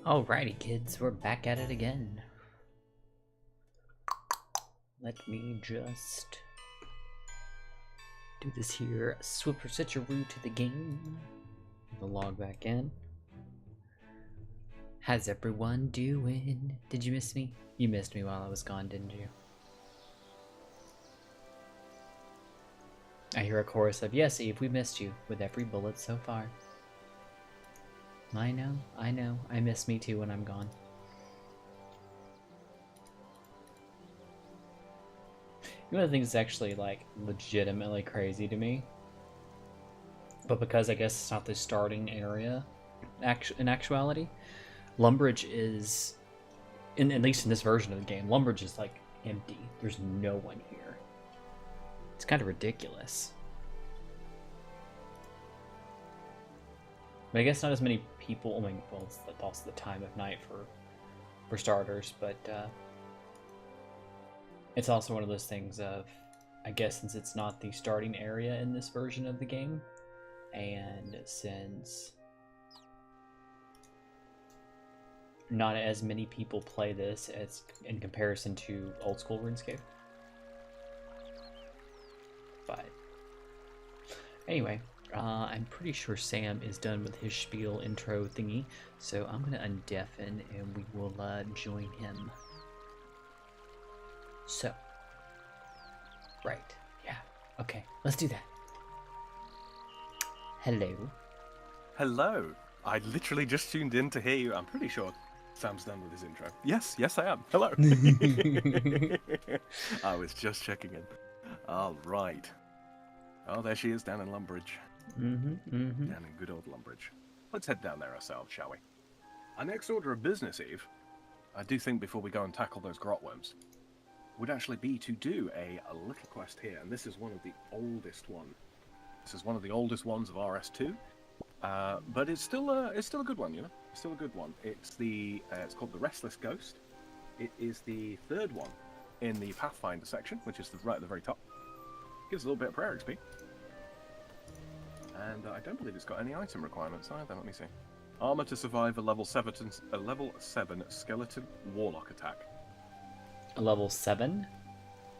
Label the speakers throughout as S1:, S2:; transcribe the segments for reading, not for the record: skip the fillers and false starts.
S1: Alrighty, kids, we're back at it again. Let me just do this here. Swiffer switcheroo to the game. The log back in. How's everyone doing? Did you miss me? You missed me while I was gone, didn't you? I hear a chorus of, yes, Eve, we missed you, with every bullet so far. I know. I miss me too when I'm gone. One of the things that's actually, like, legitimately crazy to me, but because I guess it's not the starting area in actuality, Lumbridge is, at least in this version of the game, Lumbridge is, like, empty. There's no one here. It's kind of ridiculous. But I guess not as many people. I mean, well, it's also the time of night for starters, but it's also one of those things of, I guess, since it's not the starting area in this version of the game, and since not as many people play this as in comparison to old school RuneScape. But anyway. I'm pretty sure Sam is done with his spiel intro thingy, so I'm going to undeafen and we will join him. So, right, yeah, okay, let's do that. Hello.
S2: Hello. I literally just tuned in to hear you. I'm pretty sure Sam's done with his intro. Yes, I am. Hello. I was just checking in. All right. Oh, there she is down in Lumbridge. Down in good old Lumbridge. Let's head down there ourselves, shall we? Our next order of business, Eve, I do think before we go and tackle those grot worms, would actually be to do a little quest here, and this is one of the oldest ones. This is one of the oldest ones of RS2, but it's still a good one, you know. It's still a good one. It's called the Restless Ghost. It is the third one in the Pathfinder section, which is right at the very top. Gives a little bit of prayer XP. And I don't believe it's got any item requirements either. Let me see. Armor to survive a level 7 skeleton warlock attack.
S1: A level 7?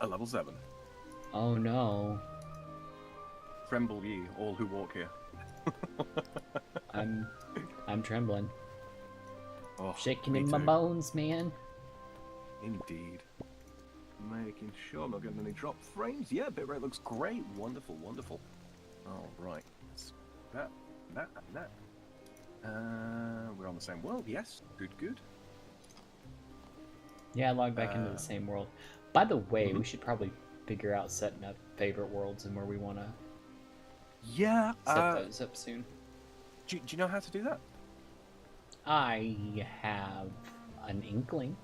S2: A level 7.
S1: Oh no.
S2: Tremble ye, all who walk here.
S1: I'm trembling.
S2: Oh,
S1: shaking in my bones, man.
S2: Indeed. Making sure I'm not getting any drop frames. Yeah, bit rate looks great. Wonderful, wonderful. All right. That. We're on the same world. Yes. Good.
S1: Yeah, I logged back into the same world. By the way, we should probably figure out setting up favorite worlds and where we want to set those up soon.
S2: Do you know how to do that?
S1: I have an inkling.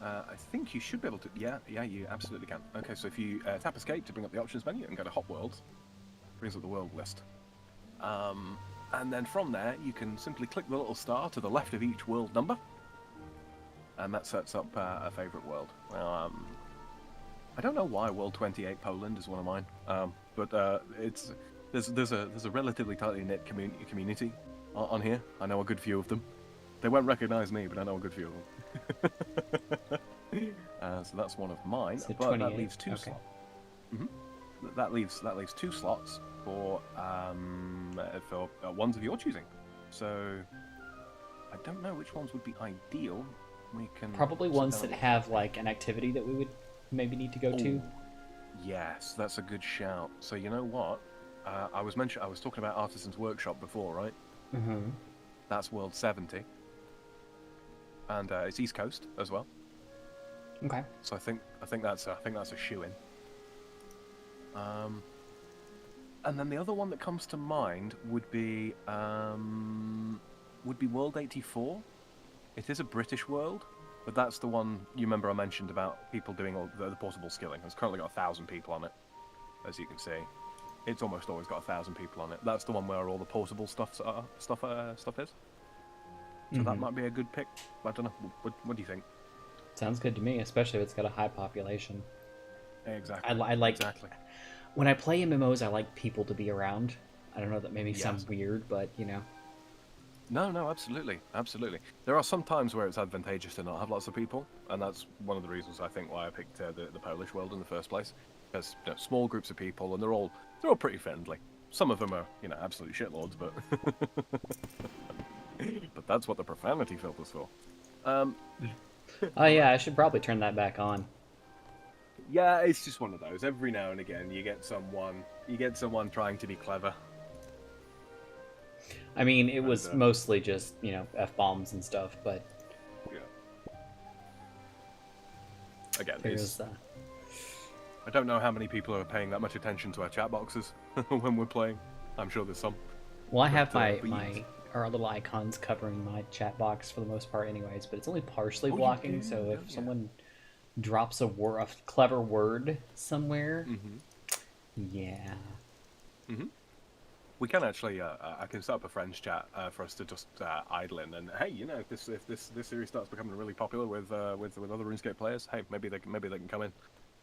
S2: I think you should be able to. Yeah, you absolutely can. Okay, so if you tap escape to bring up the options menu and go to Hot Worlds, brings up the world list. And then from there, you can simply click the little star to the left of each world number, and that sets up a favorite world. I don't know why World 28 Poland is one of mine, but there's a relatively tightly knit community on here. I know a good few of them. They won't recognize me, but I know a good few of them. So that's one of mine,
S1: so
S2: but that leaves two slots. That leaves 2 slots for ones of your choosing. So I don't know which ones would be ideal. We can
S1: probably ones that have like an activity that we would maybe need to go to.
S2: Yes, that's a good shout. So you know what? I was talking about Artisan's Workshop before, right? That's World 70. And it's East Coast as well.
S1: Okay.
S2: So I think that's a shoe-in. And then the other one that comes to mind would be World 84. It is a British world, but that's the one you remember I mentioned about people doing all the portable skilling. It's currently got 1,000 people on it, as you can see. It's almost always got 1,000 people on it. That's the one where all the portable stuff is. So that might be a good pick. I don't know. What do you think?
S1: Sounds good to me, especially if it's got a high population.
S2: Exactly.
S1: I like. Exactly. When I play MMOs, I like people to be around. I don't know, that maybe sounds weird, but you know.
S2: No, no, absolutely, absolutely. There are some times where it's advantageous to not have lots of people, and that's one of the reasons I think why I picked the Polish world in the first place. Because small groups of people, and they're all pretty friendly. Some of them are, absolute shitlords, but but that's what the profanity filter's for.
S1: Oh yeah, I should probably turn that back on.
S2: Yeah, it's just one of those. Every now and again, you get someone trying to be clever.
S1: I mean, it was mostly just, F-bombs and stuff, but...
S2: Yeah. Again,
S1: there's
S2: I don't know how many people are paying that much attention to our chat boxes when we're playing. I'm sure there's some.
S1: Well, I have our little icons covering my chat box for the most part anyways, but it's only partially blocking, so if someone drops a clever word somewhere, yeah.
S2: We can actually, I can set up a friends chat for us to just idle in, and hey, if this series starts becoming really popular with other RuneScape players, hey, maybe they can come in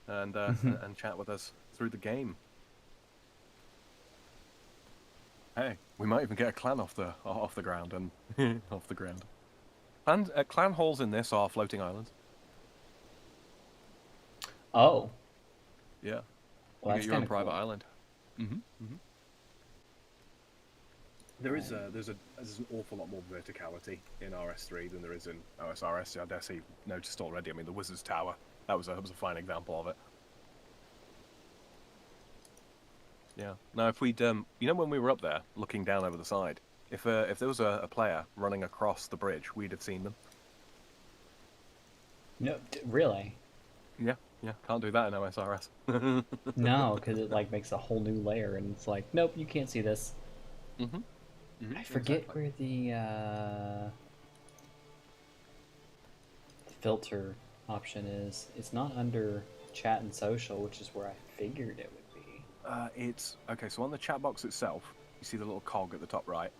S2: and and chat with us through the game. Hey, we might even get a clan off the ground and off the ground. And clan halls in this are floating islands.
S1: Oh.
S2: Yeah.
S1: Well,
S2: you get your own private island. There's an awful lot more verticality in RS3 than there is in OSRS. I dare say you've noticed already. I mean, the Wizard's Tower, that was a fine example of it. Yeah. Now, if we'd, when we were up there looking down over the side, if there was a player running across the bridge, we'd have seen them.
S1: No, really?
S2: Yeah. Can't do that in OSRS.
S1: No, because it makes a whole new layer, and it's like, nope, you can't see this. I forget where the filter option is. It's not under chat and social, which is where I figured it would be.
S2: It's okay. So on the chat box itself, you see the little cog at the top right.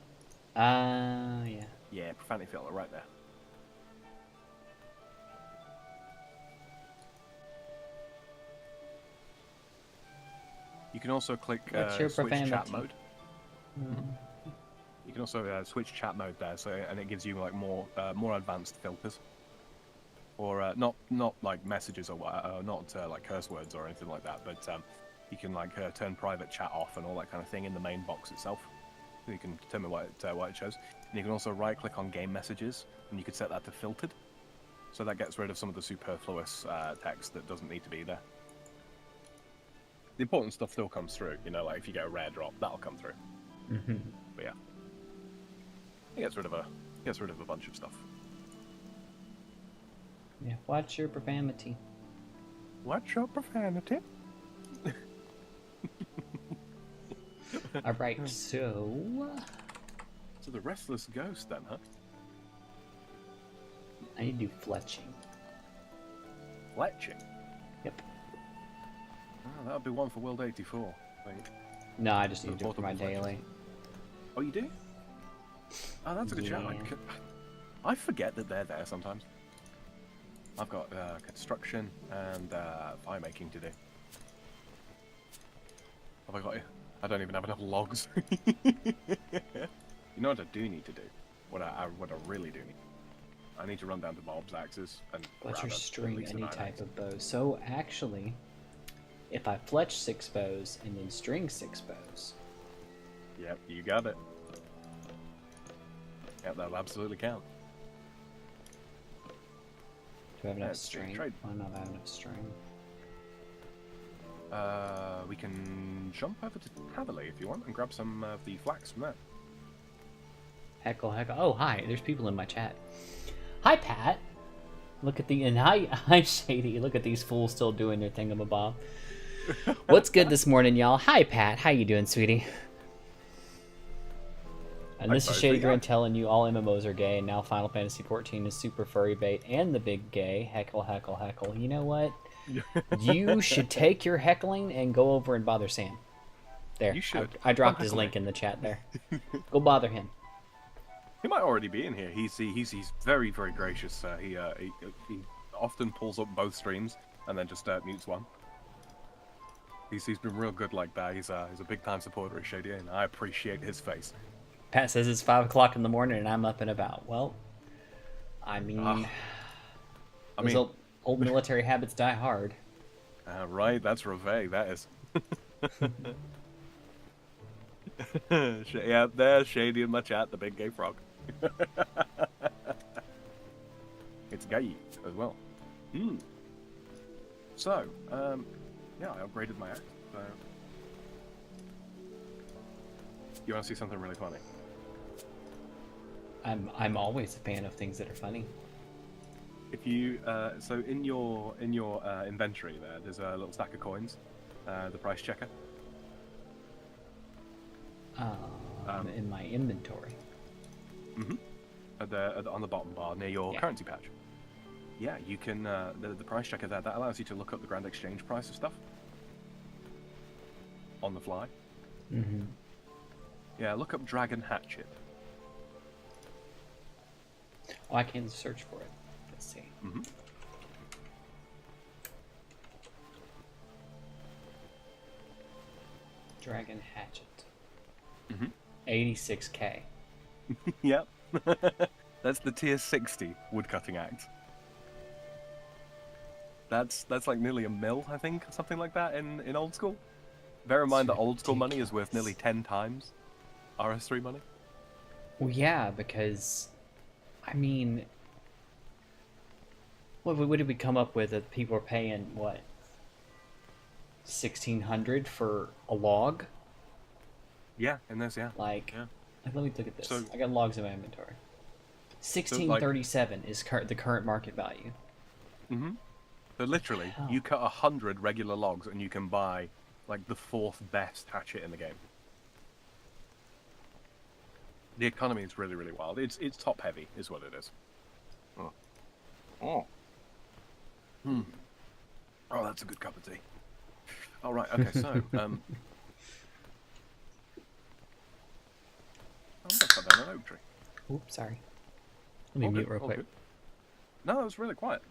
S1: Yeah.
S2: Yeah, profanity filter right there. You can also click switch chat mode. You can also switch chat mode there, and it gives you more advanced filters, or not like messages or not like curse words or anything like that, but you can turn private chat off and all that kind of thing in the main box itself. So you can determine what it shows, and you can also right click on game messages, and you can set that to filtered, so that gets rid of some of the superfluous text that doesn't need to be there. The important stuff still comes through, like if you get a rare drop, that'll come through. But yeah, it gets rid of a bunch of stuff.
S1: Yeah, watch your profanity.
S2: Watch your profanity.
S1: All right, so
S2: the restless ghost then, huh?
S1: I need to do fletching.
S2: Fletching?
S1: Yep.
S2: Oh, that would be one for World 84, I think.
S1: No, I just need to do it for my daily.
S2: Oh, you do? Oh, that's a good shout. I forget that they're there sometimes. I've got construction and fire making to do. Have I got you? I don't even have enough logs. You know what I do need to do? What I really do need. I need to run down to Bob's axes and
S1: Fletcher string any type of bow. So actually, if I fletch 6 bows and then string 6 bows.
S2: Yep, you got it. Yep, that'll absolutely count.
S1: Do I have enough string? Why not have enough string?
S2: We can jump over to Heatherly if you want and grab some of the flax from there.
S1: Heckle. Oh, hi. There's people in my chat. Hi, Pat. Look at hi, Shady. Look at these fools still doing their thingamabob. What's good this morning, y'all? Hi, Pat. How you doing, sweetie? And this is Shady Grin telling you all MMOs are gay, and now Final Fantasy XIV is super furry bait and the big gay. Heckle. You know what? You should take your heckling and go over and bother Sam. There.
S2: You should.
S1: I dropped his link in the chat there. Go bother him.
S2: He might already be in here. He's very, very gracious. He often pulls up both streams and then just mutes one. He's been real good like that. He's a big time supporter of Shady, and I appreciate his face.
S1: Pat says it's 5 o'clock in the morning and I'm up and about. Well, I mean, old military habits die hard.
S2: Right, that's Reveille, that is. Yeah, there's Shady in my chat, the big gay frog. It's gay as well. So, yeah, I upgraded my act. So... You want to see something really funny?
S1: I'm always a fan of things that are funny.
S2: If you so in your inventory there's a little stack of coins, the price checker.
S1: In my inventory.
S2: On the bottom bar near your currency patch. Yeah, you can the price checker there, that allows you to look up the grand exchange price of stuff on the fly. Yeah, look up Dragon Hatchet.
S1: Oh, I can search for it. Let's see. Dragon Hatchet. 86k.
S2: Yep. That's the tier 60 woodcutting axe. That's like nearly $1 mil, I think, something like that in old school. Bear in mind that old school money is worth nearly 10 times RS3 money.
S1: Well, yeah, because, I mean, what did we come up with? That people are paying, what, 1,600 for a log?
S2: Yeah, in this, yeah.
S1: Like let me look at this.
S2: So,
S1: I got logs in my inventory. 1637 is the current market value.
S2: So literally, you cut 100 regular logs and you can buy like the 4th best hatchet in the game. The economy is really, really wild. It's top heavy, is what it is. Oh, that's a good cup of tea. All right, okay, so I'm gonna cut down an oak tree.
S1: Oops, sorry. Let me mute real quick.
S2: Good. No, it was really quiet.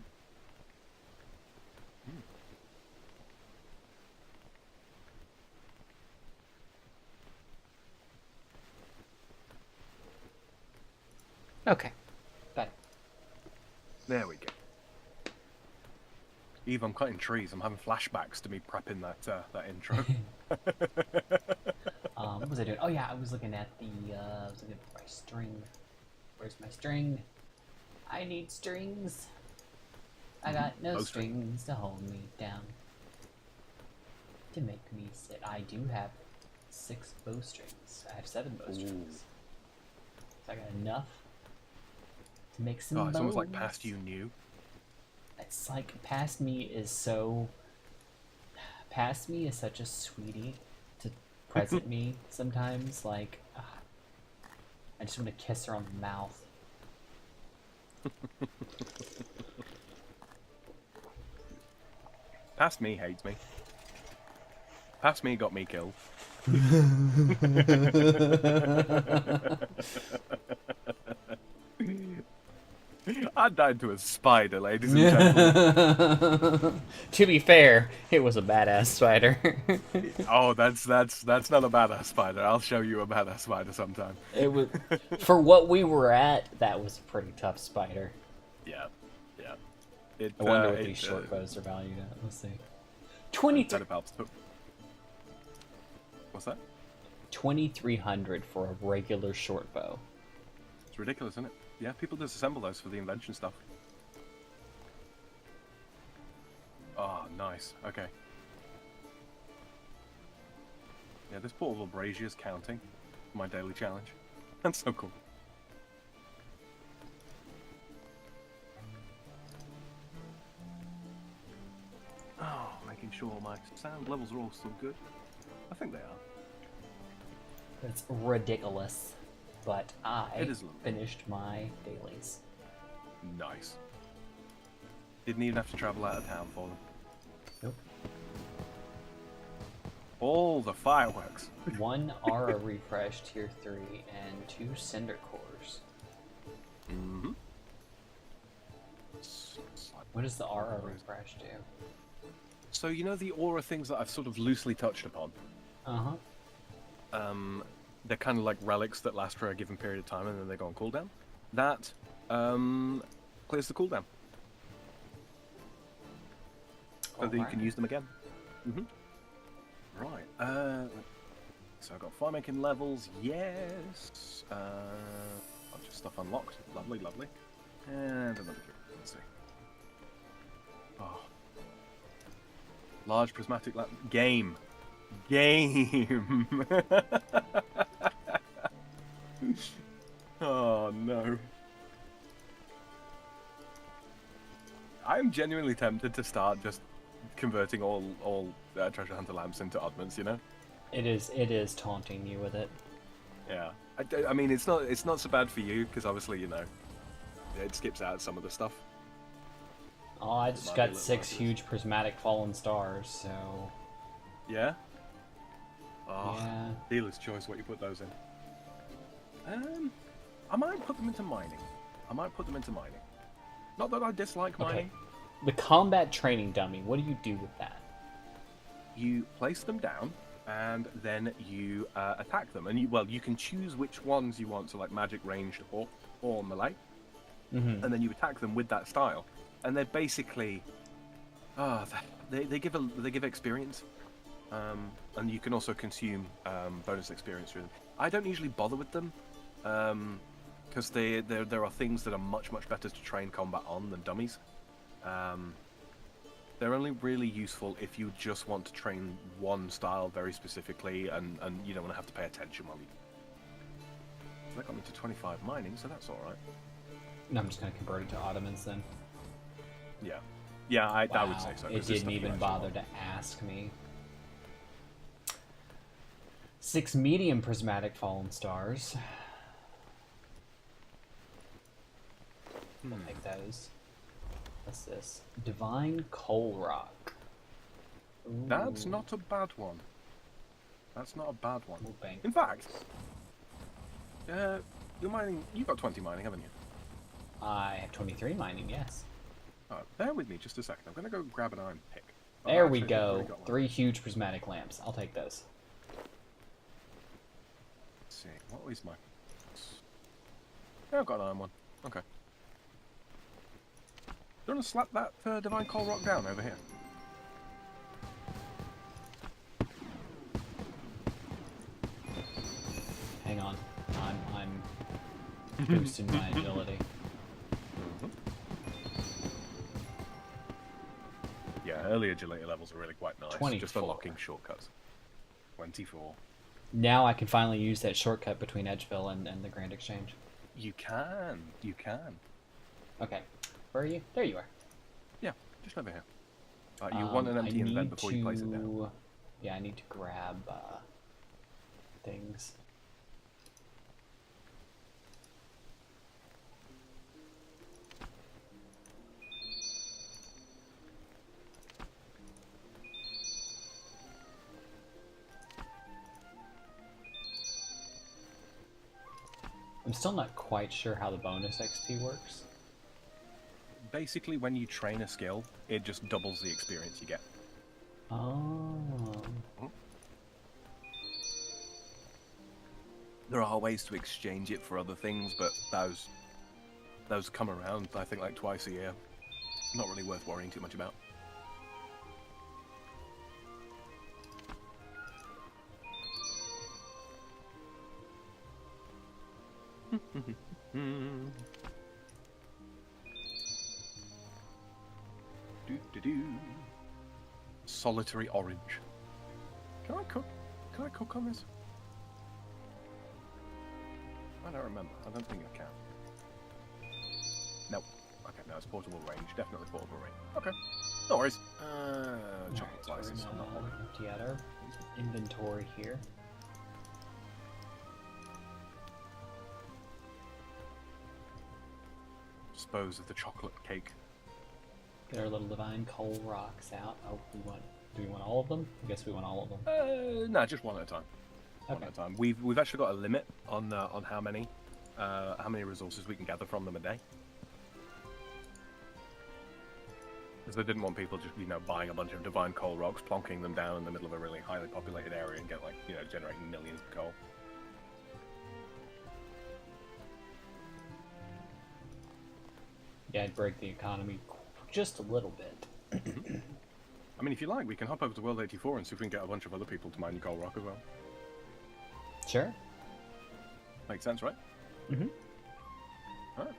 S1: Okay. Bye.
S2: There we go. Eve, I'm cutting trees. I'm having flashbacks to me prepping that intro.
S1: What was I doing? Oh yeah, I was looking at my string. Where's my string? I need strings. I got no strings to hold me down. To make me sit. I do have 6 bowstrings. I have 7 bowstrings. So I got enough to make some bows.
S2: It's almost like Past You Knew.
S1: It's like Past Me is so... Past Me is such a sweetie to present me sometimes. Like, I just want to kiss her on the mouth.
S2: Past Me hates me. Past Me got me killed. I died to a spider, ladies and gentlemen.
S1: To be fair, it was a badass spider.
S2: Oh, that's not a badass spider. I'll show you a badass spider sometime.
S1: It was, for what we were at, that was a pretty tough spider.
S2: Yeah.
S1: I wonder what these short bows are valued at. Let's see. 23.
S2: What's that?
S1: 2,300 for a regular short bow.
S2: It's ridiculous, isn't it? Yeah, people disassemble those for the invention stuff. Oh, nice. Okay. Yeah, this portable brazier is counting. My daily challenge. That's so cool. Oh, making sure my sound levels are all still good. I think they are.
S1: It's ridiculous. But I
S2: is
S1: finished my dailies.
S2: Nice. Didn't even have to travel out of town for them.
S1: Nope.
S2: All the fireworks.
S1: 1 Aura refresh tier 3 and 2 cinder cores. What does the Aura refresh do?
S2: So you know the aura things that I've sort of loosely touched upon? they're kind of like relics that last for a given period of time and then they go on cooldown. That clears the cooldown. So that you can use them again. Right. So I've got fire making levels, yes. Bunch of stuff unlocked. Lovely, lovely. And another key. Let's see. Oh. Large prismatic game. Oh no. I'm genuinely tempted to start just converting all treasure hunter lamps into oddments, you know?
S1: It is taunting you with it.
S2: Yeah. I mean, it's not so bad for you, because obviously, you know, it skips out some of the stuff.
S1: Oh, I just got 6 huge prismatic fallen stars, so...
S2: Yeah? Oh,
S1: yeah.
S2: Dealer's choice what you put those in. I might put them into mining. Not that I dislike mining.
S1: Okay. The combat training dummy, what do you do with that?
S2: You place them down, and then you attack them. And you can choose which ones you want, so like magic, ranged, or melee. And then you attack them with that style. And they're basically, they give experience, and you can also consume bonus experience through them. I don't usually bother with them, because there are things that are much better to train combat on than dummies. They're only really useful if you just want to train one style very specifically, and you don't want to have to pay attention while you. That got me to 25 mining, so that's all right.
S1: No, I'm just going to convert it to ottomans then.
S2: Yeah, I would say so.
S1: It didn't even bother to ask me. 6 medium prismatic fallen stars. I'll take those. What's this? Divine coal rock. Ooh.
S2: That's not a bad one.
S1: We'll bank.
S2: In fact, you're mining. You've got 20 mining, haven't you?
S1: I have 23 mining, yes.
S2: Bear with me just a second. I'm going to go grab an iron pick.
S1: There we go. 3 huge prismatic lamps. I'll take those.
S2: Let's see. What is my... Yeah, I've got an iron one. Okay. Do you want to slap that divine coal rock down over here?
S1: Hang on. I'm boosting my agility.
S2: Yeah, early agility levels are really quite nice.
S1: 24.
S2: Just unlocking shortcuts. 24.
S1: Now I can finally use that shortcut between Edgeville and the Grand Exchange.
S2: You can.
S1: Okay. Where are you? There you are.
S2: Yeah, just over here. You want an empty invent before you place it down.
S1: Yeah, I need to grab things. I'm still not quite sure how the bonus XP works.
S2: Basically, when you train a skill, it just doubles the experience you get.
S1: Oh.
S2: There are ways to exchange it for other things, but those come around, I think, like twice a year. Not really worth worrying too much about. Solitary orange. Can I cook? Can I cook on this? I don't remember. I don't think I can. Nope. Okay, no, it's portable range. Definitely portable range. Okay. No worries. Chocolate slices. Not one.
S1: Empty out our inventory here.
S2: Dispose of the chocolate cake.
S1: Get our little divine coal rocks out. Oh, do we want all of them? I guess we want all of them.
S2: No, just one at a time.
S1: Okay.
S2: One at a time. We've actually got a limit on how many resources we can gather from them a day. Because they didn't want people just buying a bunch of divine coal rocks, plonking them down in the middle of a really highly populated area and get generating millions of coal.
S1: Yeah, I'd break the economy just a little bit.
S2: I mean, if you like, we can hop over to World 84 and see if we can get a bunch of other people to mine coal rock as well.
S1: Sure.
S2: Makes sense, right?
S1: Mm-hmm.
S2: Alright.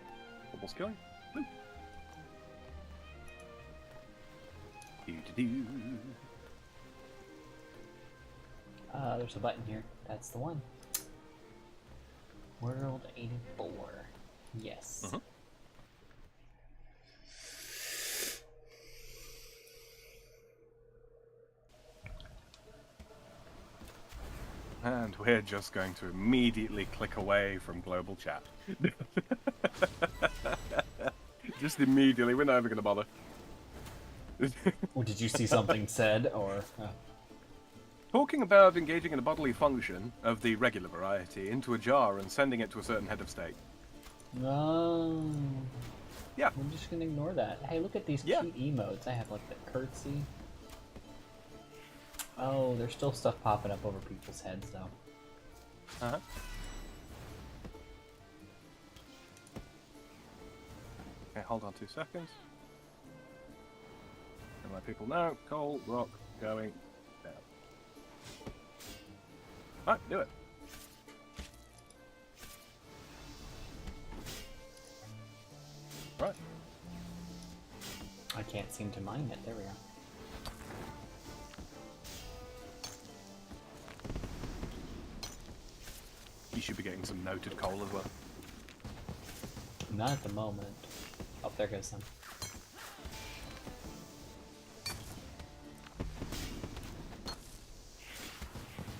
S2: Football skilling. Woo. Do-do-do.
S1: There's a button here. That's the one. World 84. Yes.
S2: Mm-hmm. And we're just going to immediately click away from global chat. Just immediately, we're not even going to bother.
S1: Well, did you see something said, or...
S2: Talking about engaging in a bodily function of the regular variety into a jar and sending it to a certain head of state.
S1: No.
S2: Yeah.
S1: I'm just gonna ignore that. Hey, look at these cute emotes. I have like the curtsy. Oh, there's still stuff popping up over people's heads though.
S2: Uh-huh. Okay, hold on 2 seconds. And let people know. Coal, rock, going down. Alright, do it. Right.
S1: I can't seem to mine it. There we go.
S2: You should be getting some noted coal as well.
S1: Not at the moment. Oh, there goes some.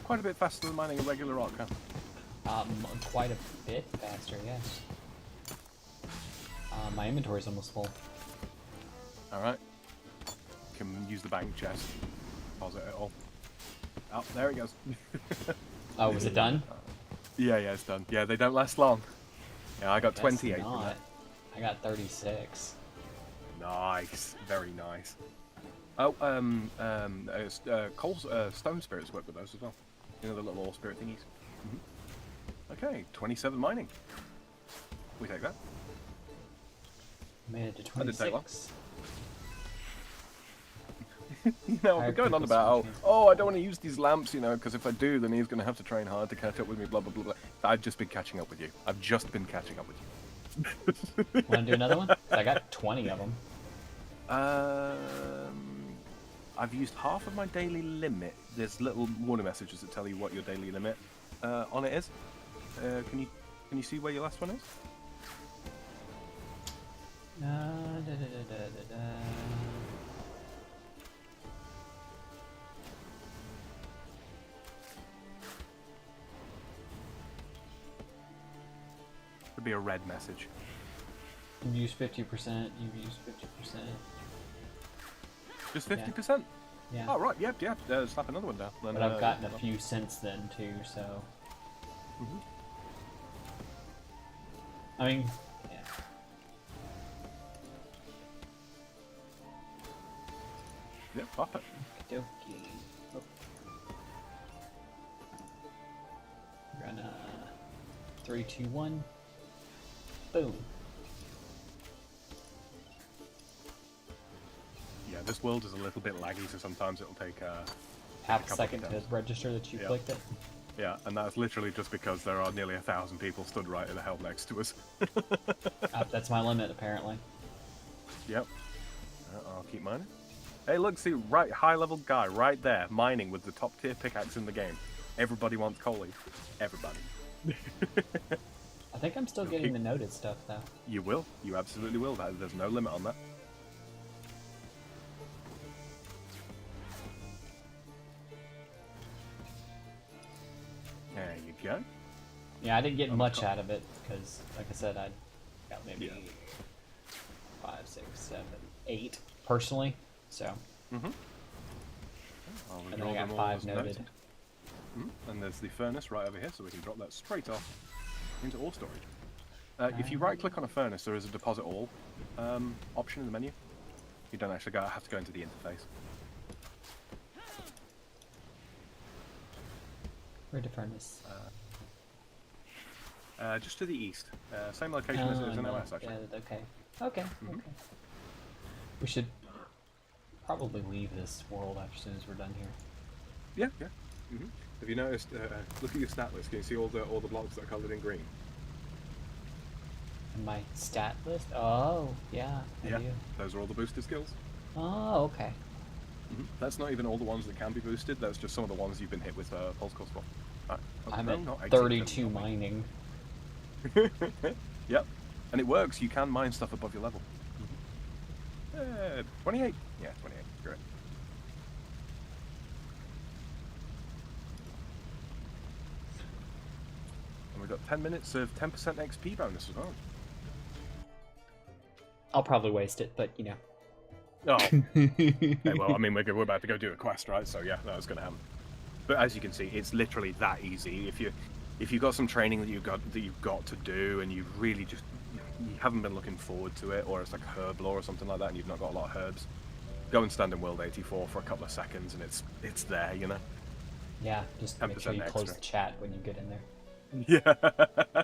S2: Quite a bit faster than mining a regular rock, huh?
S1: Quite a bit faster, yes. My inventory's almost full.
S2: Alright. Can use the bank chest. Pause it all. Oh, there it goes.
S1: Oh, was it done?
S2: Yeah, it's done. Yeah, they don't last long. Yeah, I got 28 from
S1: not.
S2: that.
S1: I got 36.
S2: Nice. Very nice. Oh, stone spirits work with those as well. You know, the little all spirit thingies. Mm-hmm. Okay, 27 mining. We take that.
S1: Made it to
S2: That didn't take long.
S1: 26.
S2: You know, we're going on about, oh, I don't want to use these lamps, you know, because if I do, then he's going to have to train hard to catch up with me, blah, blah, blah, blah. I've just been catching up with you. I've just been catching up with you.
S1: Want to do another one? I got 20 of them.
S2: I've used half of my daily limit. There's little warning messages that tell you what your daily limit on it is. Can you see where your last one is? Could be a red message.
S1: You've used 50%, you've used 50%.
S2: Just 50%?
S1: Yeah.
S2: Oh, right, yep. Slap another one down. Then,
S1: but I've gotten a few since then, too, so...
S2: Mm-hmm.
S1: I mean, yeah.
S2: Yep, pop it.
S1: Okey-dokey. Oh. Gonna... 3, 2, 1. Boom.
S2: Yeah, this world is a little bit laggy, so sometimes it'll take
S1: half a second to register that you clicked it.
S2: Yeah, and that's literally just because there are nearly 1,000 people stood right in the hell next to us.
S1: That's my limit, apparently.
S2: Yep. I'll keep mining. Hey, look, see, right, high-level guy right there, mining with the top-tier pickaxe in the game. Everybody wants coal. Everybody.
S1: I think I'm still getting the noted stuff, though.
S2: You will. You absolutely will. There's no limit on that. There you go.
S1: Yeah, I didn't get much out of it, because, like I said, I got maybe 5, 6, 7, 8, personally, so.
S2: Mm-hmm.
S1: And then I got 5 noted.
S2: And there's the furnace right over here, so we can drop that straight off into ore storage. If you right-click on a furnace, there is a deposit all option in the menu. You don't actually have to go into the interface.
S1: Where'd the furnace?
S2: Just to the east. Same location as it is in OS, actually.
S1: Okay. Okay. Okay. We should probably leave this world as soon as we're done here.
S2: Yeah, yeah. Have you noticed? Look at your stat list. Can you see all the blocks that are coloured in green?
S1: And my stat list? Oh, yeah. I do.
S2: Those are all the boosted skills.
S1: Oh, okay.
S2: That's not even all the ones that can be boosted. That's just some of the ones you've been hit with pulse cost for.
S1: I'm at 32 mining.
S2: Yep, and it works. You can mine stuff above your level. 28. Yeah, 28. Great. And we've got 10 minutes of 10% XP bonus as well.
S1: I'll probably waste it, but you know.
S2: Oh. Hey, well, I mean, we're about to go do a quest, right? So yeah, that's going to happen. But as you can see, it's literally that easy. If you've got some training that you've got to do, and you've really just you haven't been looking forward to it, or it's like herb lore or something like that, and you've not got a lot of herbs, go and stand in World 84 for a couple of seconds, and it's there, you know.
S1: Yeah, just make sure you close the chat when you get in there.
S2: Yeah.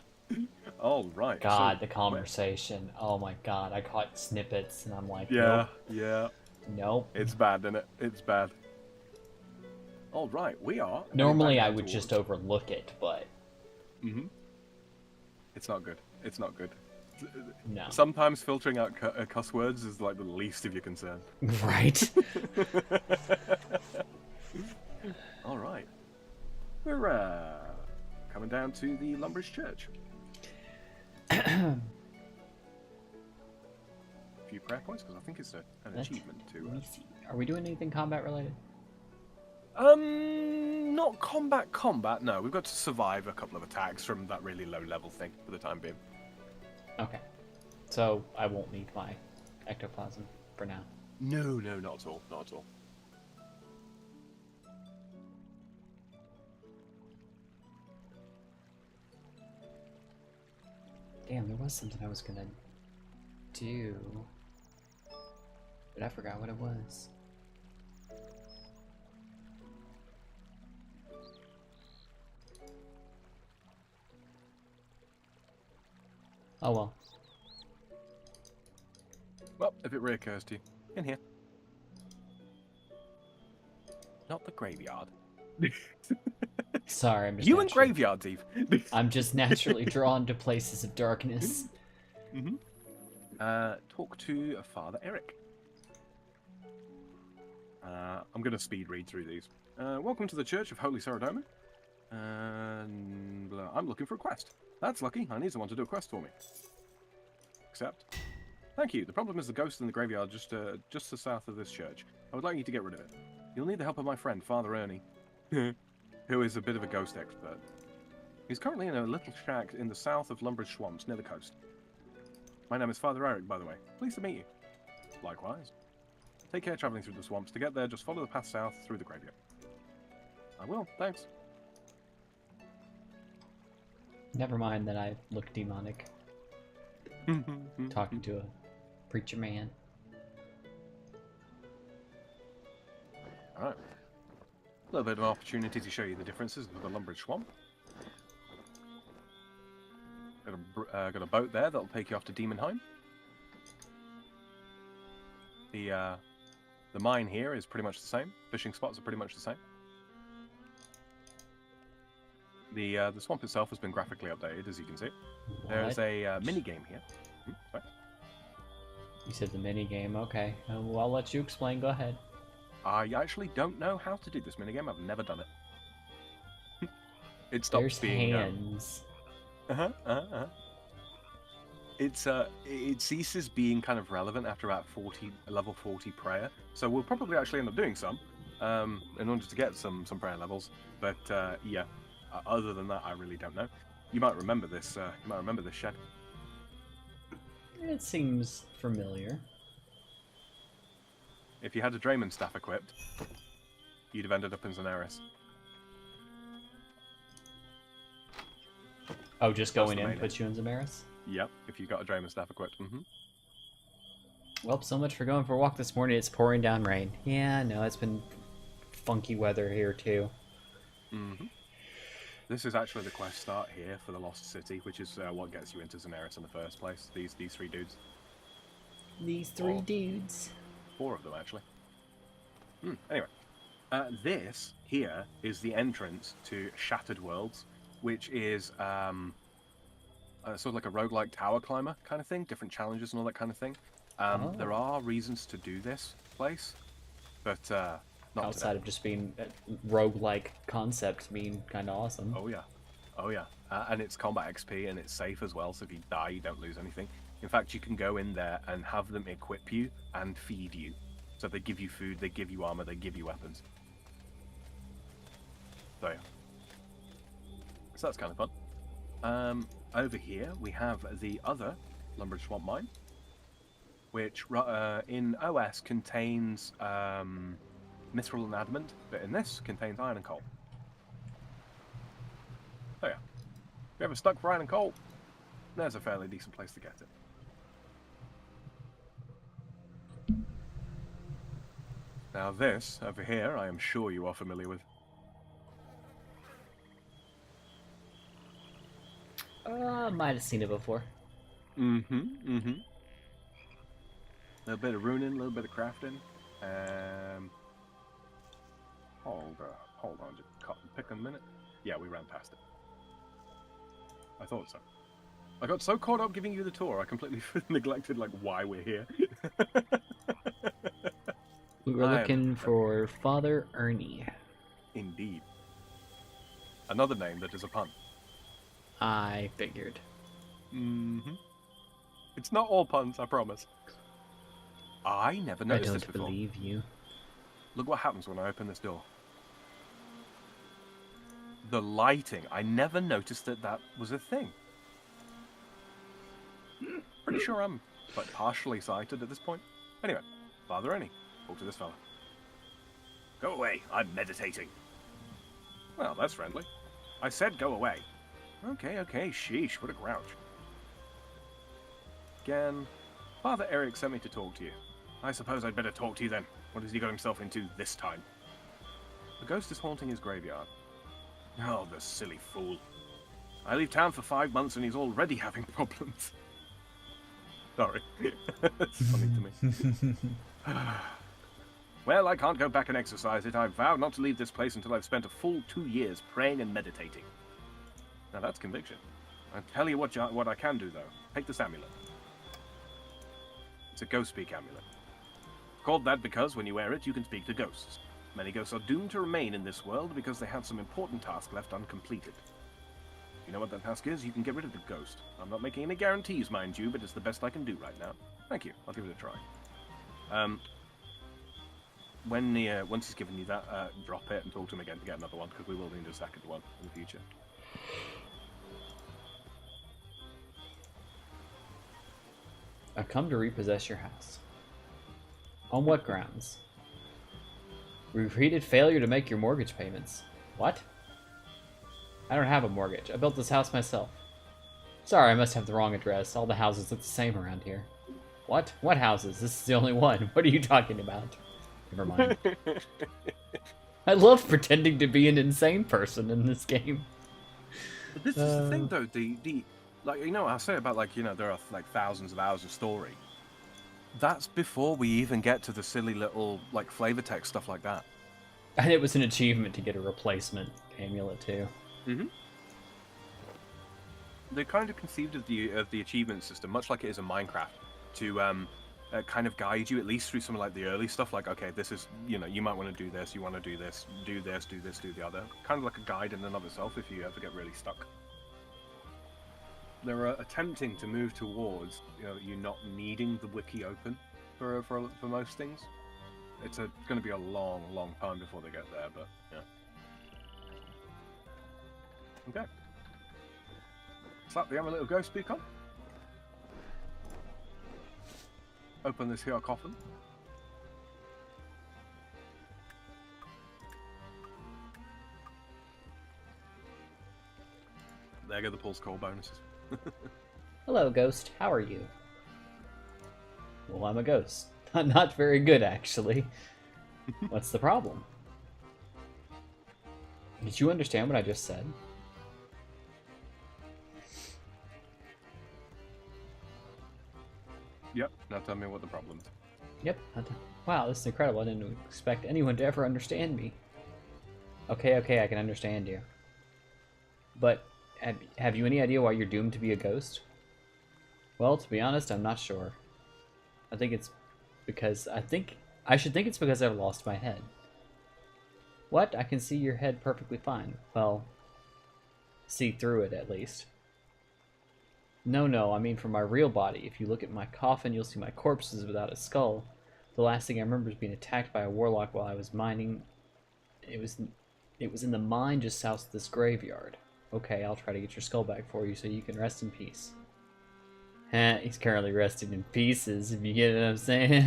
S2: All right.
S1: God, so, the conversation. Oh my God, I caught snippets, and I'm like,
S2: yeah,
S1: nope.
S2: Yeah.
S1: Nope.
S2: It's bad, isn't it? It's bad. All right, we are.
S1: Normally, I would just overlook it, but.
S2: It's not good. It's not good.
S1: No.
S2: Sometimes filtering out cuss words is like the least of your concern.
S1: Right.
S2: All right. We're coming down to the Lumbridge Church. A few prayer points because I think it's an achievement too.
S1: Are we doing anything combat related?
S2: Not combat. No, we've got to survive a couple of attacks from that really low level thing for the time being.
S1: Okay, so I won't need my ectoplasm for now.
S2: No, not at all. Not at all.
S1: Damn, there was something I was gonna do, but I forgot what it was. Oh well.
S2: Well, if it reoccurs to you, in here. Not the graveyard.
S1: Sorry, I'm just
S2: you and graveyards, Eve.
S1: I'm just naturally drawn to places of darkness.
S2: Talk to Father Eric. I'm going to speed read through these. Welcome to the Church of Holy Saradoma. I'm looking for a quest. That's lucky. I need someone to do a quest for me. Accept. Thank you. The problem is the ghost in the graveyard just to the south of this church. I would like you to get rid of it. You'll need the help of my friend, Father Ernie, who is a bit of a ghost expert. He's currently in a little shack in the south of Lumbridge Swamps, near the coast. My name is Father Eric, by the way. Pleased to meet you. Likewise. Take care traveling through the swamps. To get there, just follow the path south through the graveyard. I will. Thanks.
S1: Never mind that I look demonic. Talking to a preacher man.
S2: Alright. A little bit of an opportunity to show you the differences with the Lumbridge Swamp. Got a boat there that'll take you off to Demonheim. The mine here is pretty much the same. Fishing spots are pretty much the same. The swamp itself has been graphically updated, as you can see.
S1: What?
S2: There's a mini game here. Sorry.
S1: You said the mini game. Okay. Well, I'll let you explain. Go ahead.
S2: I actually don't know how to do this minigame. I've never done it. It stops
S1: There's
S2: being
S1: hands.
S2: It ceases being kind of relevant after about level 40 prayer. So we'll probably actually end up doing some in order to get some prayer levels. But yeah, other than that, I really don't know. You might remember this. You might remember this shed.
S1: It seems familiar.
S2: If you had a Drayman staff equipped, you'd have ended up in Xanaris.
S1: Oh, just going in puts you in Zamaris?
S2: Yep, if you got a Drayman staff equipped.
S1: Well, so much for going for a walk this morning. It's pouring down rain. Yeah, no, it's been funky weather here too.
S2: This is actually the quest start here for the Lost City, which is what gets you into Xanaris in the first place. These three dudes.
S1: These three dudes.
S2: 4 of them, actually. Anyway, this here is the entrance to Shattered Worlds, which is sort of like a roguelike tower climber kind of thing, different challenges and all that kind of thing. There are reasons to do this place, but not
S1: outside
S2: today.
S1: of just being roguelike concept being kind of awesome.
S2: Oh yeah, and it's combat XP and it's safe as well, so if you die you don't lose anything. In fact, you can go in there and have them equip you and feed you. So they give you food, they give you armor, they give you weapons. So yeah. So that's kind of fun. Over here we have the other Lumbridge Swamp Mine, which in OS contains mithril and adamant, but in this contains iron and coal. So yeah. If you're ever stuck for iron and coal, there's a fairly decent place to get it. Now this, over here, I am sure you are familiar with.
S1: Might have seen it before.
S2: A little bit of runing, a little bit of crafting. Hold on, just pick a minute. Yeah, we ran past it. I thought so. I got so caught up giving you the tour, I completely neglected like why we're here.
S1: We were looking for Father Ernie.
S2: Indeed. Another name that is a pun.
S1: I figured.
S2: It's not all puns, I promise. I never noticed this before.
S1: I don't believe you.
S2: Look what happens when I open this door. The lighting. I never noticed that that was a thing. Pretty sure I'm like partially sighted at this point. Anyway, Father Ernie, talk to this fella. Go away, I'm meditating. Well, that's friendly. I said go away. Okay, sheesh, what a grouch. Again, Father Eric sent me to talk to you. I suppose I'd better talk to you then. What has he got himself into this time? The ghost is haunting his graveyard. Oh, the silly fool. I leave town for 5 months and he's already having problems. Sorry. It's funny to me. Well, I can't go back and exercise it. I vowed not to leave this place until I've spent a full 2 years praying and meditating. Now that's conviction. I'll tell you what I can do, though. Take this amulet. It's a ghost speak amulet. Called that because when you wear it, you can speak to ghosts. Many ghosts are doomed to remain in this world because they have some important task left uncompleted. You know what that task is? You can get rid of the ghost. I'm not making any guarantees, mind you, but it's the best I can do right now. Thank you. I'll give it a try. Once he's given you that, drop it and talk to him again to get another one, because we will need a second one in the future.
S1: I've come to repossess your house. On what grounds? Repeated failure to make your mortgage payments. What? I don't have a mortgage. I built this house myself. Sorry, I must have the wrong address. All the houses look the same around here. What? What houses? This is the only one. What are you talking about? Never mind. I love pretending to be an insane person in this game.
S2: But this is the thing, though. Like, you know, I say about, like, you know, there are like thousands of hours of story. That's before we even get to the silly little like flavor text stuff like that.
S1: And it was an achievement to get a replacement amulet too.
S2: They kind of conceived of the achievement system, much like it is in Minecraft, to kind of guide you at least through some of like the early stuff. Like, okay, this is, you know, you might want to do this, you want to do this, do this, do this, do the other. Kind of like a guide in and of itself if you ever get really stuck. They're attempting to move towards, you know, you not needing the wiki open for most things. It's going to be a long, long time before they get there, but yeah. Okay. Slap the amulet of ghost speak on. Open this here coffin. There go the pulse call bonuses.
S1: Hello, ghost. How are you? Well, I'm a ghost. Not very good, actually. What's the problem? Did you understand what I just said?
S2: Yep. Now tell me what the problem is.
S1: Yep. Wow, this is incredible. I didn't expect anyone to ever understand me. Okay, I can understand you. But have you any idea why you're doomed to be a ghost? Well, to be honest, I'm not sure. I think it's because I should think it's because I've lost my head. What? I can see your head perfectly fine. Well, see through it at least. No, I mean for my real body. If you look at my coffin, you'll see my corpse is without a skull. The last thing I remember is being attacked by a warlock while I was mining. It was in the mine just south of this graveyard. Okay, I'll try to get your skull back for you so you can rest in peace. He's currently resting in pieces, if you get what I'm saying.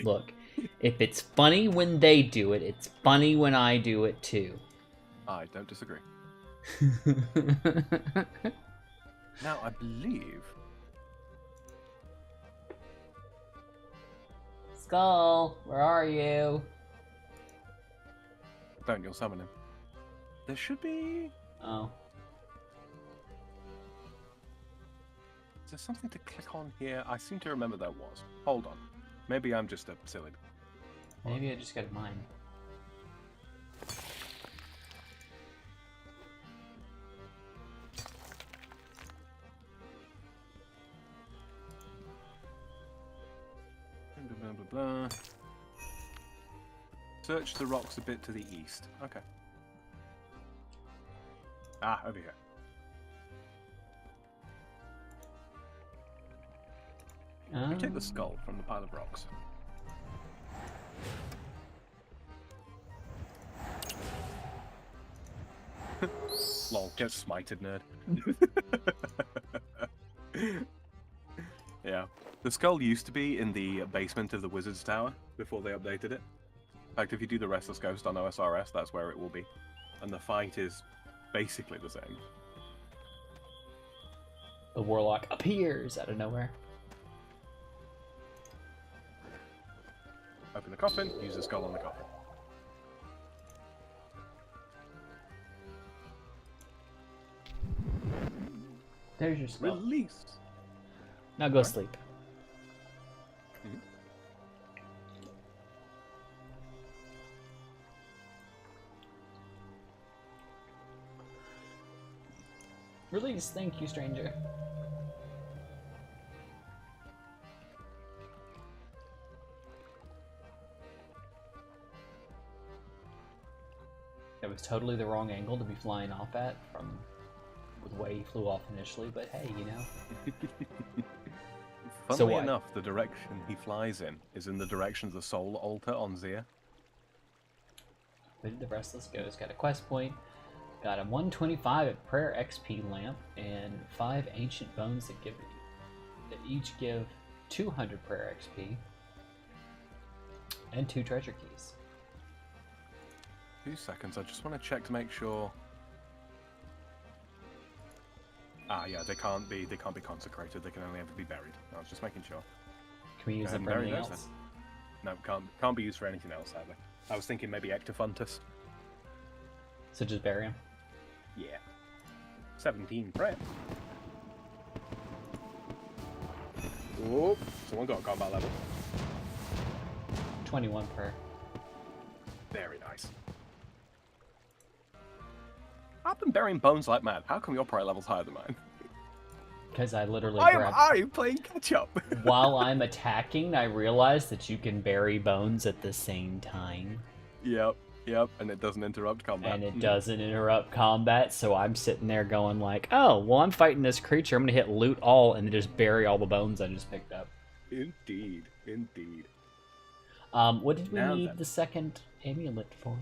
S1: Look, if it's funny when they do it, it's funny when I do it too.
S2: I don't disagree. Now, I believe...
S1: Skull, where are you?
S2: Don't, you'll summon him. There should be...
S1: Oh.
S2: Is there something to click on here? I seem to remember there was. Hold on. Maybe I'm just a silly...
S1: Maybe I just got mine.
S2: Blah, blah, blah. Search the rocks a bit to the east. Okay. Ah, over here. You take the skull from the pile of rocks. Lol, get smited, nerd. Yeah. The skull used to be in the basement of the Wizard's Tower before they updated it. In fact, if you do the Restless Ghost on OSRS, that's where it will be. And the fight is basically the same.
S1: The warlock appears out of nowhere.
S2: Open the coffin, use the skull on the coffin.
S1: There's your skull.
S2: Release!
S1: Now go sleep.
S2: Mm-hmm.
S1: Release, thank you, stranger. That was totally the wrong angle to be flying off at from the way he flew off initially, but hey, you know.
S2: Funnily enough, the direction he flies in is in the direction of the soul altar on Zia.
S1: The Restless Ghost got a quest point, got a 125 at Prayer XP lamp, and 5 ancient bones that each give 200 Prayer XP, and 2 treasure keys.
S2: 2 seconds, I just want to check to make sure. Ah, yeah, they can't be consecrated. They can only ever be buried. I was just making sure.
S1: Can we use them for anything else?
S2: No, can't be used for anything else, sadly. I was thinking maybe Ectofuntus.
S1: So just bury him?
S2: Yeah. 17 prayer. Oh, someone got a combat level.
S1: 21 prayer.
S2: Very nice. I've been burying bones like mad. How come your prayer level's higher than mine?
S1: Because I literally
S2: I'm playing catch up.
S1: While I'm attacking, I realize that you can bury bones at the same time.
S2: Yep, and it doesn't interrupt combat.
S1: And it doesn't interrupt combat, so I'm sitting there going like, oh, well, I'm fighting this creature. I'm going to hit loot all and then just bury all the bones I just picked up.
S2: Indeed.
S1: What did we need the second amulet for?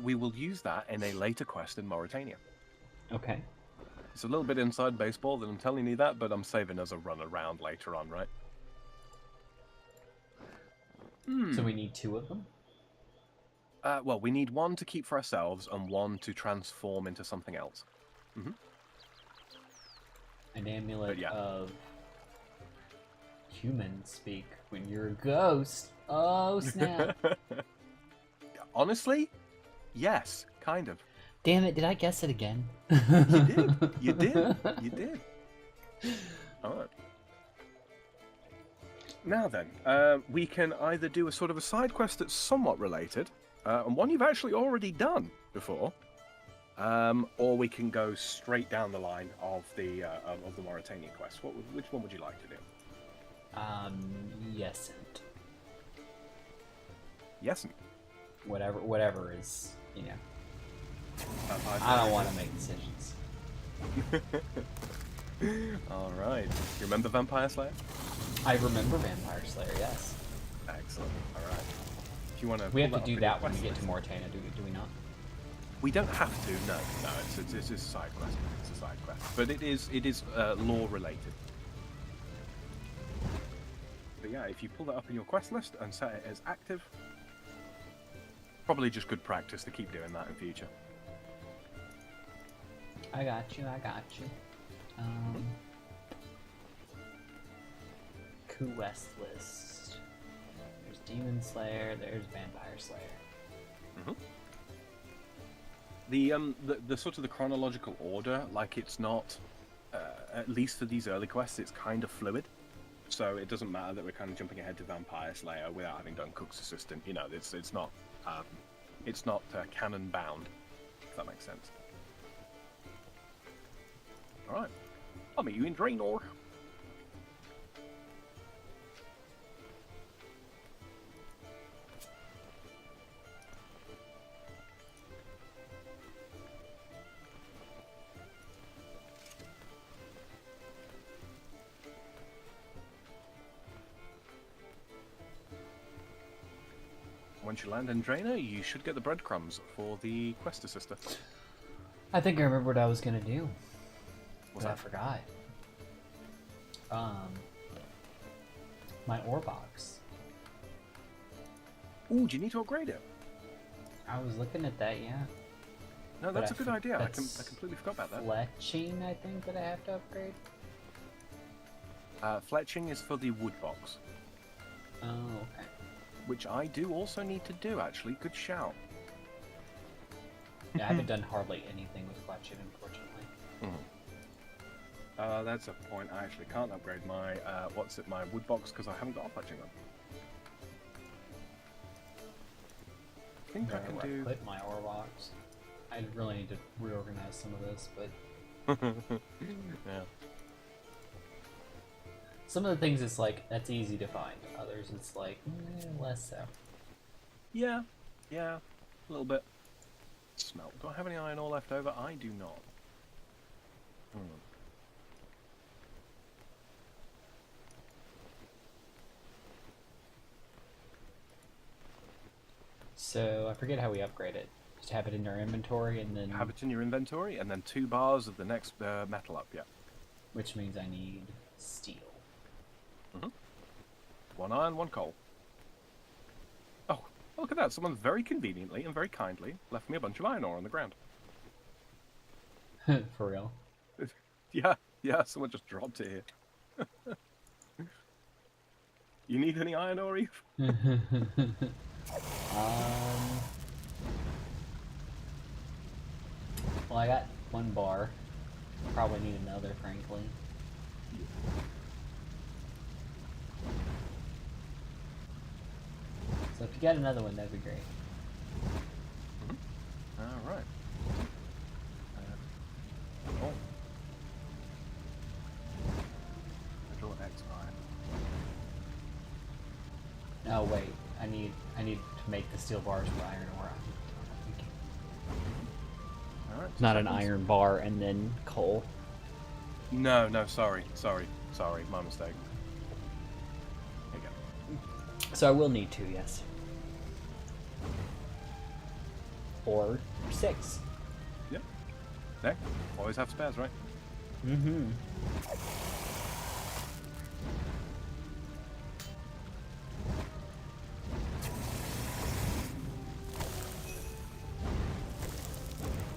S2: We will use that in a later quest in Mauritania.
S1: Okay.
S2: It's a little bit inside baseball that I'm telling you that, but I'm saving as a run around later on, right?
S1: So we need 2 of them?
S2: Well, we need 1 to keep for ourselves and 1 to transform into something else. Mm-hmm.
S1: An amulet of human speak when you're a ghost. Oh, snap.
S2: Honestly, yes, kind of.
S1: Damn it! Did I guess it again?
S2: You did. You did. You did. All right. Now then, we can either do a sort of a side quest that's somewhat related, and one you've actually already done before, or we can go straight down the line of the Mauritania quest. Which one would you like to do?
S1: Yes.
S2: Yes.
S1: Whatever is, you know. I don't want to make decisions.
S2: All right. You remember Vampire Slayer?
S1: I remember Vampire Slayer. Yes.
S2: Excellent. All right. If you want to,
S1: we have to do that when we get to Mauritania. Do we not?
S2: We don't have to. No. It's a side quest. It's a side quest, but it is lore related. But yeah, if you pull that up in your quest list and set it as active, probably just good practice to keep doing that in future.
S1: I got you. Quest list. There's Demon Slayer. There's Vampire Slayer.
S2: The sort of the chronological order, like it's not, at least for these early quests, it's kind of fluid. So it doesn't matter that we're kind of jumping ahead to Vampire Slayer without having done Cook's Assistant. You know, it's not canon bound. If that makes sense. All right, I'll meet you in Draenor. Once you land in Draenor, you should get the breadcrumbs for the quest assister.
S1: I think I remember what I was gonna do. But I forgot. My ore box.
S2: Ooh, do you need to upgrade it?
S1: I was looking at that, yeah.
S2: No, that's a good idea. I completely forgot about that.
S1: Fletching, I think, that I have to upgrade.
S2: Fletching is for the wood box.
S1: Oh, okay.
S2: Which I do also need to do, actually. Good shout.
S1: Yeah, I haven't done hardly anything with fletching, unfortunately.
S2: That's a point. I actually can't upgrade my my wood box because I haven't got a fletching one. I think I can do.
S1: Put my ore box. I really need to reorganize some of this, but
S2: yeah.
S1: Some of the things it's like that's easy to find. Others it's like less so.
S2: Yeah, a little bit. Smelt. Do I have any iron ore left over? I do not.
S1: So I forget how we upgrade it. Just have it in your inventory and then...
S2: Have it in your inventory and then 2 bars of the next metal up, yeah.
S1: Which means I need steel.
S2: 1 iron, 1 coal. Oh, look at that. Someone very conveniently and very kindly left me a bunch of iron ore on the ground.
S1: For real?
S2: Yeah, someone just dropped it here. You need any iron ore, Eve?
S1: Well, I got 1 bar. Probably need another, frankly. So if you got another one, that'd be great.
S2: All right. Control X iron.
S1: Oh wait, I need to make the steel bars with iron ore.
S2: All right.
S1: Not an iron bar and then coal.
S2: No, sorry, my mistake. There you go.
S1: So I will need 2, yes. Or 6.
S2: Yep. No, always have spares, right?
S1: Mm-hmm.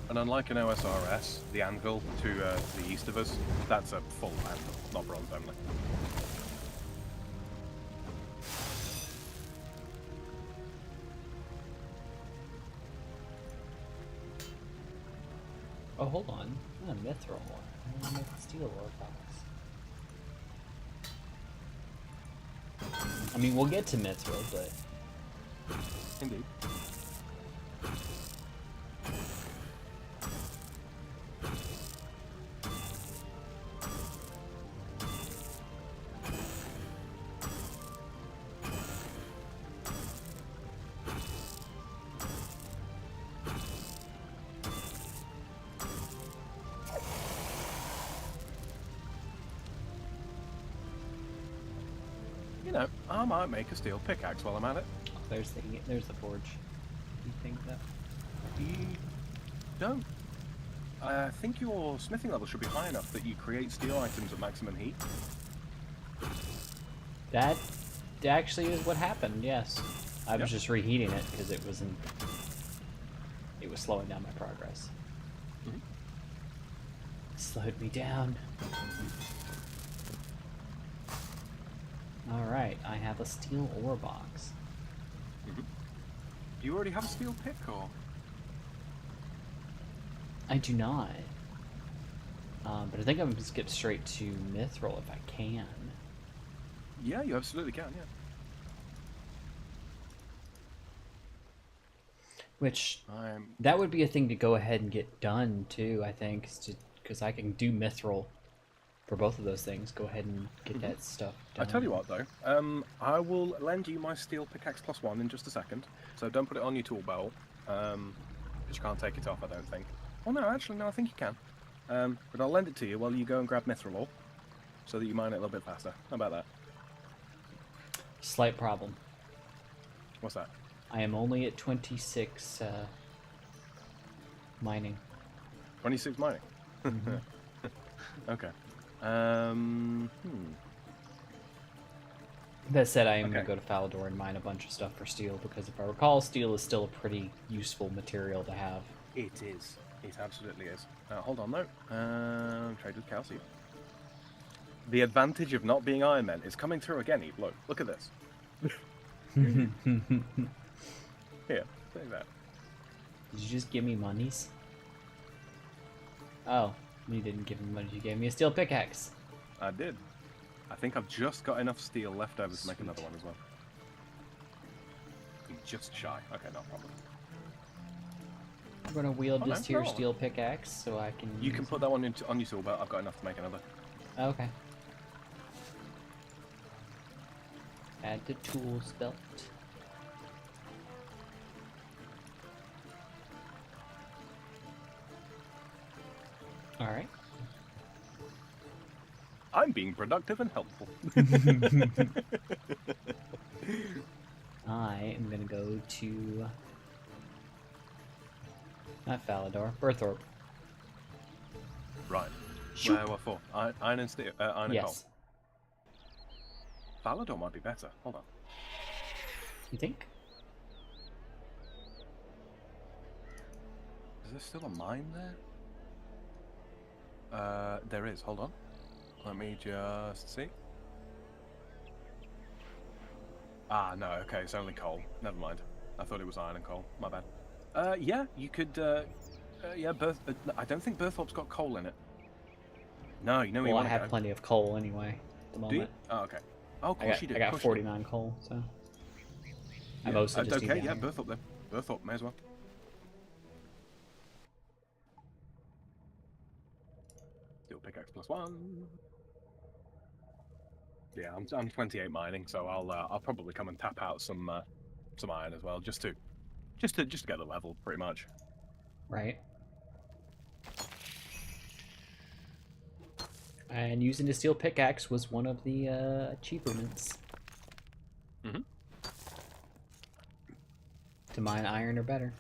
S2: And unlike an OSRS, the anvil to the east of us, that's a full anvil, not bronze only.
S1: Oh, hold on. Oh, mithril ore. I want to make a steel ore box. I mean, we'll get to mithril, but...
S2: Indeed. You know, I might make a steel pickaxe while I'm at it.
S1: Oh, there's the forge. You think that?
S2: You don't. I think your smithing level should be high enough that you create steel items at maximum heat.
S1: That actually is what happened, yes. I was just reheating it because it was slowing down my progress.
S2: Mm-hmm.
S1: It slowed me down. Alright, I have a steel ore box.
S2: Mm-hmm. Do you already have a steel pick, or...?
S1: I do not. But I think I'm going to skip straight to mithril if I can.
S2: Yeah, you absolutely can, yeah.
S1: Which, that would be a thing to go ahead and get done, too, I think. Because I can do mithril for both of those things. Go ahead and get that stuff done.
S2: I tell you what, though. I will lend you my steel pickaxe +1 in just a second. So don't put it on your tool belt. Because you can't take it off, I don't think. Oh, no, actually, no, I think you can. But I'll lend it to you while you go and grab mithril ore. So that you mine it a little bit faster. How about that?
S1: Slight problem.
S2: What's that?
S1: I am only at 26 mining.
S2: 26 mining?
S1: Mm-hmm.
S2: Okay.
S1: That said, I am going to go to Falador and mine a bunch of stuff for steel, because if I recall, steel is still a pretty useful material to have.
S2: It is. It absolutely is. Hold on, though. Trade with calcium. The advantage of not being Iron Man is coming through again, Eve. Look at this. Here, take that.
S1: Did you just give me monies? Oh, you didn't give me money. You gave me a steel pickaxe.
S2: I did. I think I've just got enough steel left over to make another one as well. I'm just shy. Okay, no problem.
S1: I'm gonna wield this here steel pickaxe so I can.
S2: You can put that one on your tool belt. I've got enough to make another.
S1: Okay. Add to tools belt. All right.
S2: I'm being productive and helpful.
S1: I am gonna go to not Falador, Berthorpe.
S2: Right.
S1: Shoot.
S2: What for? Iron and steel. Iron and
S1: Yes.
S2: coal. Falador might be better. Hold on.
S1: You think?
S2: Is there still a mine there? There is. Hold on. Let me just see. Ah, no. Okay, it's only coal. Never mind. I thought it was iron and coal. My bad. Yeah, you could. Yeah, I don't think Berthorpe's got coal in it. No, you know.
S1: Well, I have plenty of coal anyway. At the moment.
S2: Do you? Oh, okay. Oh, of course you do.
S1: I got 49 coal, so. I mostly just
S2: okay, yeah, Berthorpe then. Berthorpe, may as well. Steel pickaxe +1. Yeah, I'm 28 mining, so I'll probably come and tap out some iron as well, just to get the level, pretty much.
S1: Right. And using the steel pickaxe was one of the achievements.
S2: Mm-hmm.
S1: To mine iron or better.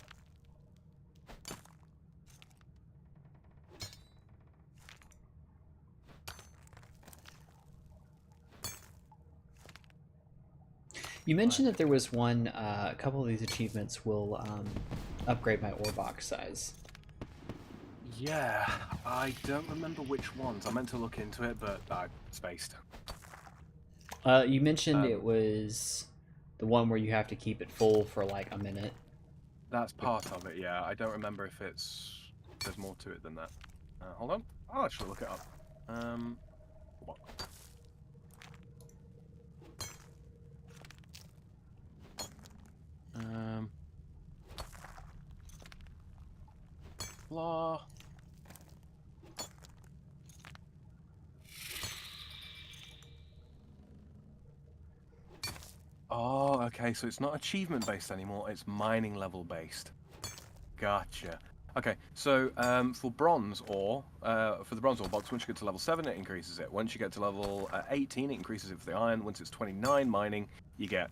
S1: You mentioned that there was one, a couple of these achievements will upgrade my ore box size.
S2: Yeah, I don't remember which ones. I meant to look into it, but I spaced.
S1: You mentioned it was the one where you have to keep it full for like a minute.
S2: That's part of it, yeah. I don't remember if it's there's more to it than that. Hold on. I'll actually look it up. What? Blah. Oh, okay, so it's not achievement based anymore, it's mining level based. Gotcha. Okay, so for bronze ore, for the bronze ore box, once you get to level 7, it increases it. Once you get to level 18, it increases it for the iron. Once it's 29 mining, you get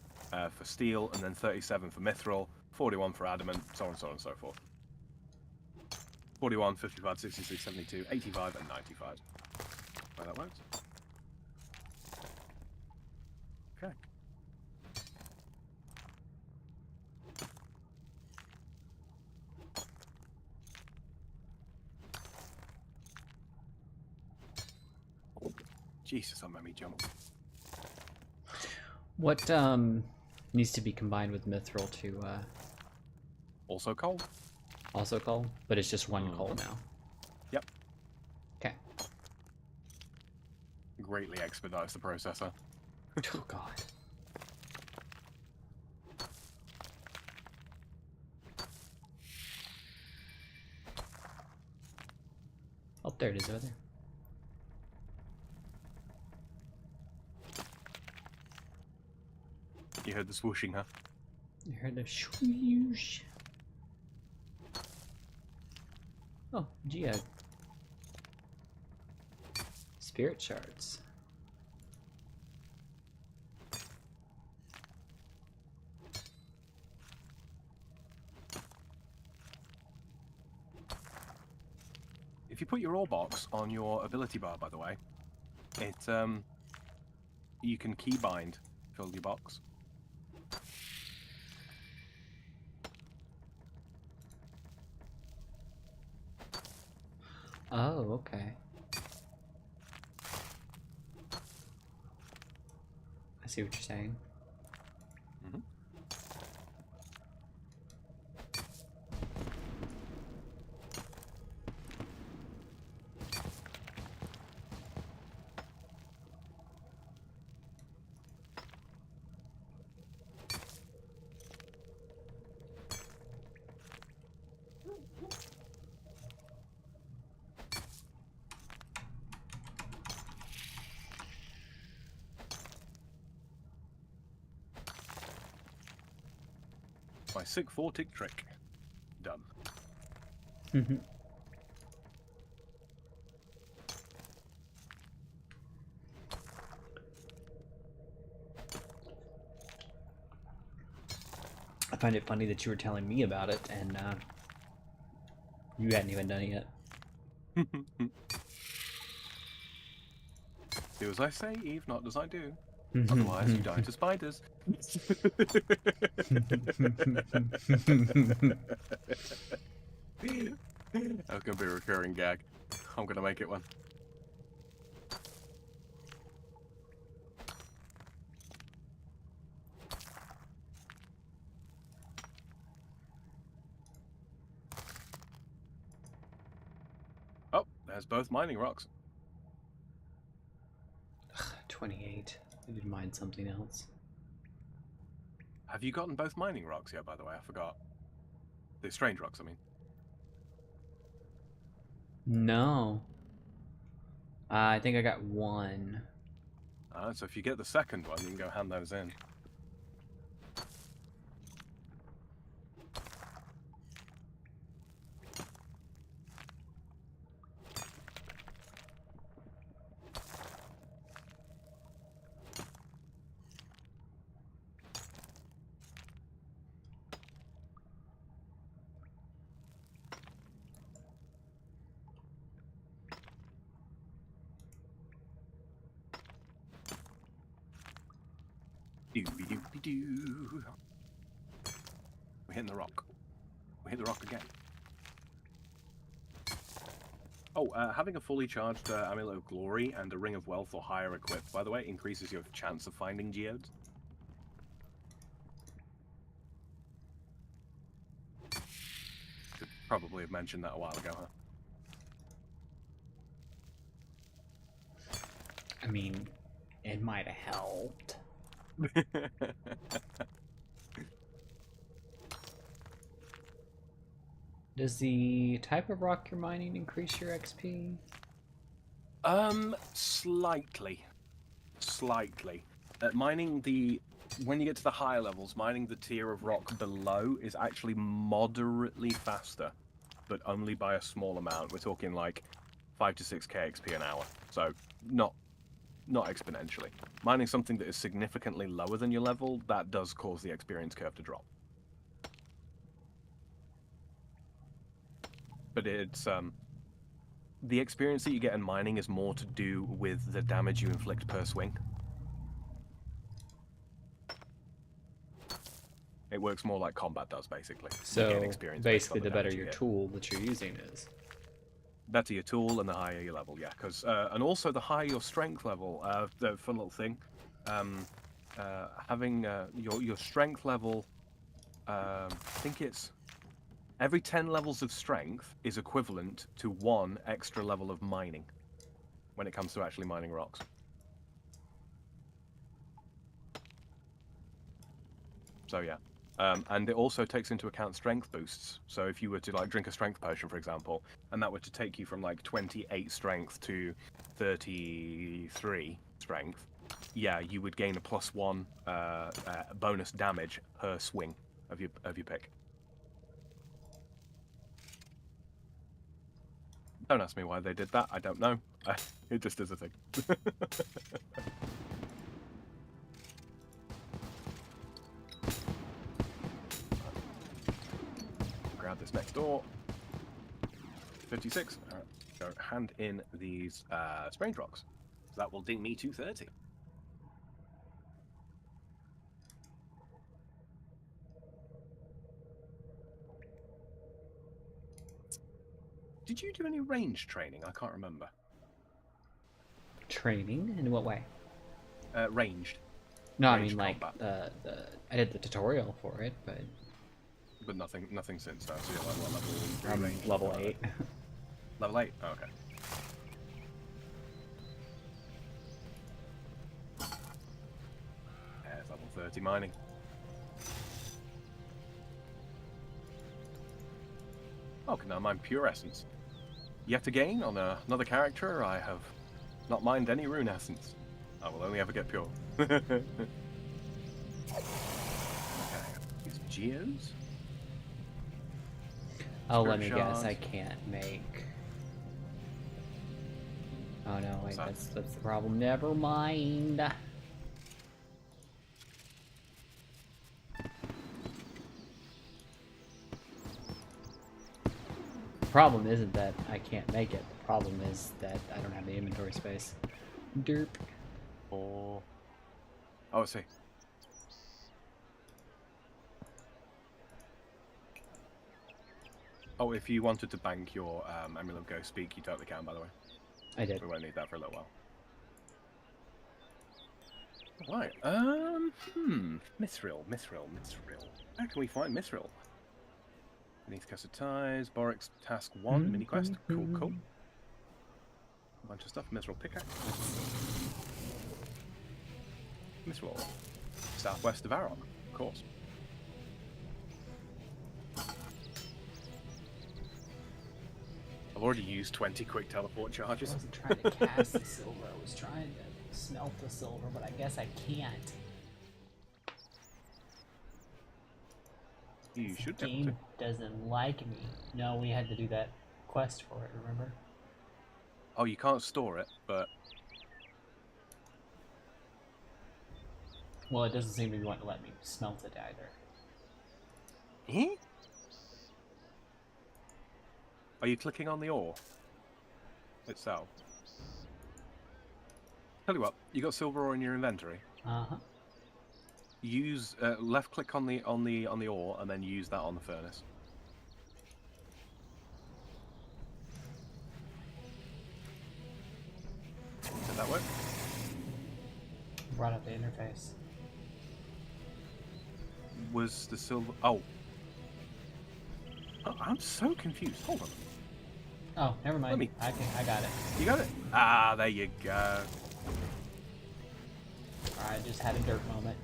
S2: for steel, and then 37 for mithril, 41 for adamant, so on and so forth. 41, 55, 66, 72, 85, and 95. Well, that works. Okay. Jesus, that made me jump.
S1: What needs to be combined with mithril to
S2: Also coal.
S1: Also coal? But it's just one coal now.
S2: Yep.
S1: Okay.
S2: Greatly expedites the processor.
S1: Oh god. Oh, there it is over there.
S2: You heard the swooshing, huh?
S1: You heard the swoosh. Oh, geode. Spirit shards.
S2: If you put your ore box on your ability bar, by the way, it you can keybind fill your box.
S1: Oh, okay. I see what you're saying.
S2: Mm-hmm. My sick 4-tick trick. Done.
S1: I find it funny that you were telling me about it and you hadn't even done it yet.
S2: Do as I say, Eve, not as I do. Otherwise, you die to spiders. That's going to be a recurring gag. I'm going to make it one. Oh, there's both mining rocks.
S1: 28. I did mine something else.
S2: Have you gotten both mining rocks yet, by the way? I forgot. The strange rocks, I mean.
S1: No. I think I got one.
S2: So if you get the second one, you can go hand those in. Doo-be-doo-be-doo. We're hitting the rock. We hit the rock again. Oh, having a fully charged Amulet of Glory and a Ring of Wealth or higher equipped, by the way, increases your chance of finding geodes. Should probably have mentioned that a while ago, huh?
S1: mean, it might have helped. Does the type of rock you're mining increase your XP?
S2: Slightly. When you get to the higher levels, mining the tier of rock below is actually moderately faster, but only by a small amount. We're talking like 5 to 6k XP an hour, so not exponentially. Mining something that is significantly lower than your level, that does cause the experience curve to drop. But it's the experience that you get in mining is more to do with the damage you inflict per swing. It works more like combat does, basically.
S1: So basically, the better your tool that you're using is.
S2: Better your tool and the higher your level, yeah. Because and also the higher your strength level. The fun little thing, having your strength level. I think it's every 10 levels of strength is equivalent to 1 extra level of mining when it comes to actually mining rocks. So yeah. And it also takes into account strength boosts. So if you were to like drink a strength potion, for example, and that were to take you from like 28 strength to 33 strength, yeah, you would gain a +1 bonus damage per swing of your pick. Don't ask me why they did that. I don't know. It just is a thing. Grab this next door. 56. All right. Go hand in these strange rocks. So that will ding me 230. Did you do any range training? I can't remember.
S1: Training? In what way?
S2: Ranged.
S1: No, I mean like I did the tutorial for it, but
S2: nothing since that. So you're like what level?
S1: Level 8.
S2: Level 8. Oh, okay. Yeah, it's level 30 mining. Oh, can now mine pure essence. Yet again, on another character, I have not mined any rune essence. I will only ever get pure. Okay, these geos.
S1: Oh, let me guess. I can't make. Oh no, wait, that's the problem. Never mind. The problem isn't that I can't make it. The problem is that I don't have the inventory space. Derp.
S2: Oh, I see. Oh, if you wanted to bank your Amulet of Ghost Speak, you totally can, by the way.
S1: I did.
S2: We won't need that for a little while. Right. Mithril. Where can we find Mithril? Beneath Cursed Ties, Borix Task 1, mini quest. Cool. A bunch of stuff. Mithril pickaxe. Mithril. Southwest of Arok, of course. I've already used 20 quick teleport charges.
S1: I wasn't trying to cast the silver, I was trying to smelt the silver, but I guess I can't.
S2: You should
S1: be able to. The game doesn't like me. No, we had to do that quest for it, remember?
S2: Oh, you can't store it, but...
S1: Well, it doesn't seem to want to let me smelt it either.
S2: Eh? Are you clicking on the ore itself? Tell you what, you got silver ore in your inventory.
S1: Uh-huh.
S2: Use left click on the ore and then use that on the furnace. Did that work?
S1: Brought up the interface.
S2: Was the silver? Oh, I'm so confused. Hold on.
S1: Oh, never mind. I got it.
S2: You got it? Ah, there you go.
S1: Sorry, I just had a dirt moment.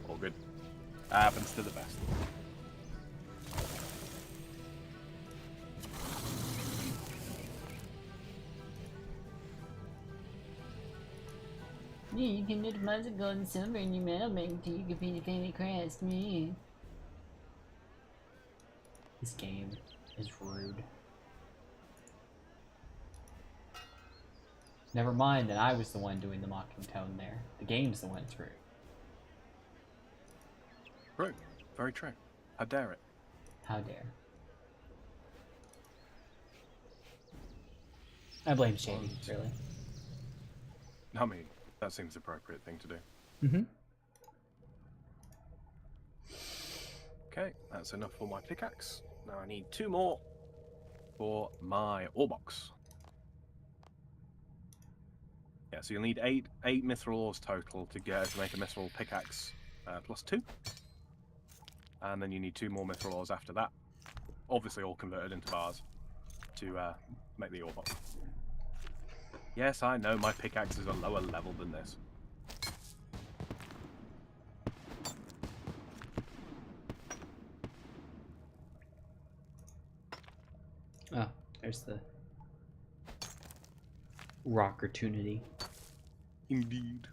S2: All good. Happens to the best.
S1: Yeah, you can deposit gold and silver in your metal bank until you complete a family crest. Me. This game is rude. Never mind that I was the one doing the mocking tone there. The game's the one that's rude.
S2: True. Very true. How dare it?
S1: How dare. I blame Shady, really.
S2: I mean, that seems the appropriate thing to do.
S1: Mm-hmm.
S2: Okay, that's enough for my pickaxe. Now I need 2 more for my ore box. Yeah, so you'll need eight mithril ores total to make a mithril pickaxe plus 2. And then you need 2 more mithril ores after that. Obviously all converted into bars to make the ore box. Yes, I know my pickaxe is a lower level than this.
S1: Oh, there's the Rockertunity.
S2: Indeed.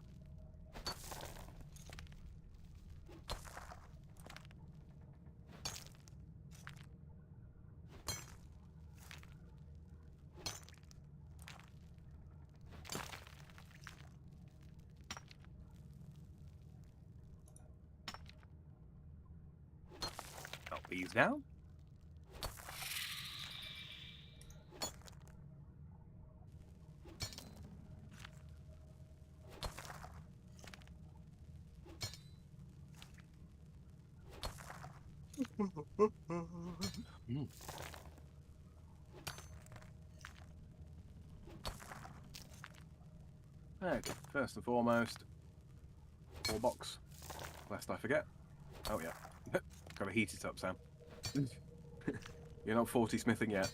S2: Melt these down. Okay, first and foremost, ore box, lest I forget. Oh yeah, gotta heat it up, Sam. You're not 40 smithing yet.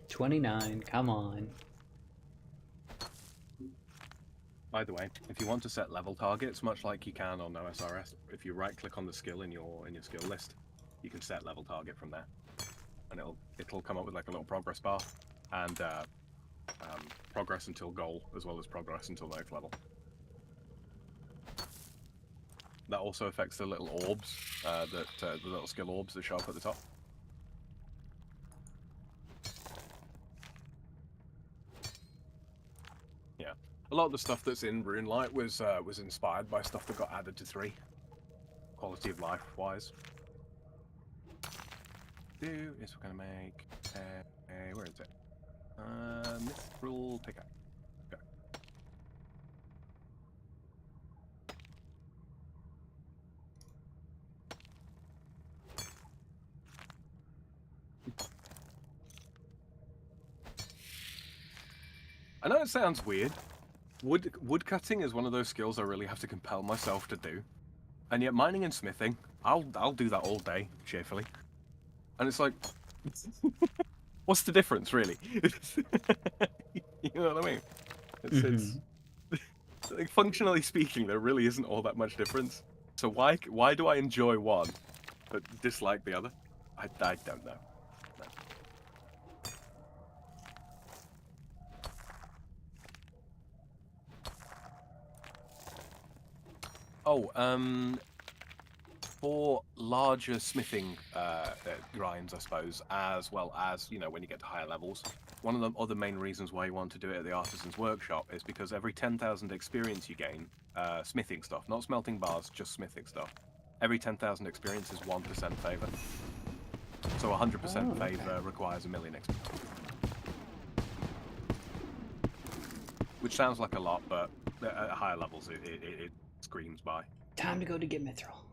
S1: $29, come on.
S2: By the way, if you want to set level targets, much like you can on OSRS, if you right-click on the skill in your skill list, you can set level target from there, and it'll come up with like a little progress bar and progress until goal as well as progress until next level. That also affects the little orbs, the little skill orbs that show up at the top. Yeah, a lot of the stuff that's in RuneLight was inspired by stuff that got added to 3, quality of life wise. Is we're gonna make where is it? Mithril pickaxe. Okay. I know it sounds weird. Wood cutting is one of those skills I really have to compel myself to do, and yet mining and smithing, I'll do that all day cheerfully. And it's like, what's the difference, really? You know what I mean? It's like, functionally speaking, there really isn't all that much difference. So why do I enjoy one but dislike the other? I don't know. No. Oh, for larger smithing grinds, I suppose, as well as, you know, when you get to higher levels, one of the other main reasons why you want to do it at the Artisan's Workshop is because every 10,000 experience you gain, smithing stuff, not smelting bars, just smithing stuff, every 10,000 experience is 1% favor. So 100% favor requires 1,000,000 experience. Which sounds like a lot, but at higher levels it screams by.
S1: Time to go to get Mithril.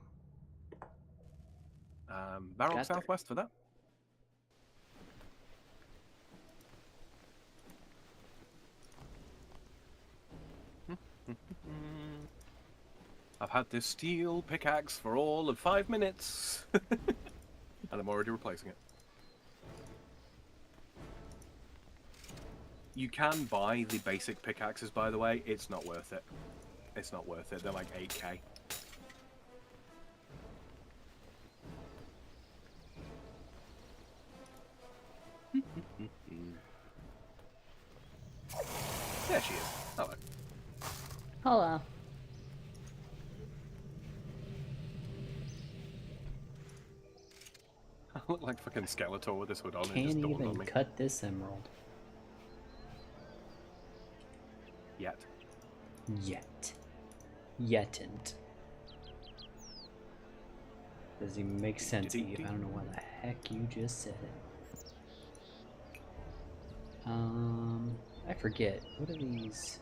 S2: Barrel southwest for that. I've had this steel pickaxe for all of 5 minutes. And I'm already replacing it. You can buy the basic pickaxes, by the way. It's not worth it. It's not worth it. They're like 8k. There she is. Hello.
S1: Hello.
S2: I look like fucking Skeletor with this hood on.
S1: Can't
S2: and just dawned on
S1: even
S2: me.
S1: cut this emerald.
S2: Yet.
S1: Yetant. Doesn't even make sense, Eve. I don't know why the heck you just said it. I forget. What are these?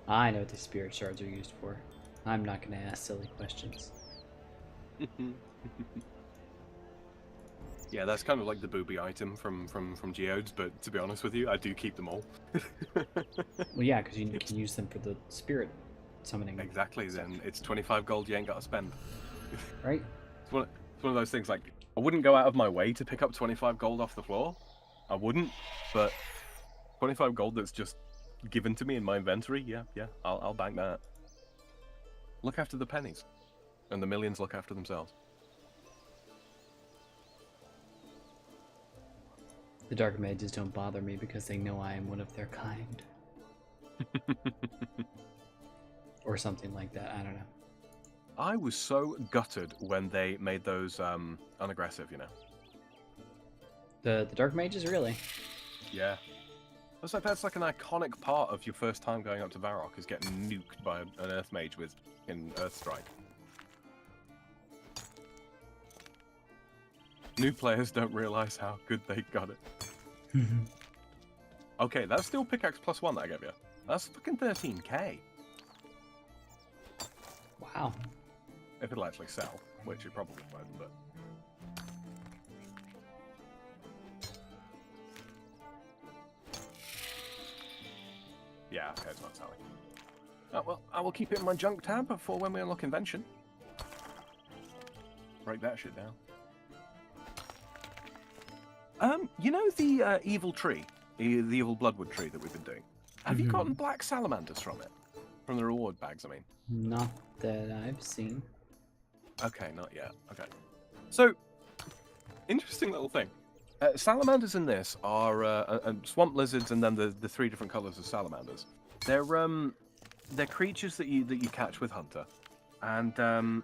S1: I know what the spirit shards are used for. I'm not gonna ask silly questions.
S2: Yeah, that's kind of like the booby item from Geodes, but to be honest with you, I do keep them all.
S1: Well, yeah, because you can use them for the spirit summoning.
S2: Exactly, then it's 25 gold you ain't got to spend.
S1: Right?
S2: It's one of those things, like, I wouldn't go out of my way to pick up 25 gold off the floor. I wouldn't, but 25 gold that's just given to me in my inventory, yeah, I'll bank that. Look after the pennies, and the millions look after themselves.
S1: The Dark Mages don't bother me because they know I am one of their kind. Or something like that, I don't know.
S2: I was so gutted when they made those unaggressive, you know.
S1: The Dark Mages, really?
S2: Yeah. That's like an iconic part of your first time going up to Varrock, is getting nuked by an Earth Mage with an Earth Strike. New players don't realize how good they got it. Okay, that's still pickaxe +1 that I gave you. That's fucking 13k.
S1: Wow.
S2: If it'll actually sell, which it probably won't, but... Yeah, okay, it's not selling. Oh, well, I will keep it in my junk tab for when we unlock Invention. Break that shit down. You know the evil tree? The evil bloodwood tree that we've been doing? Have you gotten black salamanders from it? From the reward bags, I mean.
S1: Not that I've seen.
S2: Okay, not yet. Okay. So, interesting little thing. Salamanders in this are swamp lizards, and then the 3 different colors of salamanders. They're creatures that you catch with Hunter, and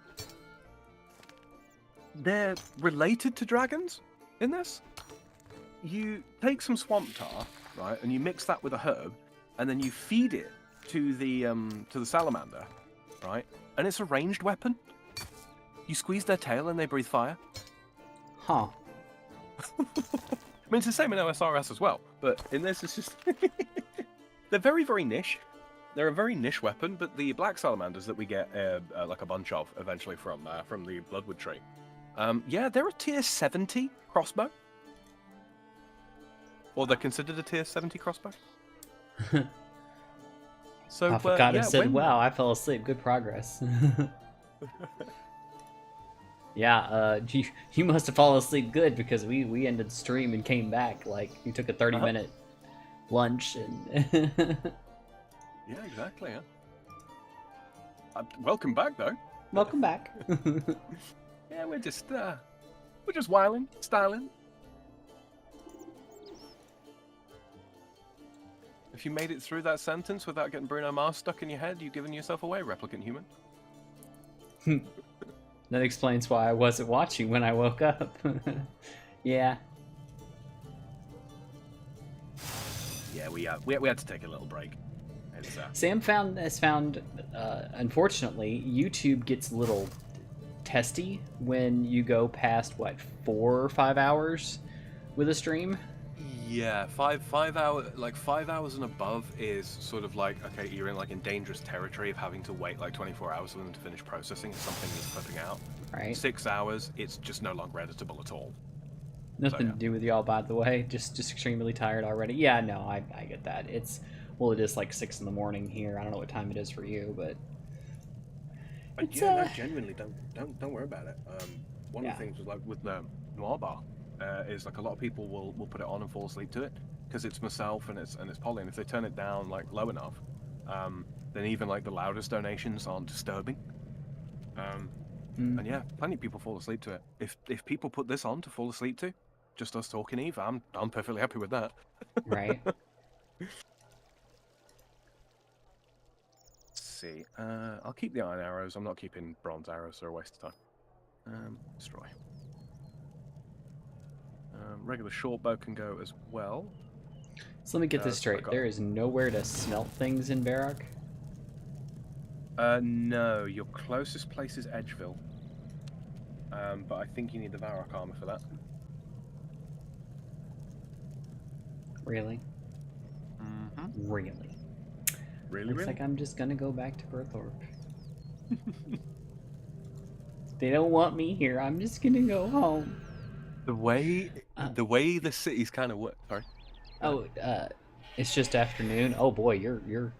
S2: they're related to dragons in this. You take some swamp tar, right, and you mix that with a herb, and then you feed it to the salamander, right, and it's a ranged weapon. You squeeze their tail and they breathe fire.
S1: Huh.
S2: I mean, it's the same in OSRS as well, but in this it's just... They're very, very niche. They're a very niche weapon, but the black salamanders that we get like a bunch of eventually from the Bloodwood tree, yeah, they're a tier 70 crossbow. Or they're considered a tier 70 crossbow. So,
S1: Avocado said, wow, I fell asleep. Good progress. Yeah, you must have fallen asleep good, because we ended the stream and came back. Like, you took a 30-minute lunch. And
S2: yeah, exactly, yeah. Welcome back, though.
S1: Welcome back.
S2: Yeah, we're just whiling, styling. If you made it through that sentence without getting Bruno Mars stuck in your head, you've given yourself away, replicant human.
S1: That explains why I wasn't watching when I woke up. Yeah.
S2: Yeah, we had to take a little break.
S1: Sam has found, unfortunately, YouTube gets a little testy when you go past, what, 4 or 5 hours with a stream?
S2: Yeah, 5 hours, like 5 hours and above is sort of like, okay, you're in dangerous territory of having to wait like 24 hours for them to finish processing if something is clipping out.
S1: Right.
S2: 6 hours, it's just no longer editable at all.
S1: Nothing to do with y'all, by the way. Just extremely tired already. Yeah, no, I get that. Well, it is like 6 in the morning here. I don't know what time it is for you, but it's
S2: yeah, no, genuinely, don't worry about it. One of
S1: yeah.
S2: the things was like with the Noir Bar, is like a lot of people will put it on and fall asleep to it because it's myself and it's Polly, and if they turn it down like low enough, then even like the loudest donations aren't disturbing. And yeah, plenty of people fall asleep to it. If people put this on to fall asleep to, just us talking, Eve, I'm perfectly happy with that.
S1: Right.
S2: Let's see. I'll keep the iron arrows. I'm not keeping bronze arrows. They're a waste of time. Destroy. Regular short bow can go as well.
S1: So let me get this straight. There is nowhere to smelt things in Barrock?
S2: No. Your closest place is Edgeville. But I think you need the Varrock armor for that.
S1: Really?
S2: Mm-hmm.
S1: Really?
S2: Really?
S1: Looks like I'm just gonna go back to Berthorpe. They don't want me here. I'm just gonna go home.
S2: The way the city's kind of work. Sorry.
S1: Oh, it's just afternoon. Oh boy, you're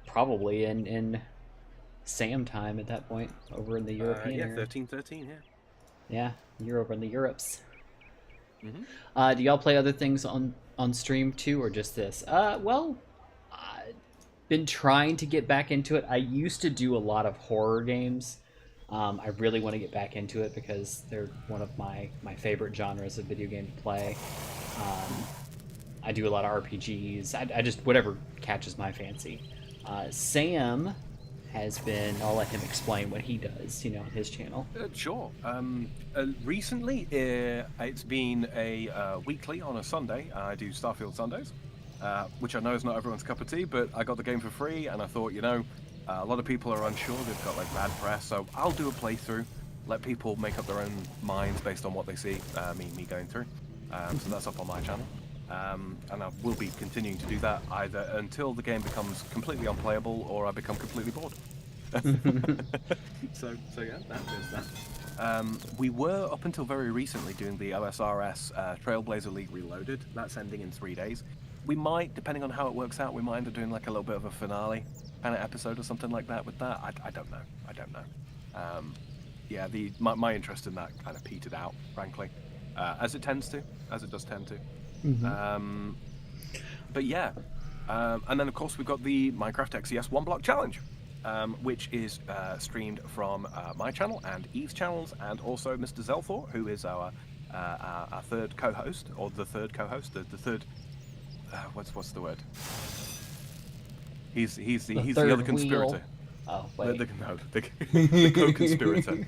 S1: probably in Sam time at that point over in the European area.
S2: 13:13. Yeah.
S1: Yeah, you're over in the Europes.
S2: Mm-hmm.
S1: Do y'all play other things on stream too, or just this? Well, I've been trying to get back into it. I used to do a lot of horror games. I really want to get back into it because they're one of my favorite genres of video game to play. I do a lot of RPGs. I just whatever catches my fancy. Sam has been. I'll let him explain what he does. On his channel.
S2: Sure. Recently, it's been a weekly on a Sunday. I do Starfield Sundays, which I know is not everyone's cup of tea, but I got the game for free, and I thought, a lot of people are unsure. They've got like bad press, so I'll do a playthrough. Let people make up their own minds based on what they see me going through. So that's up on my channel. And I will be continuing to do that either until the game becomes completely unplayable or I become completely bored. so yeah, there's that. We were up until very recently doing the OSRS Trailblazer League Reloaded. That's ending in 3 days. We might, depending on how it works out, we might end up doing like a little bit of a finale kind of episode or something like that with that. I don't know. Yeah, my interest in that kind of petered out, frankly, as it does tend to.
S1: Mm-hmm.
S2: But yeah, and then of course we've got the Minecraft XES One Block Challenge, which is streamed from my channel and Eve's channels, and also Mr. Zelthor, who is our third co-host, or the third co-host, the third. What's the word? He's the other conspirator.
S1: Oh wait.
S2: The co-conspirator.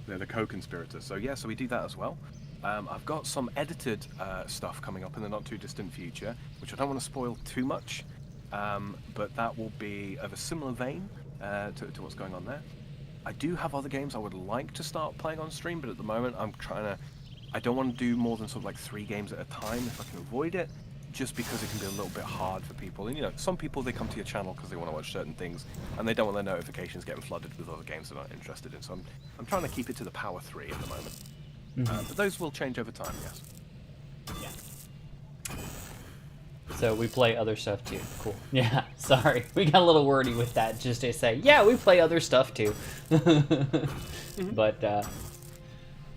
S2: They're the co-conspirator. So yeah, so we do that as well. I've got some edited stuff coming up in the not too distant future, which I don't want to spoil too much, but that will be of a similar vein to what's going on there. I do have other games I would like to start playing on stream, but at the moment I don't want to do more than sort of like 3 games at a time if I can avoid it, just because it can be a little bit hard for people. And some people, they come to your channel because they want to watch certain things, and they don't want their notifications getting flooded with other games they're not interested in. So I'm trying to keep it to the power 3 at the moment. But those will change over time, yes.
S1: Yeah. So we play other stuff too. Cool. Yeah. Sorry, we got a little wordy with that. Just to say, yeah, we play other stuff too. But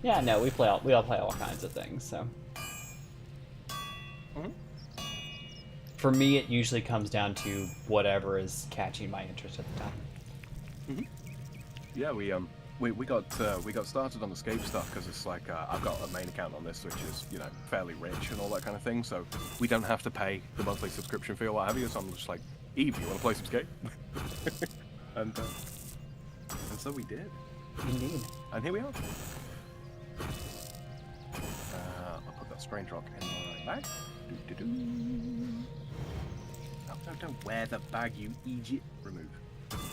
S1: yeah, no, we all play all kinds of things. So for me, it usually comes down to whatever is catching my interest at the time.
S2: Yeah, we got started on the Scape stuff because it's like I've got a main account on this which is fairly rich and all that kind of thing, so we don't have to pay the monthly subscription fee or what have you. So I'm just like, Eve, you want to play some Scape? and so we did.
S1: Indeed.
S2: And here we are. I'll put that strange rock in my bag. No, don't wear the bag, you idiot. Remove.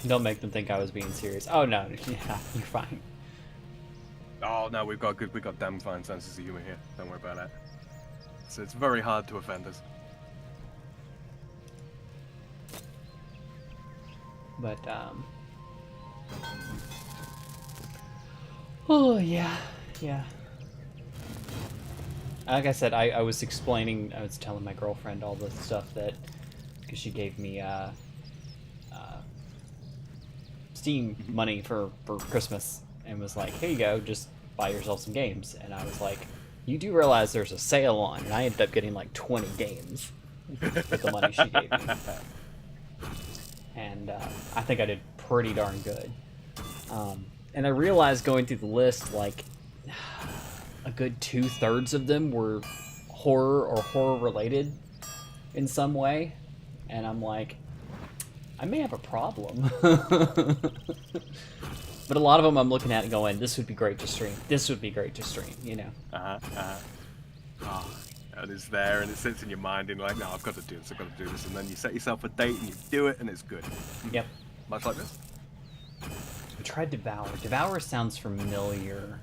S1: Don't make them think I was being serious. Oh no, yeah, you're fine.
S2: Oh no, we've got damn fine senses of humor here. Don't worry about that. So it's very hard to offend us.
S1: But oh yeah. Like I said, I was telling my girlfriend all the stuff that because she gave me Steam money for Christmas and was like, here you go, just buy yourself some games. And I was like, you do realize there's a sale on, and I ended up getting like 20 games with the money she gave me. And I think I did pretty darn good. And I realized going through the list, like, a good 2/3 of them were horror or horror related in some way. And I'm like, I may have a problem. But a lot of them I'm looking at and going, this would be great to stream. This would be great to stream, you know?
S2: Oh, and it's there, and it sits in your mind, and you're like, no, I've got to do this, I've got to do this. And then you set yourself a date, and you do it, and it's good.
S1: Yep.
S2: Much like this.
S1: I tried Devour. Devour sounds familiar.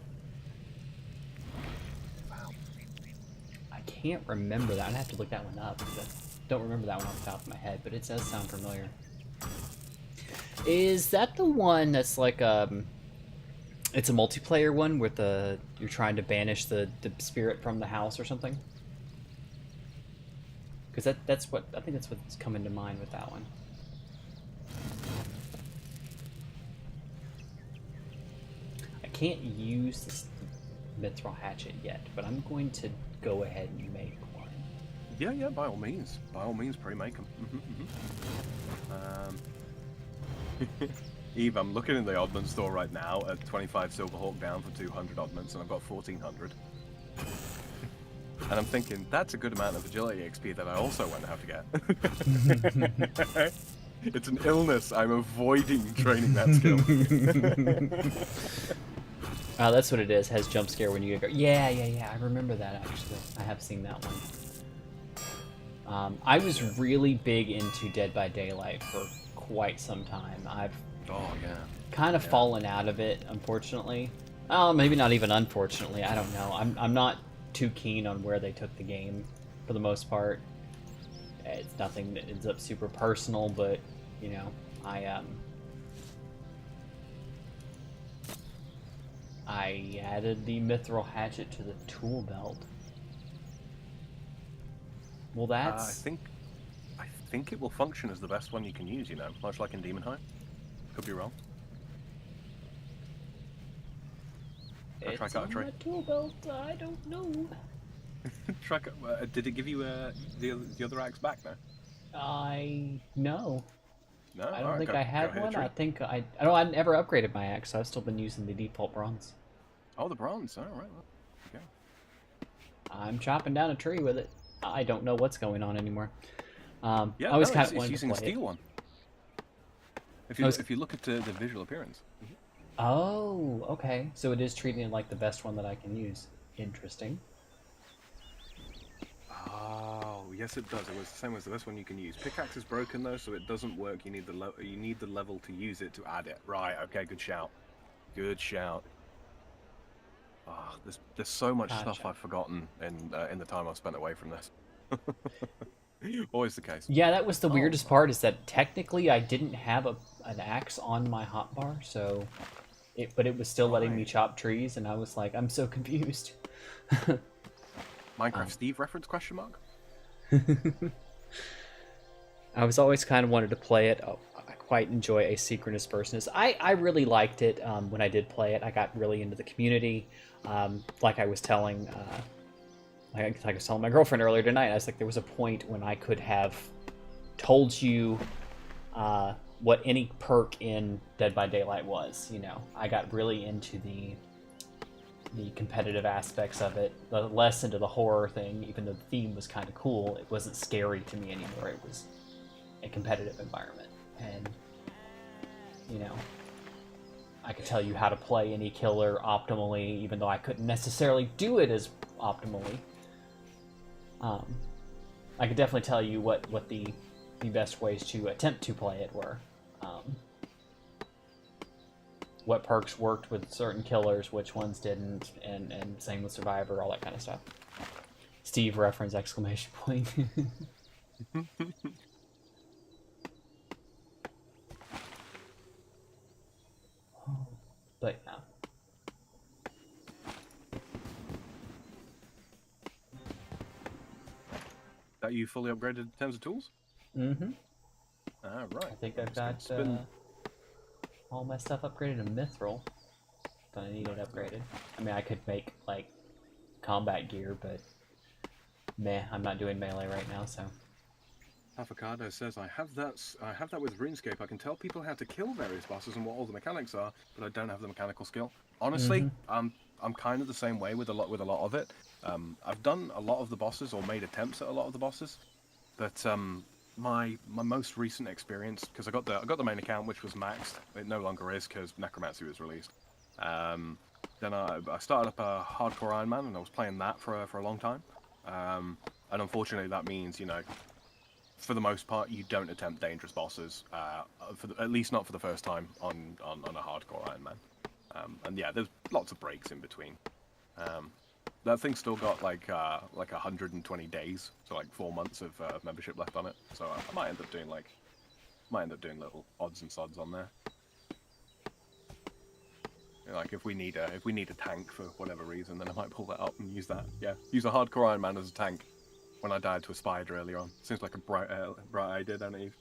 S1: I can't remember that. I'd have to look that one up, because I don't remember that one off the top of my head, but it does sound familiar. Is that the one that's like it's a multiplayer one where you're trying to banish the spirit from the house or something? Because that's what I think that's what's coming to mind with that one. I can't use this mithril hatchet yet, but I'm going to go ahead and make one.
S2: Yeah, by all means, pre-make them. Eve, I'm looking in the oddment store right now at 25 Silverhawk down for 200 oddments, and I've got 1400. And I'm thinking, that's a good amount of agility XP that I also won't have to get. It's an illness. I'm avoiding training that skill.
S1: That's what it is. Has jump scare when you go. Yeah. I remember that, actually. I have seen that one. I was really big into Dead by Daylight for quite some time. I've kind of fallen out of it, unfortunately. Oh, maybe not even unfortunately. I don't know. I'm not too keen on where they took the game for the most part. It's nothing that ends up super personal, but you know, I added the mithril hatchet to the tool belt. Well, that's
S2: I think it will function as the best one you can use, you know, much like in Demon High. Could be wrong.
S1: It's on the tool belt. I don't know.
S2: Did it give you the other axe back now?
S1: No.
S2: No,
S1: I don't think I had one. I think I never upgraded my axe, so I've still been using the default bronze.
S2: Oh, the bronze. All right. Okay.
S1: I'm chopping down a tree with it. I don't know what's going on anymore. I
S2: was
S1: kind of
S2: it's using a steel one. If you look at the visual appearance.
S1: Oh, okay. So it is treating it like the best one that I can use. Interesting.
S2: Oh, yes, it does. It was the same as the best one you can use. Pickaxe is broken though, so it doesn't work. You need the level to use it to add it. Right. Okay. Good shout. Good shout. Oh, there's so much stuff I've forgotten in the time I've spent away from this. Always the case.
S1: Yeah, that was the weirdest part, is that technically I didn't have an axe on my hotbar, so but it was still letting me chop trees, and I was like, I'm so confused.
S2: Minecraft Steve reference question mark?
S1: I was always kind of wanted to play it. I quite enjoy asynchronous versus. I really liked it when I did play it. I got really into the community. Like I was telling like I was telling my girlfriend earlier tonight, I was like, there was a point when I could have told you what any perk in Dead by Daylight was. You know, I got really into the competitive aspects of it, less into the horror thing. Even though the theme was kind of cool, it wasn't scary to me anymore. It was a competitive environment, and you know, I could tell you how to play any killer optimally, even though I couldn't necessarily do it as optimally. I could definitely tell you what the best ways to attempt to play it were. What perks worked with certain killers, which ones didn't, and same with Survivor, all that kind of stuff. Steve reference exclamation point. But yeah.
S2: Are you fully upgraded in terms of tools?
S1: Mm-hmm.
S2: Right.
S1: I think
S2: I'm
S1: I've
S2: just gonna
S1: got
S2: spin.
S1: all my stuff upgraded to mithril. But I need it upgraded. I mean, I could make, like, combat gear, but meh, I'm not doing melee right now, so...
S2: Avocado says, I have that with RuneScape. I can tell people how to kill various bosses and what all the mechanics are, but I don't have the mechanical skill. Honestly, I'm kind of the same way with a lot of it. I've done a lot of the bosses or made attempts at a lot of the bosses, but my most recent experience, because I got the main account which was maxed. It no longer is because Necromancy was released. Then I started up a hardcore Iron Man and I was playing that for a long time. And unfortunately, that means for the most part, you don't attempt dangerous bosses, at least not for the first time on a hardcore Iron Man. And yeah, there's lots of breaks in between. That thing's still got like 120 days, so like 4 months of membership left on it. So I might end up doing little odds and sods on there. Like if we need a tank for whatever reason, then I might pull that up and use that. Yeah, use a hardcore Iron Man as a tank. When I died to a spider earlier on, seems like a bright idea, doesn't it?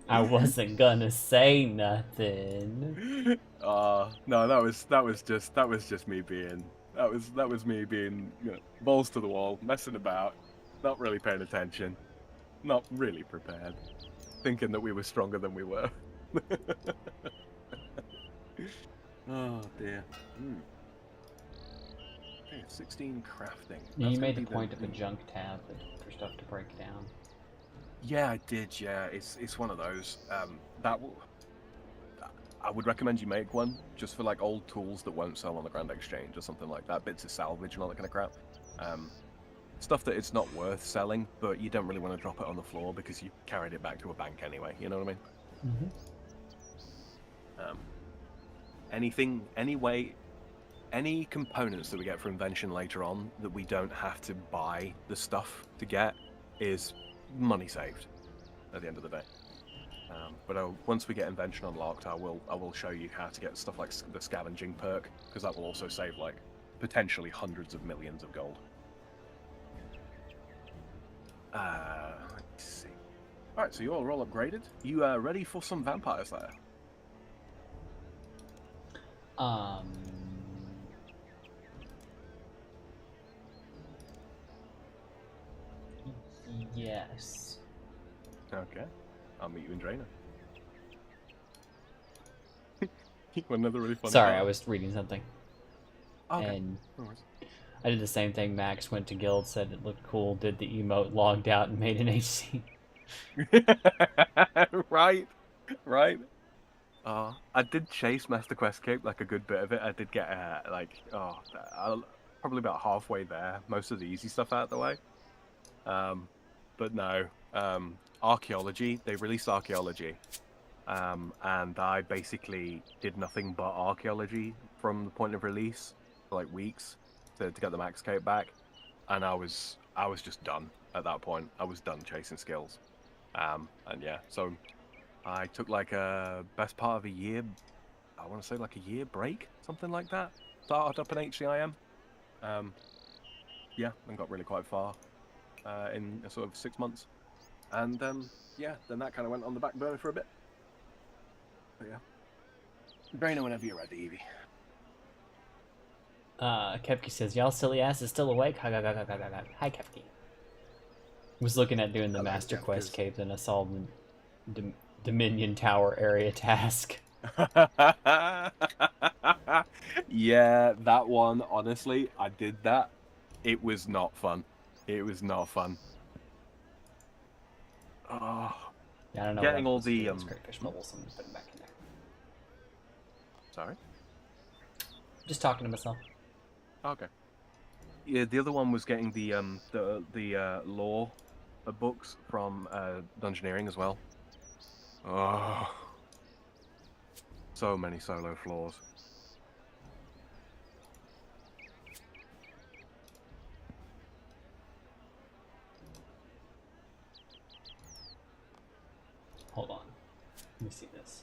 S1: I wasn't gonna say nothing.
S2: No, that was just me being balls to the wall, messing about, not really paying attention, not really prepared, thinking that we were stronger than we were. Oh dear. Okay, 16 crafting.
S1: Yeah,
S2: That's
S1: you
S2: going
S1: made
S2: to
S1: the
S2: be
S1: point of a junk tab for stuff to break down.
S2: Yeah, I did. Yeah, it's one of those. I would recommend you make one just for like old tools that won't sell on the Grand Exchange or something like that. Bits of salvage and all that kind of crap. Stuff that it's not worth selling, but you don't really want to drop it on the floor because you carried it back to a bank anyway. You know what I mean? Any components that we get for invention later on that we don't have to buy the stuff to get is money saved at the end of the day. But once we get invention unlocked, I will show you how to get stuff like the scavenging perk, because that will also save like potentially hundreds of millions of gold. Let's see. All right, so you're all upgraded. You ready for some vampires there?
S1: Yes.
S2: Okay. I'll meet you in Draenor. Another really funny
S1: Sorry,
S2: part.
S1: I was reading something.
S2: Okay.
S1: And
S2: No worries.
S1: I did the same thing. Max went to guild, said it looked cool, did the emote, logged out, and made an HC.
S2: Right. I did chase Master Quest Cape, like a good bit of it. I did get probably about halfway there. Most of the easy stuff out of the way. But no. Archaeology. They released archaeology. And I basically did nothing but archaeology from the point of release for like weeks to get the Max Cape back. And I was just done at that point. I was done chasing skills. And yeah, so I took like a best part of a year. I want to say like a year break, something like that. Started up an HCIM. Yeah, and got really quite far in sort of 6 months. And yeah, then that kind of went on the back burner for a bit. But yeah. Drainer whenever you're ready, Evie.
S1: Kepke says, y'all silly ass is still awake? Hi, Kepke. Was looking at doing the Master Quest Cape, then I saw the Dominion Tower area task.
S2: Yeah, that one, honestly, I did that. It was not fun. Oh,
S1: Yeah, I don't know
S2: getting
S1: what
S2: all the
S1: crayfish bubbles. I'm putting back in there.
S2: Sorry?
S1: Just talking to myself.
S2: Okay. Yeah, the other one was getting the lore books from Dungeoneering as well. Oh, so many solo floors.
S1: Hold on. Let me see this.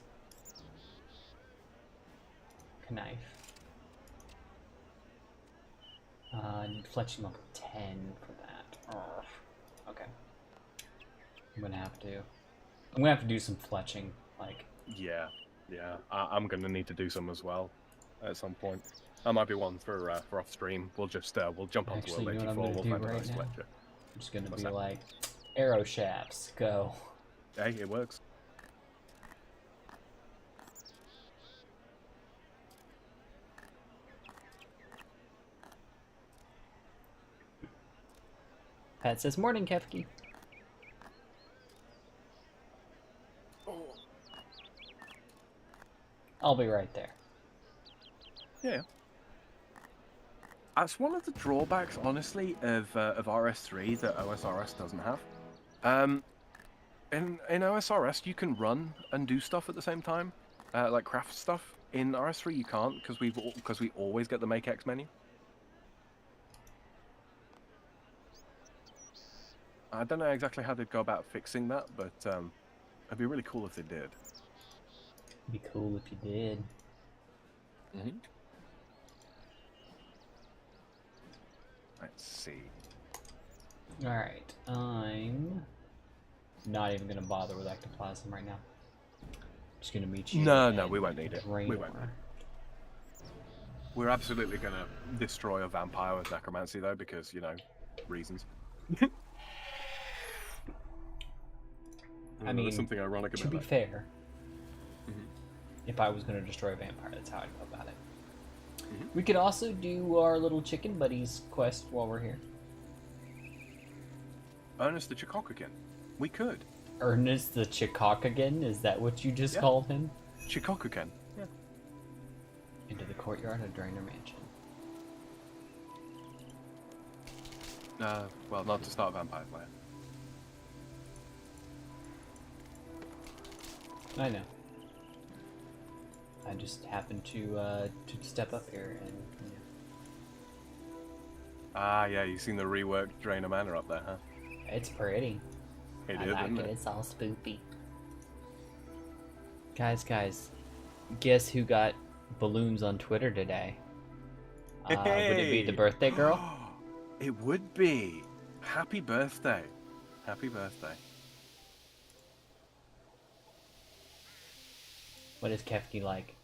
S1: Knife. I need fletching level 10 for that. Ugh. Okay. I'm gonna have to do some fletching, like.
S2: Yeah. I'm gonna need to do some as well at some point. That might be one for off stream. We'll just we'll jump onto
S1: Actually,
S2: World
S1: you know
S2: 84.
S1: what I'm
S2: We'll
S1: gonna do
S2: find a
S1: right
S2: nice
S1: now?
S2: fletcher.
S1: I'm just gonna
S2: What's
S1: be
S2: that?
S1: like, arrow shafts, go.
S2: Hey, it works.
S1: Pat says, morning, Kefki.
S2: Oh.
S1: I'll be right there.
S2: Yeah. That's one of the drawbacks, honestly, of RS3 that OSRS doesn't have. In OSRS, you can run and do stuff at the same time, like craft stuff. In RS3, you can't because we always get the Make X menu. I don't know exactly how they'd go about fixing that, but it'd be really cool if they did.
S1: It'd be cool if you did.
S2: Mm-hmm. Let's see.
S1: Alright, I'm not even going to bother with ectoplasm right now. I'm just going to meet you.
S2: No, we won't need it.
S1: We
S2: won't. We're absolutely going to destroy a vampire with Necromancy, though, because, you know, reasons.
S1: I mean,
S2: there's something ironic about
S1: to be
S2: that.
S1: fair, if I was going to destroy a vampire, that's how I'd go about it. We could also do our little chicken buddies quest while we're here.
S2: Ernest the Chikokkakin. We could.
S1: Ernest the Chikokkakin? Is that what you just called him?
S2: Chikokkakin. Yeah.
S1: Into the courtyard of Drainer Mansion.
S2: Well, not to start Vampire Player.
S1: I know. I just happened to step up here and. Yeah.
S2: Ah, yeah, you've seen the reworked Drainer Manor up there, huh?
S1: It's pretty.
S2: It
S1: I
S2: is,
S1: like
S2: isn't it?
S1: It's all spoopy. Guys, guess who got balloons on Twitter today? Would it be the birthday girl?
S2: It would be. Happy birthday. Happy birthday.
S1: What is Kefki like?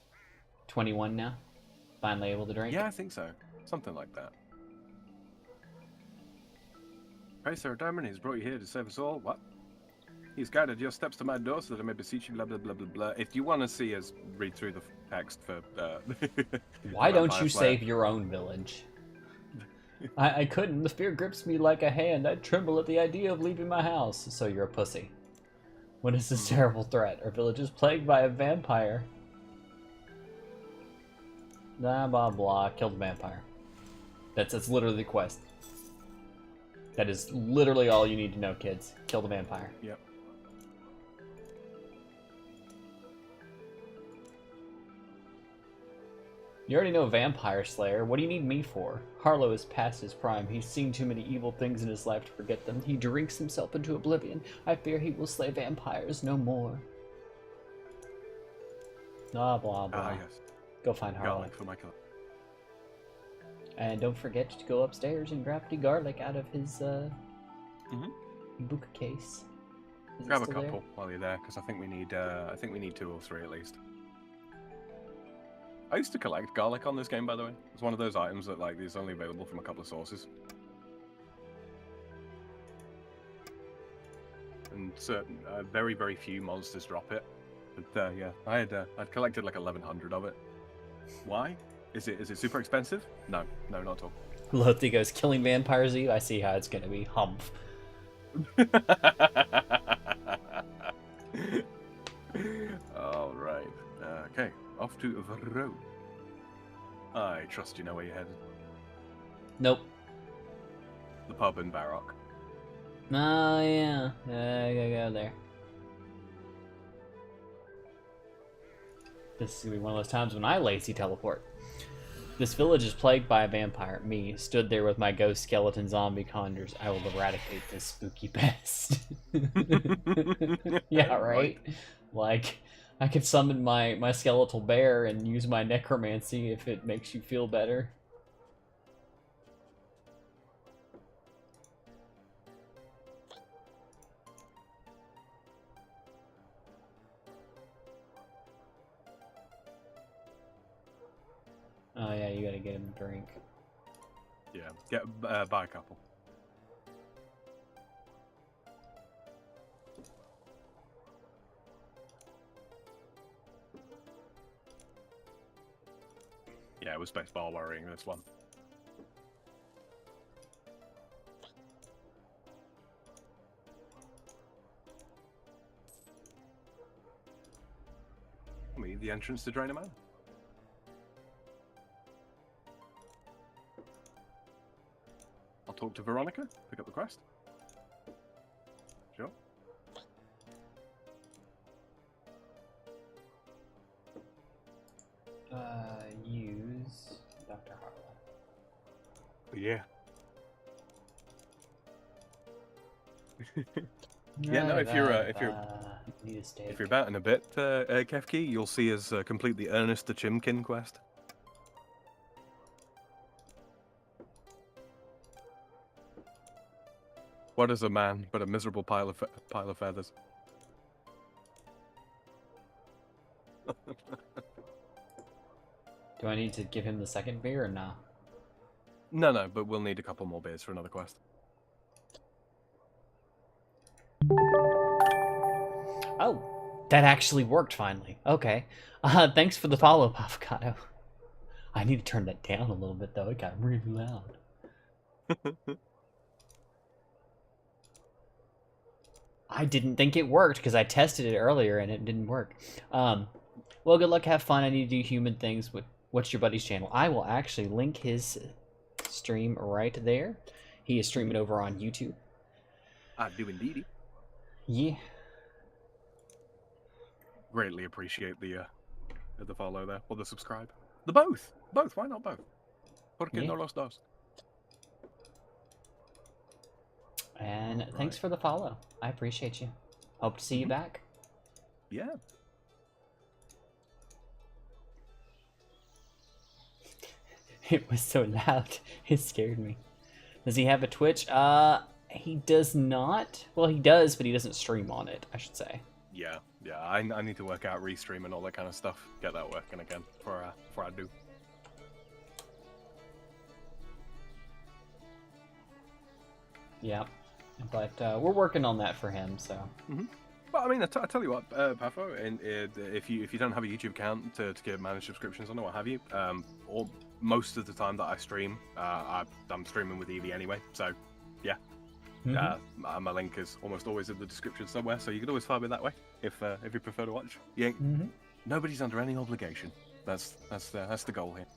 S1: 21 now? Finally able to drink?
S2: Yeah, I think so. Something like that. Pray, Sir Diamond, he's brought you here to save us all. What? He's guided your steps to my door so that I may beseech you, blah, blah, blah, blah, blah. If you want to see us read through the text for...
S1: Why don't you save your own village? I couldn't. The fear grips me like a hand. I tremble at the idea of leaving my house. So you're a pussy. What is this terrible threat? Our village is plagued by a vampire. Blah, blah, blah. Killed a vampire. That's literally the quest. That is literally all you need to know, kids. Kill the vampire.
S2: Yep.
S1: You already know Vampire Slayer. What do you need me for? Harlow is past his prime. He's seen too many evil things in his life to forget them. He drinks himself into oblivion. I fear he will slay vampires no more. Blah, blah, blah.
S2: Ah, yes.
S1: Go find Harlow.
S2: Garlic for my killer.
S1: And don't forget to go upstairs and grab the garlic out of his bookcase.
S2: Grab a couple while you're there, because I think we need 2 or 3 at least. I used to collect garlic on this game, by the way. It's one of those items that like is only available from a couple of sources. And certain, very, very few monsters drop it. But yeah, I'd collected like 1,100 of it. Why? Is it super expensive? No, not at all.
S1: Lothi goes, killing vampires, I see how it's gonna be. Humph.
S2: All right. Okay, off to Varro. I trust you know where you're headed.
S1: Nope.
S2: The pub in Varrock.
S1: Oh, yeah. I gotta go there. This is gonna be one of those times when I lazy teleport. This village is plagued by a vampire. Me, stood there with my ghost skeleton zombie conjures. I will eradicate this spooky pest. Yeah, right? Like, I could summon my skeletal bear and use my necromancy if it makes you feel better. you gotta get him a drink.
S2: Yeah, buy a couple. Yeah, it was baseball worrying this one. The entrance to Drain 'em out. I'll talk to Veronica, pick up the quest. Sure.
S1: Use Dr. Harlow.
S2: Yeah. Yeah, no, if you're about in a bit, Kefki, you'll see us complete the Ernest the Chimkin quest. What is a man but a miserable pile of feathers?
S1: Do I need to give him the second beer or no?
S2: No, but we'll need a couple more beers for another quest.
S1: Oh, that actually worked finally. Okay. Thanks for the follow, Avocado. I need to turn that down a little bit though. It got really loud. I didn't think it worked because I tested it earlier and it didn't work. Well, good luck, have fun. I need to do human things with What's Your Buddy's channel. I will actually link his stream right there. He is streaming over on YouTube.
S2: I do indeed.
S1: Yeah.
S2: Greatly appreciate the follow there, or the subscribe. The both. Why not both? Porque no los dos?
S1: And thanks for the follow. I appreciate you. Hope to see you back.
S2: Yeah.
S1: It was so loud. It scared me. Does he have a Twitch? He does not. Well, he does, but he doesn't stream on it, I should say.
S2: Yeah. I need to work out restream and all that kind of stuff. Get that working again before I do.
S1: Yeah, but we're working on that for him. So.
S2: Well, I mean, I tell you what, Pafo, and if you don't have a YouTube account to get managed subscriptions on or what have you, or most of the time that I stream, I'm streaming with Evie anyway. So, yeah. My link is almost always in the description somewhere, so you can always find me that way if you prefer to watch. Yeah, nobody's under any obligation. That's the goal here.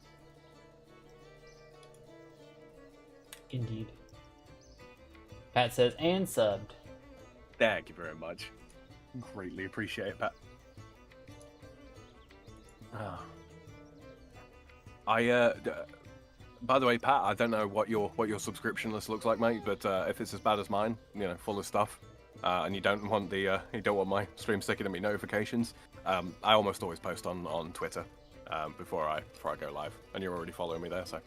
S1: Indeed. Pat says, and subbed.
S2: Thank you very much. Greatly appreciate it, Pat. By the way, Pat, I don't know what your subscription list looks like, mate, but if it's as bad as mine, full of stuff, and you don't want my stream sticking at me notifications, I almost always post on Twitter before I go live, and you're already following me there, so.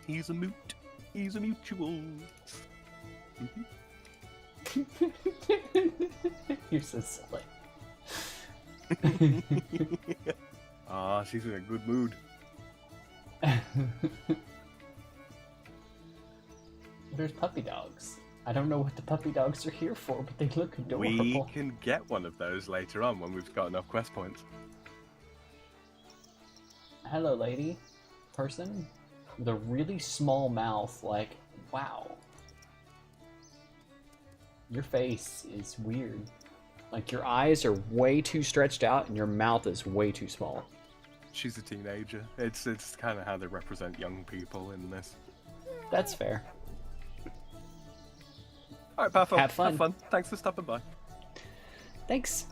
S2: He's a moot. He's a mutual.
S1: You're so silly.
S2: She's in a good mood.
S1: There's puppy dogs. I don't know what the puppy dogs are here for, but they look adorable.
S2: We can get one of those later on when we've got enough quest points.
S1: Hello, lady. Person. With a really small mouth, like, wow. Your face is weird. Like, your eyes are way too stretched out and your mouth is way too small.
S2: She's a teenager. It's kind of how they represent young people in this.
S1: That's fair.
S2: Alright, Pafo.
S1: Have fun.
S2: Thanks for stopping by.
S1: Thanks.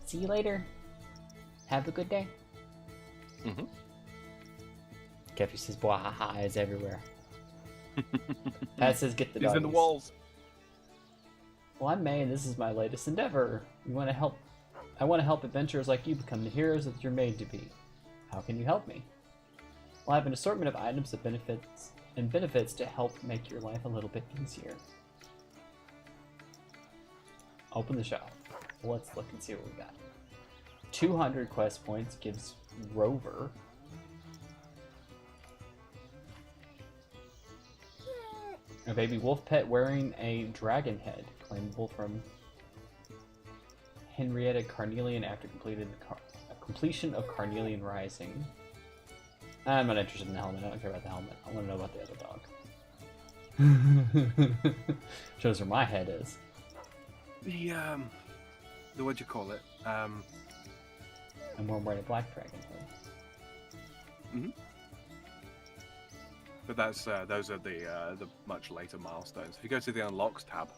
S1: See you later. Have a good day. Keffy says, "Bwahaha, eyes everywhere." Pat says, "Get the doggies."
S2: He's in the walls.
S1: Well, I'm May, and this is my latest endeavor. I want to help adventurers like you become the heroes that you're made to be. How can you help me? Well, I have an assortment of items of benefits to help make your life a little bit easier. Open the shop. Let's look and see what we got. 200 quest points gives Rover. A baby wolf pet wearing a dragon head, claimable from Henrietta Carnelian after completion of Carnelian Rising. I'm not interested in the helmet. I don't care about the helmet. I want to know about the other dog. Shows where my head is.
S2: The what'd you call it?
S1: I'm wearing a black dragon head.
S2: Mm-hmm. But that's those are the much later milestones. If you go to the unlocks tab,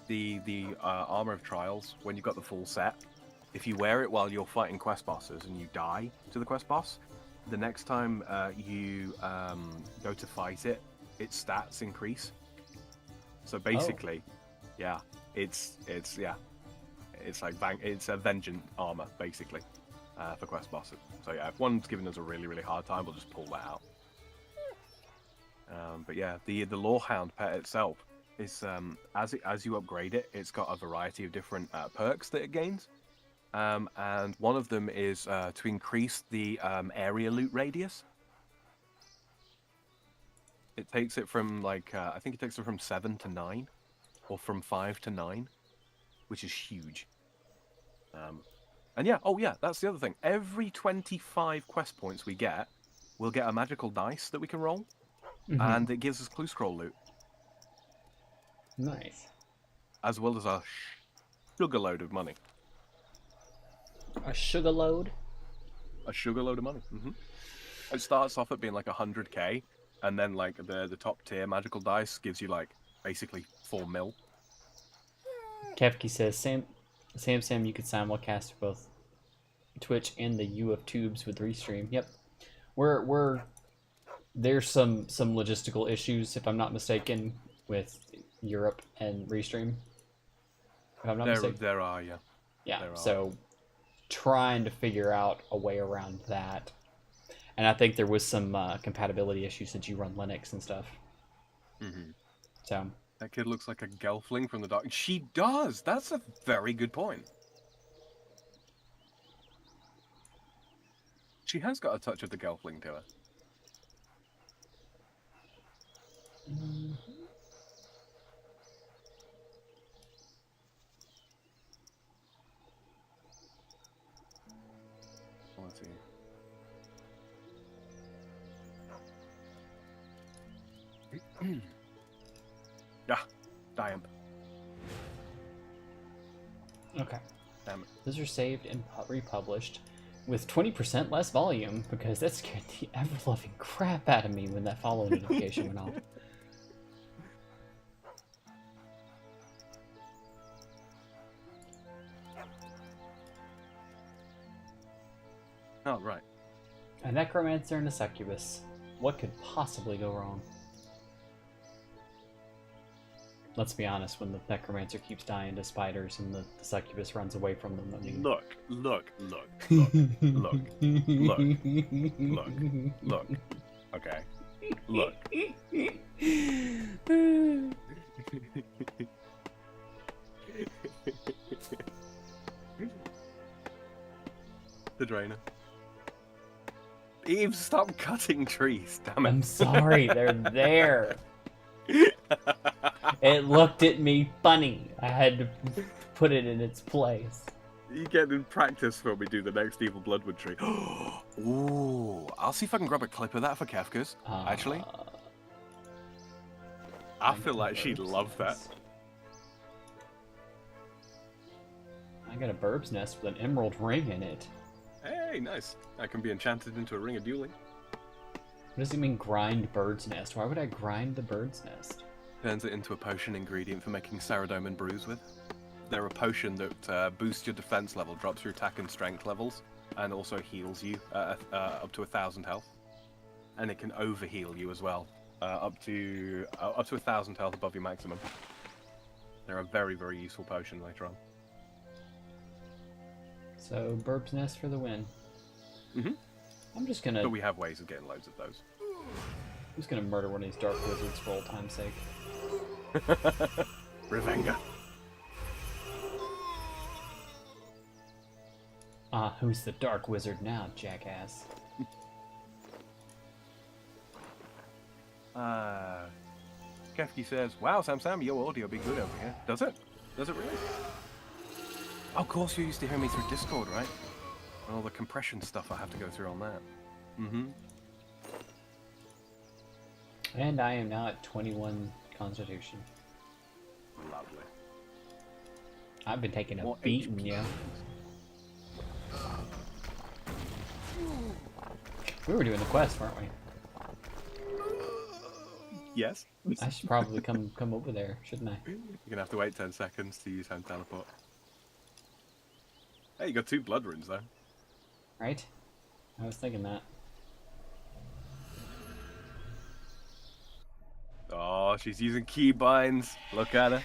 S2: the armor of trials, when you've got the full set, if you wear it while you're fighting quest bosses and you die to the quest boss, the next time you go to fight it, its stats increase. So basically, yeah, it's like it's a vengeance armor basically for quest bosses. So yeah, if one's giving us a really hard time, we'll just pull that out. But yeah, the Lorehound pet itself is as you upgrade it, it's got a variety of different perks that it gains. And one of them is to increase the area loot radius. It takes it from like I think it takes it from 7 to 9, or from 5 to 9, which is huge. And yeah, oh yeah, that's the other thing. Every 25 quest points we get, we'll get a magical dice that we can roll, and it gives us clue scroll loot.
S1: Nice.
S2: As well as a sugar load of money.
S1: A sugar load?
S2: A sugar load of money. It starts off at being like 100k, and then like the top tier magical dice gives you like basically 4 mil.
S1: Kefki says, Sam, you could simulcast both Twitch and the U of Tubes with Restream. Yep. There's some logistical issues, if I'm not mistaken, with Europe and Restream. If I'm not mistaken.
S2: There are, yeah.
S1: Yeah, so trying to figure out a way around that. And I think there was some compatibility issues since you run Linux and stuff. So
S2: that kid looks like a gelfling from the dark. She does. That's a very good point. She has got a touch of the gelfling to her. Let's see. Yeah, Diamond.
S1: Okay.
S2: Damn it.
S1: Those are saved and republished with 20% less volume, because that scared the ever-loving crap out of me when that follow notification went off.
S2: Oh, right.
S1: A necromancer and a succubus. What could possibly go wrong? Let's be honest, when the necromancer keeps dying to spiders and the succubus runs away from them, I mean...
S2: Look. Okay. Look. The drainer. Eve, stop cutting trees, damn it.
S1: I'm sorry, they're there. It looked at me funny. I had to put it in its place.
S2: You get in practice when we do the next Evil Bloodwood tree. Ooh, I'll see if I can grab a clip of that for Kefka's, actually. I feel like she'd love that.
S1: I got a bird's nest with an emerald ring in it.
S2: Hey, nice. I can be enchanted into a ring of dueling.
S1: What does it mean, grind bird's nest? Why would I grind the bird's nest?
S2: Turns it into a potion ingredient for making Saradomin and brews with. They're a potion that boosts your defense level, drops your attack and strength levels, and also heals you up to 1,000 health. And it can overheal you as well, up to 1,000 health above your maximum. They're a very, very useful potion later on. So,
S1: bird's nest for the win. I'm just gonna...
S2: But we have ways of getting loads of those.
S1: I'm just gonna murder one of these dark wizards for old time's sake.
S2: Revenga.
S1: Ah, who's the dark wizard now, jackass?
S2: Kefki says, wow, Sam, your audio be good over here. Does it? Does it really? Oh, of course you used to hear me through Discord, right? And all the compression stuff I have to go through on that. Mm-hmm.
S1: And I am now at 21 constitution.
S2: Lovely.
S1: I've been taking a
S2: What
S1: beating,
S2: HP?
S1: yeah. We were doing the quest, weren't we?
S2: Yes.
S1: I should probably come over there, shouldn't I?
S2: You're gonna have to wait 10 seconds to use hand teleport. Hey, you got 2 blood runes though.
S1: Right? I was thinking that.
S2: Oh, she's using keybinds. Look at her.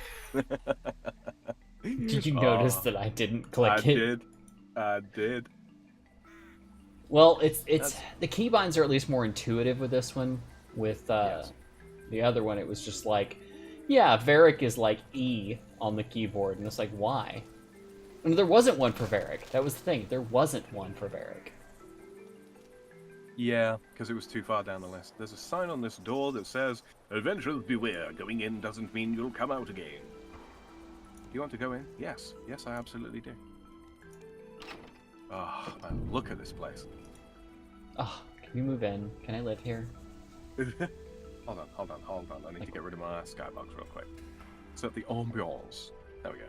S1: Did you notice that I didn't click it?
S2: I did.
S1: Well, it's the keybinds are at least more intuitive with this one. With
S2: Yes.
S1: the other one, it was just like, yeah, Varric is like E on the keyboard, and it's like, why? And there wasn't one for Varric. That was the thing. There wasn't one for Varric.
S2: Yeah, because it was too far down the list. There's a sign on this door that says, "Adventurers beware. Going in doesn't mean you'll come out again." Do you want to go in? Yes. Yes, I absolutely do. Oh, man, look at this place.
S1: Oh, can we move in? Can I live here?
S2: Hold on. I need to get rid of my skybox real quick. Set the ambiance. There we go.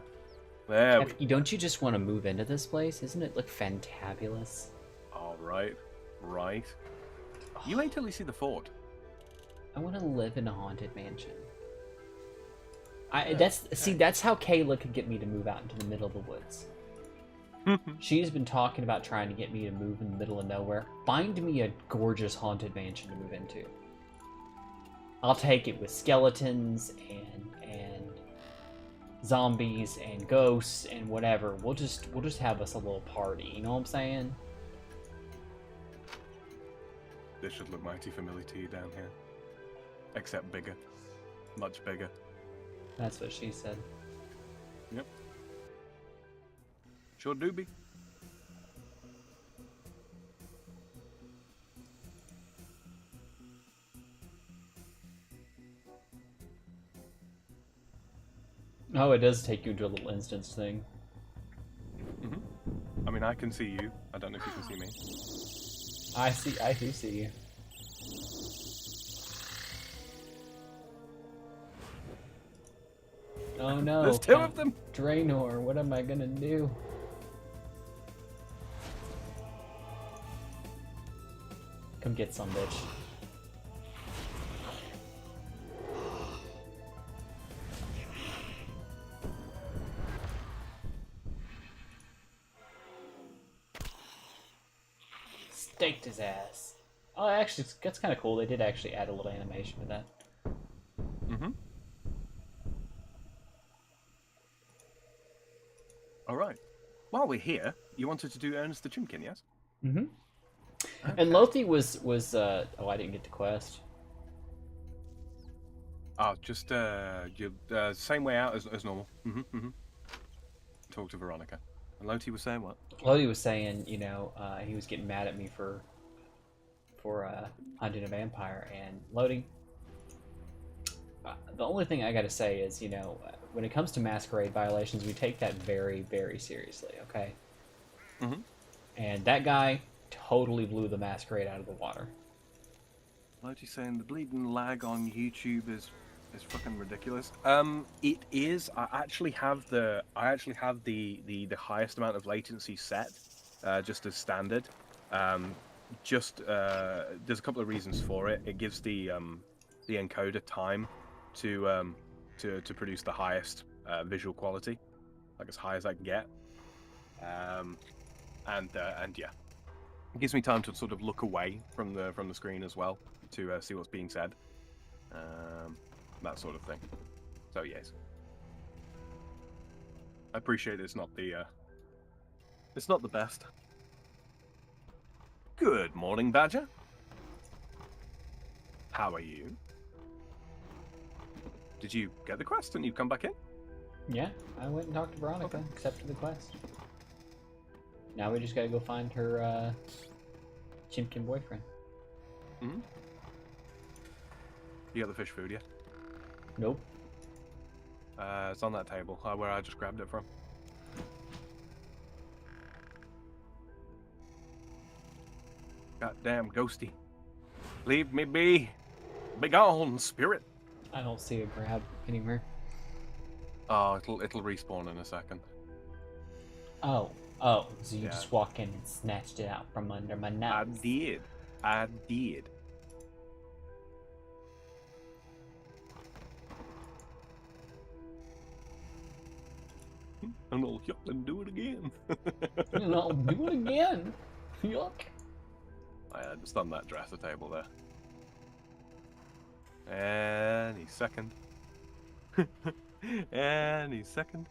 S2: There we go.
S1: Don't you just want to move into this place? Isn't it like fantabulous?
S2: All right. Right. You wait till you see the fort.
S1: I want to live in a haunted mansion. That's how Kayla could get me to move out into the middle of the woods. She's been talking about trying to get me to move in the middle of nowhere. Find me a gorgeous haunted mansion to move into. I'll take it with skeletons and zombies and ghosts and whatever. We'll just have us a little party. You know what I'm saying?
S2: This should look mighty familiar to you down here. Except bigger. Much bigger.
S1: That's what she said.
S2: Yep. Sure do be.
S1: Oh, it does take you to a little instance thing.
S2: I mean, I can see you. I don't know if you can see me.
S1: I do see you. Oh no.
S2: There's 2 of them!
S1: Draenor, what am I gonna do? Come get some, bitch. Staked his ass. Oh, actually, that's kind of cool. They did actually add a little animation with that.
S2: Mm-hmm. All right. While we're here, you wanted to do Ernest the Chimkin, yes?
S1: Mm-hmm.
S2: Okay.
S1: And Lothi was oh, I didn't get the quest.
S2: Oh, just same way out as normal. Talk to Veronica. And Loti was saying what?
S1: Lothi was saying, you know, he was getting mad at me for hunting a vampire, and Loti. The only thing I gotta say is, you know, when it comes to masquerade violations, we take that very, very seriously. Okay.
S2: Mm-hmm.
S1: And that guy totally blew the masquerade out of the water.
S2: Loti's saying the bleeding lag on YouTube is fucking ridiculous. It is. I actually have the highest amount of latency set, just as standard. There's a couple of reasons for it. It gives the encoder time to produce the highest visual quality, like as high as I can get. And yeah, it gives me time to sort of look away from the screen as well to see what's being said. That sort of thing. So yes, I appreciate it's not the best. Good morning, Badger. How are you? Did you get the quest and you come back in?
S1: Yeah, I went and talked to Veronica, accepted the quest. Now we just gotta go find her chimkin boyfriend.
S2: Mm-hmm. You got the fish food, yeah?
S1: Nope.
S2: It's on that table, where I just grabbed it from. Goddamn ghosty. Leave me be. Be gone, spirit.
S1: I don't see a grab anywhere.
S2: Oh, it'll respawn in a second.
S1: Oh, so you just walk in and snatched it out from under my nose.
S2: I did. And I'll yuck and do it again.
S1: And I'll do it again. Yuck.
S2: I just on that dresser table there. Any second. Any second.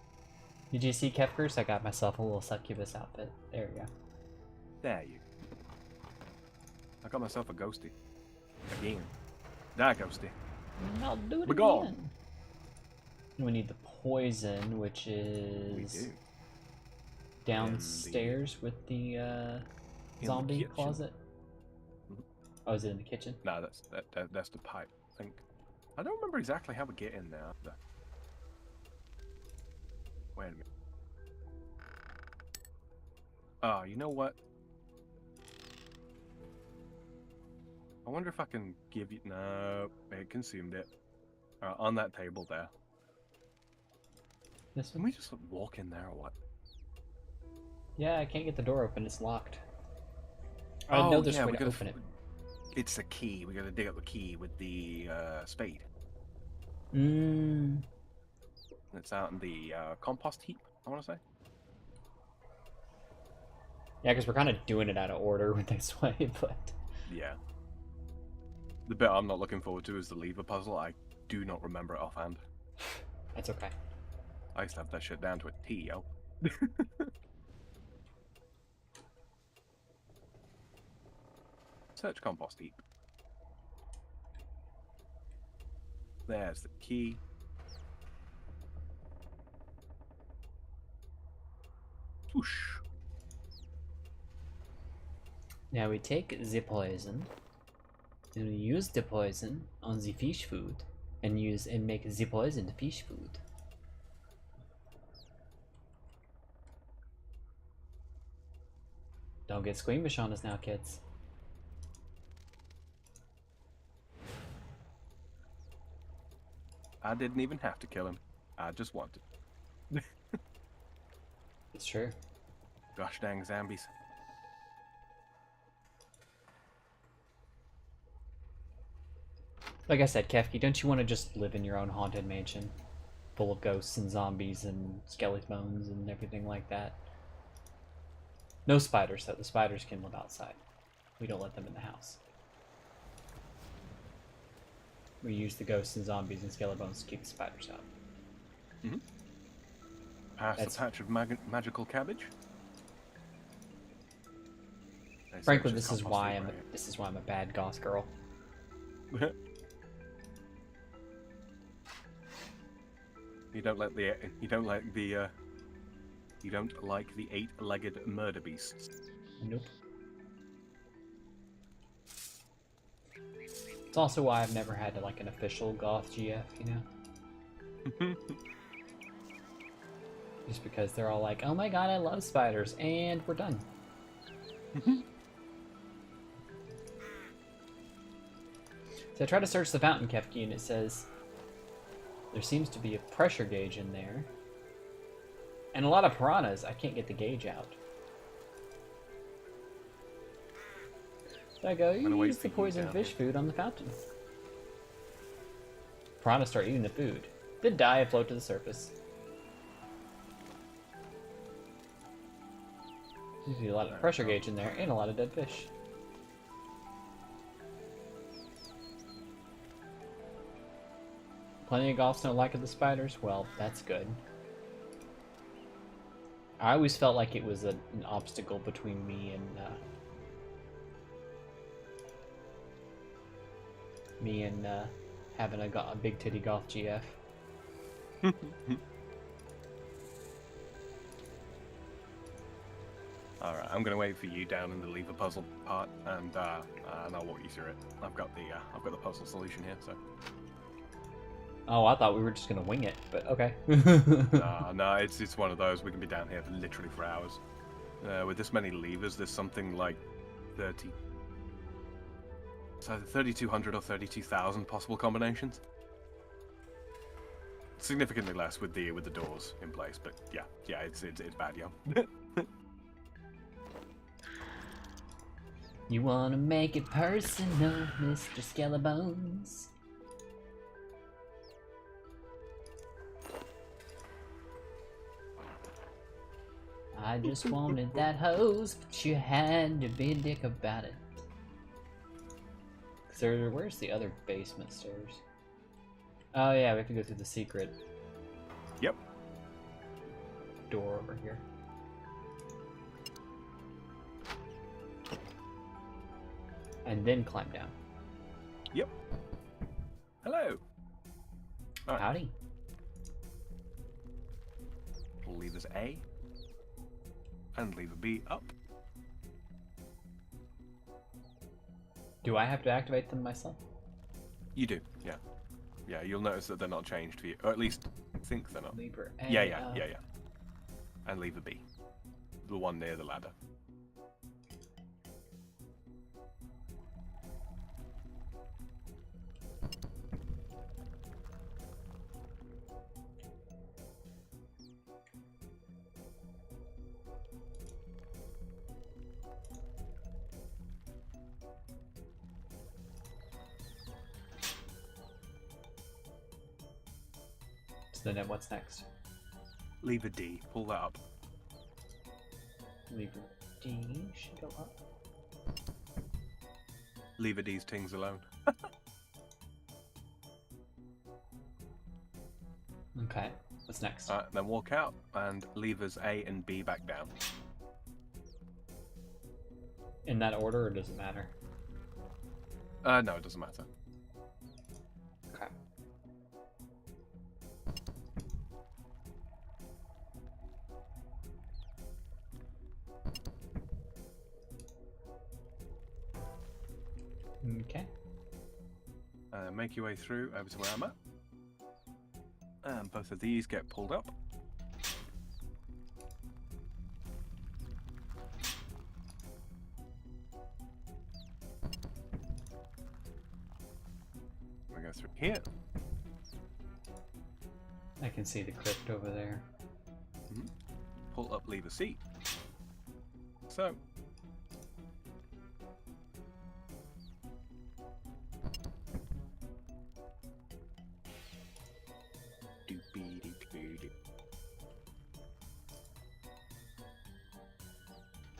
S1: Did you see Kefkers? I got myself a little succubus outfit. There we go.
S2: There you go. I got myself a ghosty. Again. Die, ghosty.
S1: And I'll do it
S2: Begone.
S1: again. We need the poison, which is downstairs with the zombie closet.
S2: Mm-hmm.
S1: Oh, is it in the kitchen?
S2: No, that's the pipe, I think. I don't remember exactly how we get in there. Wait a minute. Oh, you know what? I wonder if I can give you... No, it consumed it. On that table there.
S1: This
S2: Can
S1: one?
S2: we just walk in there or what?
S1: Yeah, I can't get the door open. It's locked. I know there's a way to open it.
S2: It's a key. We gotta dig up the key with the spade.
S1: Mmm.
S2: It's out in the compost heap, I want to say.
S1: Yeah, because we're kind of doing it out of order with this way, but...
S2: Yeah. The bit I'm not looking forward to is the lever puzzle. I do not remember it offhand.
S1: That's okay.
S2: I used to have that shit down to a T, yo. Search compost heap. There's the key. Whoosh.
S1: Now we take the poison, and we use the poison on the fish food, and make the poison fish food. Don't get squeamish on us now, kids.
S2: I didn't even have to kill him. I just wanted.
S1: It's true.
S2: Gosh dang zombies.
S1: Like I said, Kefki, don't you want to just live in your own haunted mansion? Full of ghosts and zombies and skeletons and everything like that. No spiders, though. The spiders can live outside. We don't let them in the house. We use the ghosts and zombies and skeletons to keep the spiders out.
S2: Mm-hmm. Past the patch of magical cabbage.
S1: Frankly, this is why I'm a bad goth girl.
S2: You don't like the eight-legged murder beasts.
S1: Nope. It's also why I've never had like an official goth GF, you know? Just because they're all like, oh my god, I love spiders, and we're done. So I try to search the fountain, Kefki, and it says there seems to be a pressure gauge in there. And a lot of piranhas. I can't get the gauge out. So I go, you use the poison fish food on the fountain. Piranhas start eating the food. Did die and float to the surface. There's a lot of pressure gauge in there and a lot of dead fish. Plenty of goths don't like the spiders? Well, that's good. I always felt like it was an obstacle between me and having a big titty goth GF.
S2: Alright, I'm gonna wait for you down in the lever puzzle part, and I'll walk you through it. I've got the puzzle solution here, so.
S1: Oh, I thought we were just gonna wing it, but okay.
S2: No, it's one of those. We can be down here literally for hours. With this many levers, there's something like 30. It's either 3,200 or 32,000 possible combinations. Significantly less with the doors in place, but yeah, it's bad, yo.
S1: You wanna make it personal, Mr. Skellebones? I just wanted that hose, but you had to be a dick about it. Where's the other basement stairs? Oh yeah, we have to go through the secret.
S2: Yep.
S1: Door over here. And then climb down.
S2: Yep. Hello. Right.
S1: Howdy.
S2: Levers A and lever B up.
S1: Do I have to activate them myself?
S2: You do, yeah. Yeah, you'll notice that they're not changed for you, or at least think they're not.
S1: Lever A.
S2: Yeah. And lever B, the one near the ladder.
S1: So then what's next?
S2: Lever D, pull that up.
S1: Lever D should go up.
S2: Lever D's tings alone.
S1: Okay, what's next?
S2: Then walk out and levers A and B back down.
S1: In that order, or does it matter?
S2: No, it doesn't matter.
S1: Okay. Okay.
S2: Make your way through over to where I'm at. And both of these get pulled up. We go through here.
S1: I can see the crypt over there.
S2: Mm-hmm. Pull up lever C. So.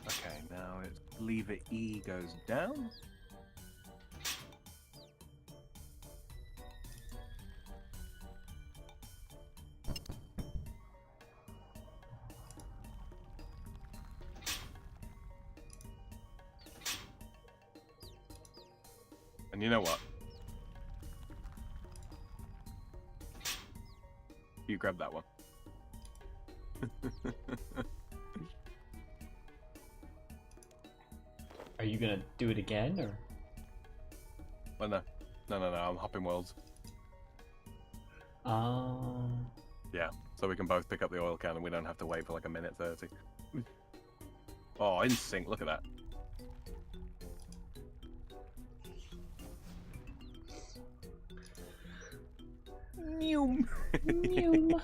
S2: Okay, now it's lever E goes down. And you know what? You grab that one.
S1: Are you gonna do it again, or?
S2: Well, no. No, I'm hopping worlds. Yeah, so we can both pick up the oil can and we don't have to wait for like a minute 30. Oh, in sync, look at that. Neum.
S1: Neum.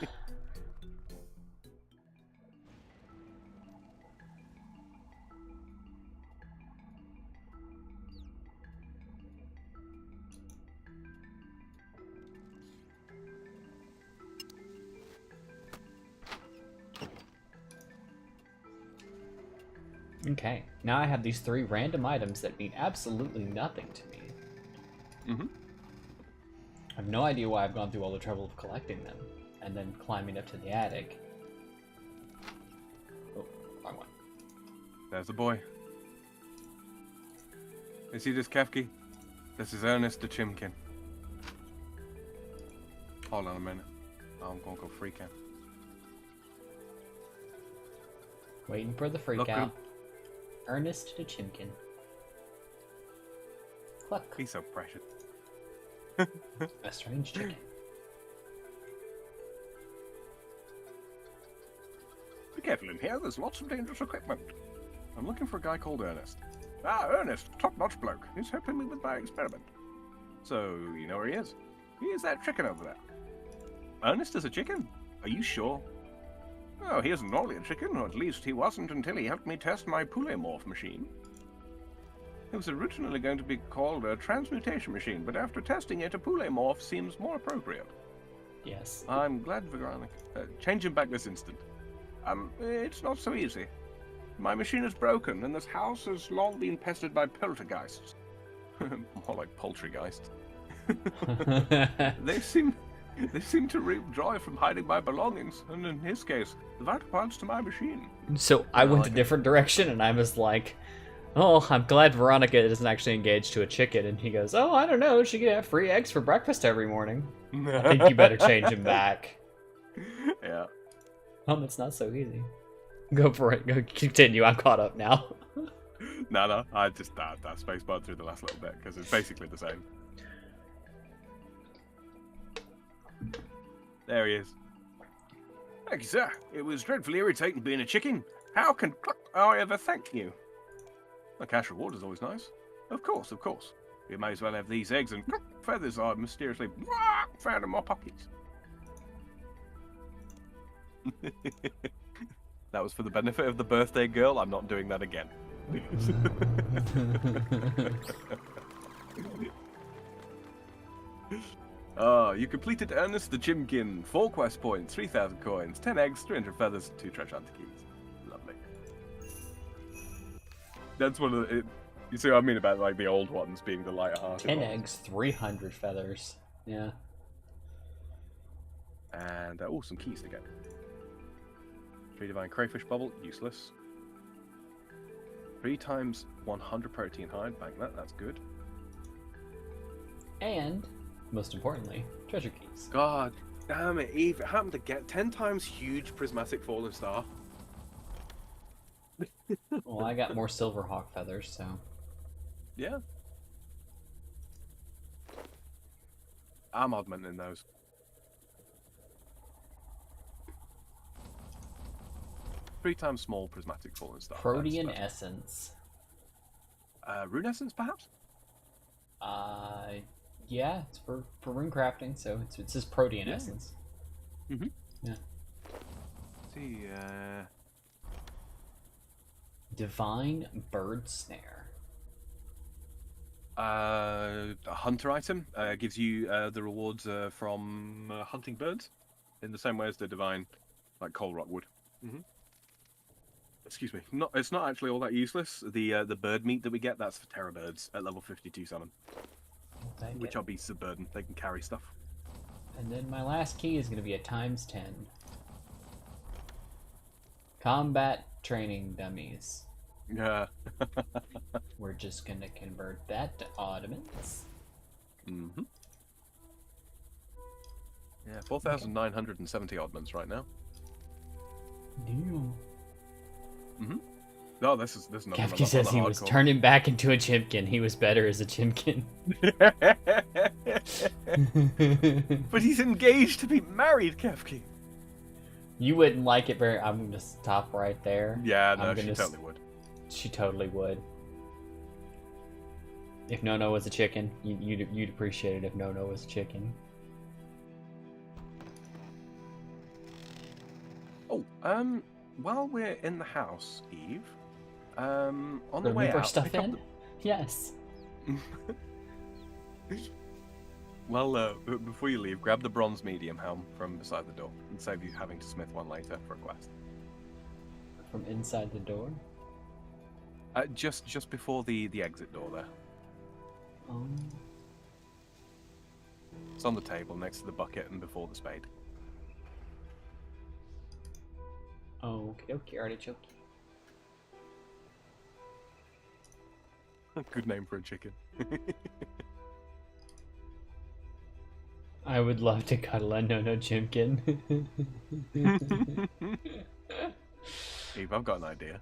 S1: Okay, now I have these 3 random items that mean absolutely nothing to me.
S2: Mm-hmm.
S1: I have no idea why I've gone through all the trouble of collecting them, and then climbing up to the attic. Oh, wrong one.
S2: There's the boy. You see this, Kefki? This is Ernest the Chimkin. Hold on a minute. I'm gonna go freak out.
S1: Waiting for the freak out. Ernest the Chimkin. Cluck.
S2: He's so precious.
S1: A strange chicken.
S2: Be careful in here, there's lots of dangerous equipment. I'm looking for a guy called Ernest. Ah, Ernest, top-notch bloke. He's helping me with my experiment. So, you know where he is? He is that chicken over there. Ernest is a chicken? Are you sure? Oh, he isn't normally a chicken, or at least he wasn't until he helped me test my polymorph machine. It was originally going to be called a transmutation machine, but after testing it, a polymorph seems more appropriate.
S1: Yes.
S2: I'm glad, Veronica. Change him back this instant. It's not so easy. My machine is broken, and this house has long been pestered by poltergeists. More like poltergeists. They seem to reap joy from hiding my belongings, and in his case, the vital parts to my machine.
S1: So I went a different direction, and I was like, oh, I'm glad Veronica isn't actually engaged to a chicken. And he goes, oh, I don't know, she could have free eggs for breakfast every morning. I think you better change him back.
S2: Yeah.
S1: It's not so easy. Go for it. Go continue. I'm caught up now.
S2: No, I just that spacebar through the last little bit, because it's basically the same. There he is. Thank you, sir. It was dreadfully irritating being a chicken. How can I ever thank you? A cash reward is always nice. Of course. You may as well have these eggs and feathers I mysteriously found in my pockets. That was for the benefit of the birthday girl. I'm not doing that again. You completed Ernest the Chimkin. 4 quest points, 3,000 coins, 10 eggs, 300 feathers, 2 treasure hunter keys. Lovely. That's one of the... You see what I mean about like the old ones being the lighter hearted
S1: 10
S2: ones.
S1: eggs, 300 feathers. Yeah.
S2: And some keys to get. 3 divine crayfish bubble, useless. 3 times 100 protein hide, bank that, that's good.
S1: And, most importantly, treasure keys.
S2: God damn it, Eve, it happened to get 10 times huge prismatic fallen star.
S1: Well, I got more silverhawk feathers, so...
S2: Yeah. I'm augmenting those. Three times small prismatic fallen star.
S1: Protean essence.
S2: Rune essence, perhaps?
S1: Yeah, it's for rune crafting, so it says Protean essence.
S2: Mm-hmm.
S1: Yeah.
S2: Let's see,
S1: Divine bird snare.
S2: A hunter item gives you the rewards from hunting birds, in the same way as the divine, like coal rock would. Mm-hmm. Excuse me. It's not actually all that useless. The bird meat that we get, that's for terror birds at level 52 summon, which are beasts of burden. They can carry stuff.
S1: And then my last key is going to be a ×10. Combat training dummies.
S2: Yeah.
S1: We're just going to convert that to oddments.
S2: Mm-hmm. Yeah, 4,970 oddments right now.
S1: Damn.
S2: Mm-hmm. Oh, this is another one.
S1: Kefki says he was turning back into a chimkin. He was better as a chimkin.
S2: But he's engaged to be married, Kefki.
S1: You wouldn't like it very... I'm going to stop right there.
S2: Yeah, no, she totally would.
S1: She totally would. If Nono was a chicken, you'd appreciate it if Nono was a chicken.
S2: Oh, while we're in the house, Eve, on the way out...
S1: stuff in? Yes.
S2: Well, before you leave, grab the bronze medium helm from beside the door and save you having to smith one later for a quest.
S1: From inside the door?
S2: Just before the exit door there. It's on the table next to the bucket and before the spade.
S1: Okay, artichoke.
S2: Good name for a chicken.
S1: I would love to cuddle a Nono Chimkin.
S2: Eve, I've got an idea.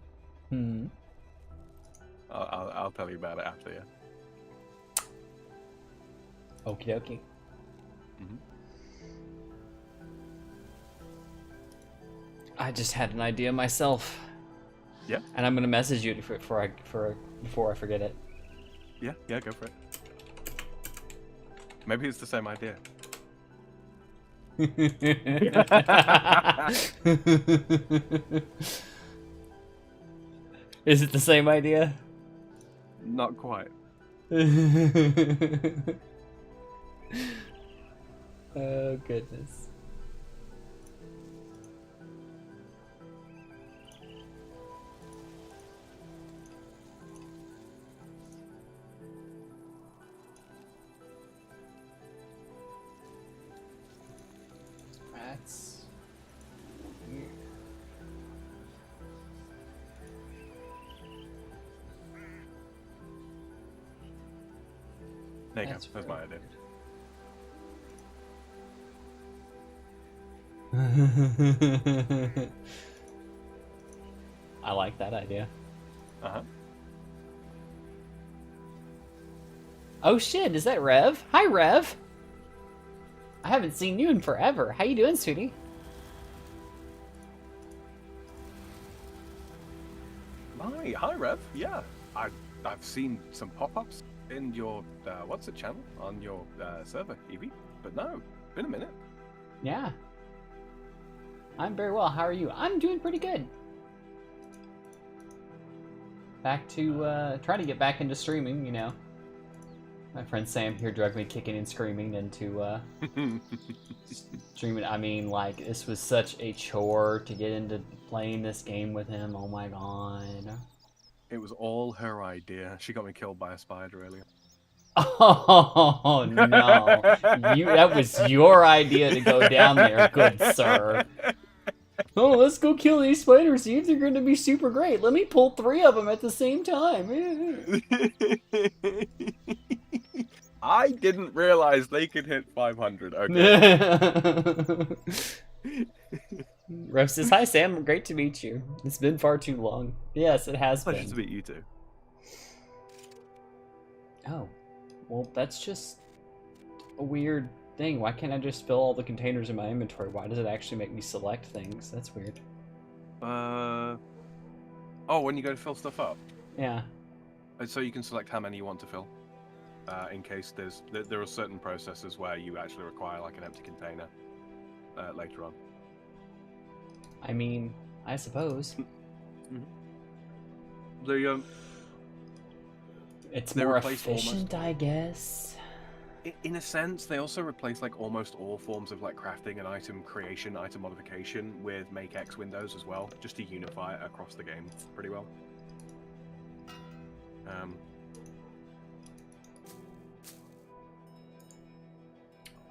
S2: I'll tell you about it after, yeah.
S1: Okie dokie.
S2: Mm-hmm.
S1: I just had an idea myself.
S2: Yeah.
S1: And I'm gonna message you before I forget it.
S2: Yeah, go for it. Maybe it's the same idea.
S1: Is it the same idea?
S2: Not quite.
S1: Oh, goodness. That's weird.
S2: There you go. That's my idea.
S1: I like that idea.
S2: Uh-huh.
S1: Oh shit, is that Rev? Hi, Rev! I haven't seen you in forever. How you doing, sweetie?
S2: Hi, Rev. Yeah, I've seen some pop-ups in your what's the channel on your server, Evie? But no, been a minute.
S1: Yeah. I'm very well. How are you? I'm doing pretty good. Back to trying to get back into streaming, you know. My friend Sam here dragged me kicking and screaming into streaming. I mean, like, this was such a chore to get into playing this game with him. Oh my god.
S2: It was all her idea. She got me killed by a spider earlier.
S1: Oh no. That was your idea to go down there, good sir. Oh, let's go kill these spiders. See if they're going to be super great. Let me pull 3 of them at the same time.
S2: I didn't realize they could hit 500. Okay.
S1: Rev says, hi, Sam. Great to meet you. It's been far too long. Yes, it has been.
S2: Pleasure to meet you too.
S1: Oh. Well, that's just a weird thing. Why can't I just fill all the containers in my inventory? Why does it actually make me select things? That's weird.
S2: Oh, when you go to fill stuff up?
S1: Yeah.
S2: So you can select how many you want to fill. In case there are certain processes where you actually require like an empty container later on.
S1: I mean, I suppose. It's more efficient, I guess.
S2: In a sense, they also replace like almost all forms of like crafting and item creation, item modification with make X windows as well, just to unify it across the game pretty well.
S1: I'm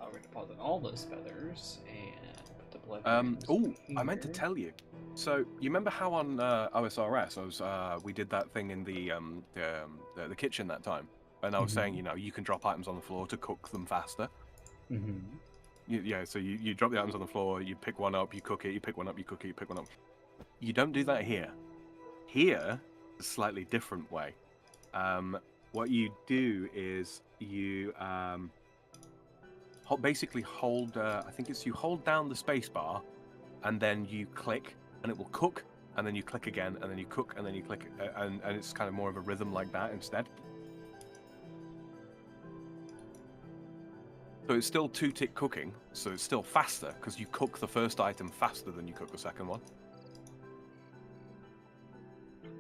S1: going to pause on all those feathers and put the blood.
S2: I meant to tell you. So you remember how on OSRS we did that thing in the kitchen that time, and I was saying, you know, you can drop items on the floor to cook them faster. So you drop the items on the floor, you pick one up, you cook it, you pick one up, you cook it, you pick one up. You don't do that here. Here, it's a slightly different way. What you do is you basically hold, I think it's you hold down the space bar, and then you click, and it will cook, and then you click again, and then you cook, and then you click, and it's kind of more of a rhythm like that instead. So it's still 2-tick cooking, so it's still faster, because you cook the first item faster than you cook the second one.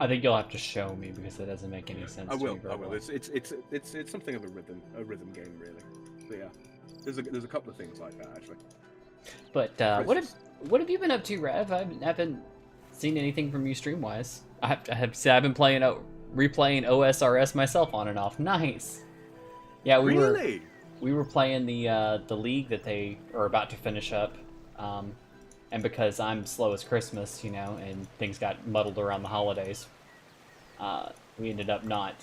S1: I think you'll have to show me, because it doesn't make any sense.
S2: I will. It's something of a rhythm game, really. So yeah, there's a couple of things like that actually.
S1: But what have you been up to, Rev? I haven't seen anything from you stream wise. I've been replaying OSRS myself on and off. Nice. Yeah, we were playing the league that they are about to finish up, and because I'm slow as Christmas, you know, and things got muddled around the holidays, we ended up not.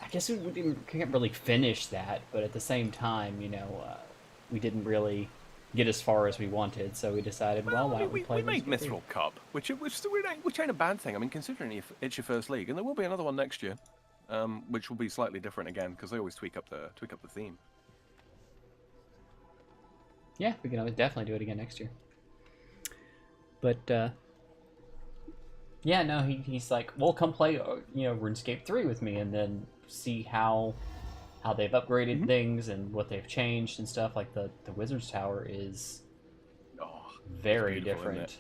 S1: I guess we can't really finish that, but at the same time, you know, we didn't really get as far as we wanted. So we decided, well, why
S2: I mean,
S1: don't we play
S2: we made
S1: RuneScape 3?
S2: Mithril Cup, which ain't a bad thing. I mean, considering it's your first league, and there will be another one next year, which will be slightly different again because they always tweak up the theme.
S1: Yeah, we can always definitely do it again next year. But yeah, no, he's like, well, come play, RuneScape 3 with me, and then see how they've upgraded things and what they've changed and stuff. Like the Wizard's Tower is very different.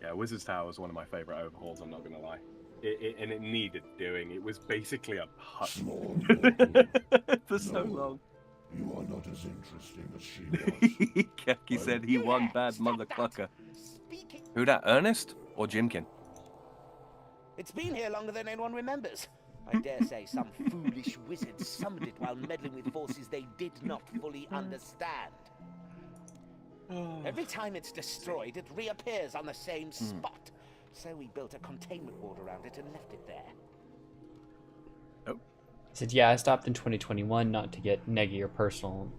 S2: Yeah, Wizard's Tower was one of my favorite overhauls. I'm not gonna lie, and it needed doing. It was basically a hut for so long.
S3: You are not as interesting as she was.
S2: Keki said he won bad motherfucker. Who that, Ernest or Jimkin?
S4: It's been here longer than anyone remembers. I dare say some foolish wizard summoned it while meddling with forces they did not fully understand. Every time it's destroyed, it reappears on the same spot. So we built a containment wall around it and left it there.
S1: He said, yeah, I stopped in 2021, not to get neggy or personal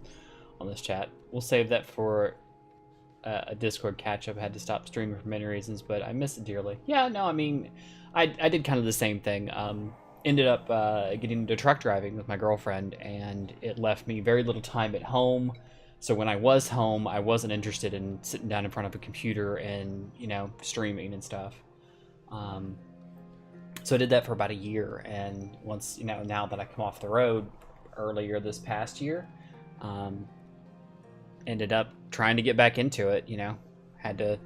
S1: on this chat. We'll save that for a Discord catch-up. I had to stop streaming for many reasons, but I miss it dearly. Yeah, no, I mean, I did kind of the same thing. Ended up getting into truck driving with my girlfriend, and it left me very little time at home. So when I was home, I wasn't interested in sitting down in front of a computer and, streaming and stuff. So I did that for about a year, and once, now that I come off the road earlier this past year, ended up trying to get back into it, had to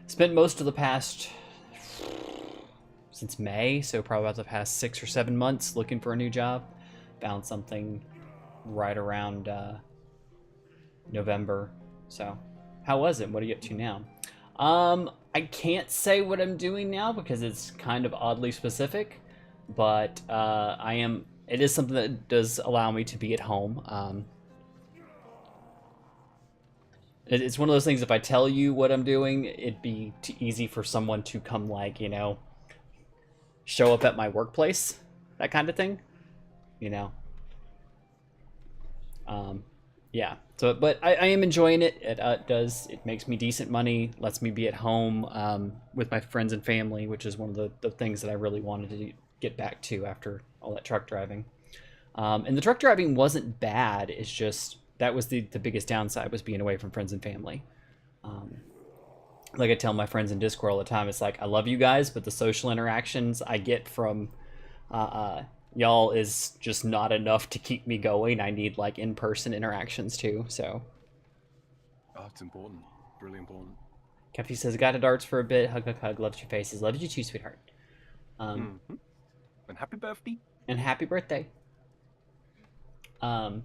S1: spend most of the past, since May, so probably about the past 6 or 7 months looking for a new job. Found something right around November. So how was it? What are you up to now? I can't say what I'm doing now because it's kind of oddly specific, but it is something that does allow me to be at home. It's one of those things, if I tell you what I'm doing, it'd be too easy for someone to come, show up at my workplace, that kind of thing, yeah. So, but I am enjoying it. It makes me decent money, lets me be at home with my friends and family, which is one of the things that I really wanted to get back to after all that truck driving. And the truck driving wasn't bad. It's just that was the biggest downside, was being away from friends and family. Like I tell my friends in Discord all the time, it's like, I love you guys, but the social interactions I get from y'all is just not enough to keep me going. I need in-person interactions too. So
S2: it's important, really important.
S1: Kefty says, got to darts for a bit. Hug, hug, hug. Loves your faces. Loves you too, sweetheart.
S2: And happy birthday.
S1: And happy birthday. But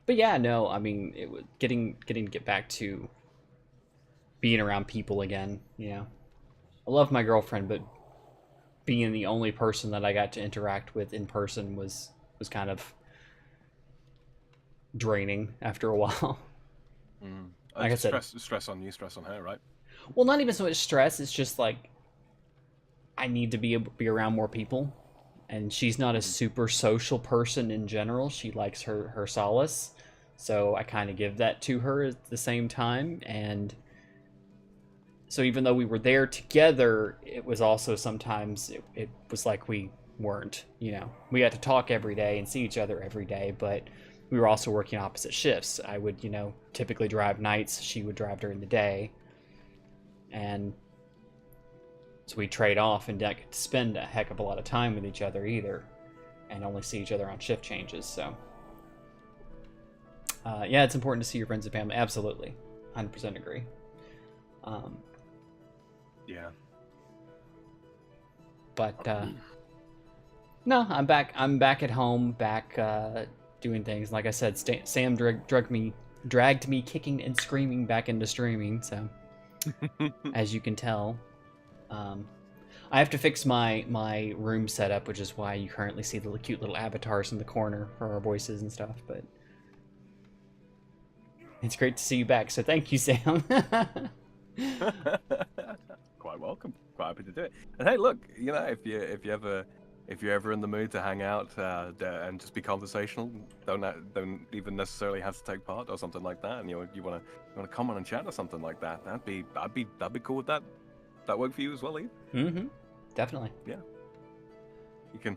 S1: yeah, no, I mean, it was getting to get back to being around people again. I love my girlfriend, but being the only person that I got to interact with in person was kind of draining after a while.
S2: Like I said, stress on you, stress on her, right?
S1: Well, not even so much stress. It's just I need to be around more people, and she's not a super social person in general. She likes her solace, so I kind of give that to her at the same time. And so even though we were there together, it was also sometimes it was like we weren't, we got to talk every day and see each other every day, but we were also working opposite shifts. I would, typically drive nights. She would drive during the day. And so we trade off and not get to spend a heck of a lot of time with each other either, and only see each other on shift changes. So yeah, it's important to see your friends and family. Absolutely. 100% agree.
S2: Yeah.
S1: But no, I'm back at home, back doing things. Like I said, Sam dragged me kicking and screaming back into streaming, so as you can tell. I have to fix my room setup, which is why you currently see the cute little avatars in the corner for our voices and stuff, but it's great to see you back, so thank you, Sam.
S2: Quite welcome. Quite happy to do it. And hey, look, if you ever if you're ever in the mood to hang out and just be conversational, don't even necessarily have to take part or something like that, and you want to come on and chat or something like that, that'd be cool with that. That work for you as well, Eve?
S1: Mm-hmm. Definitely.
S2: Yeah. You can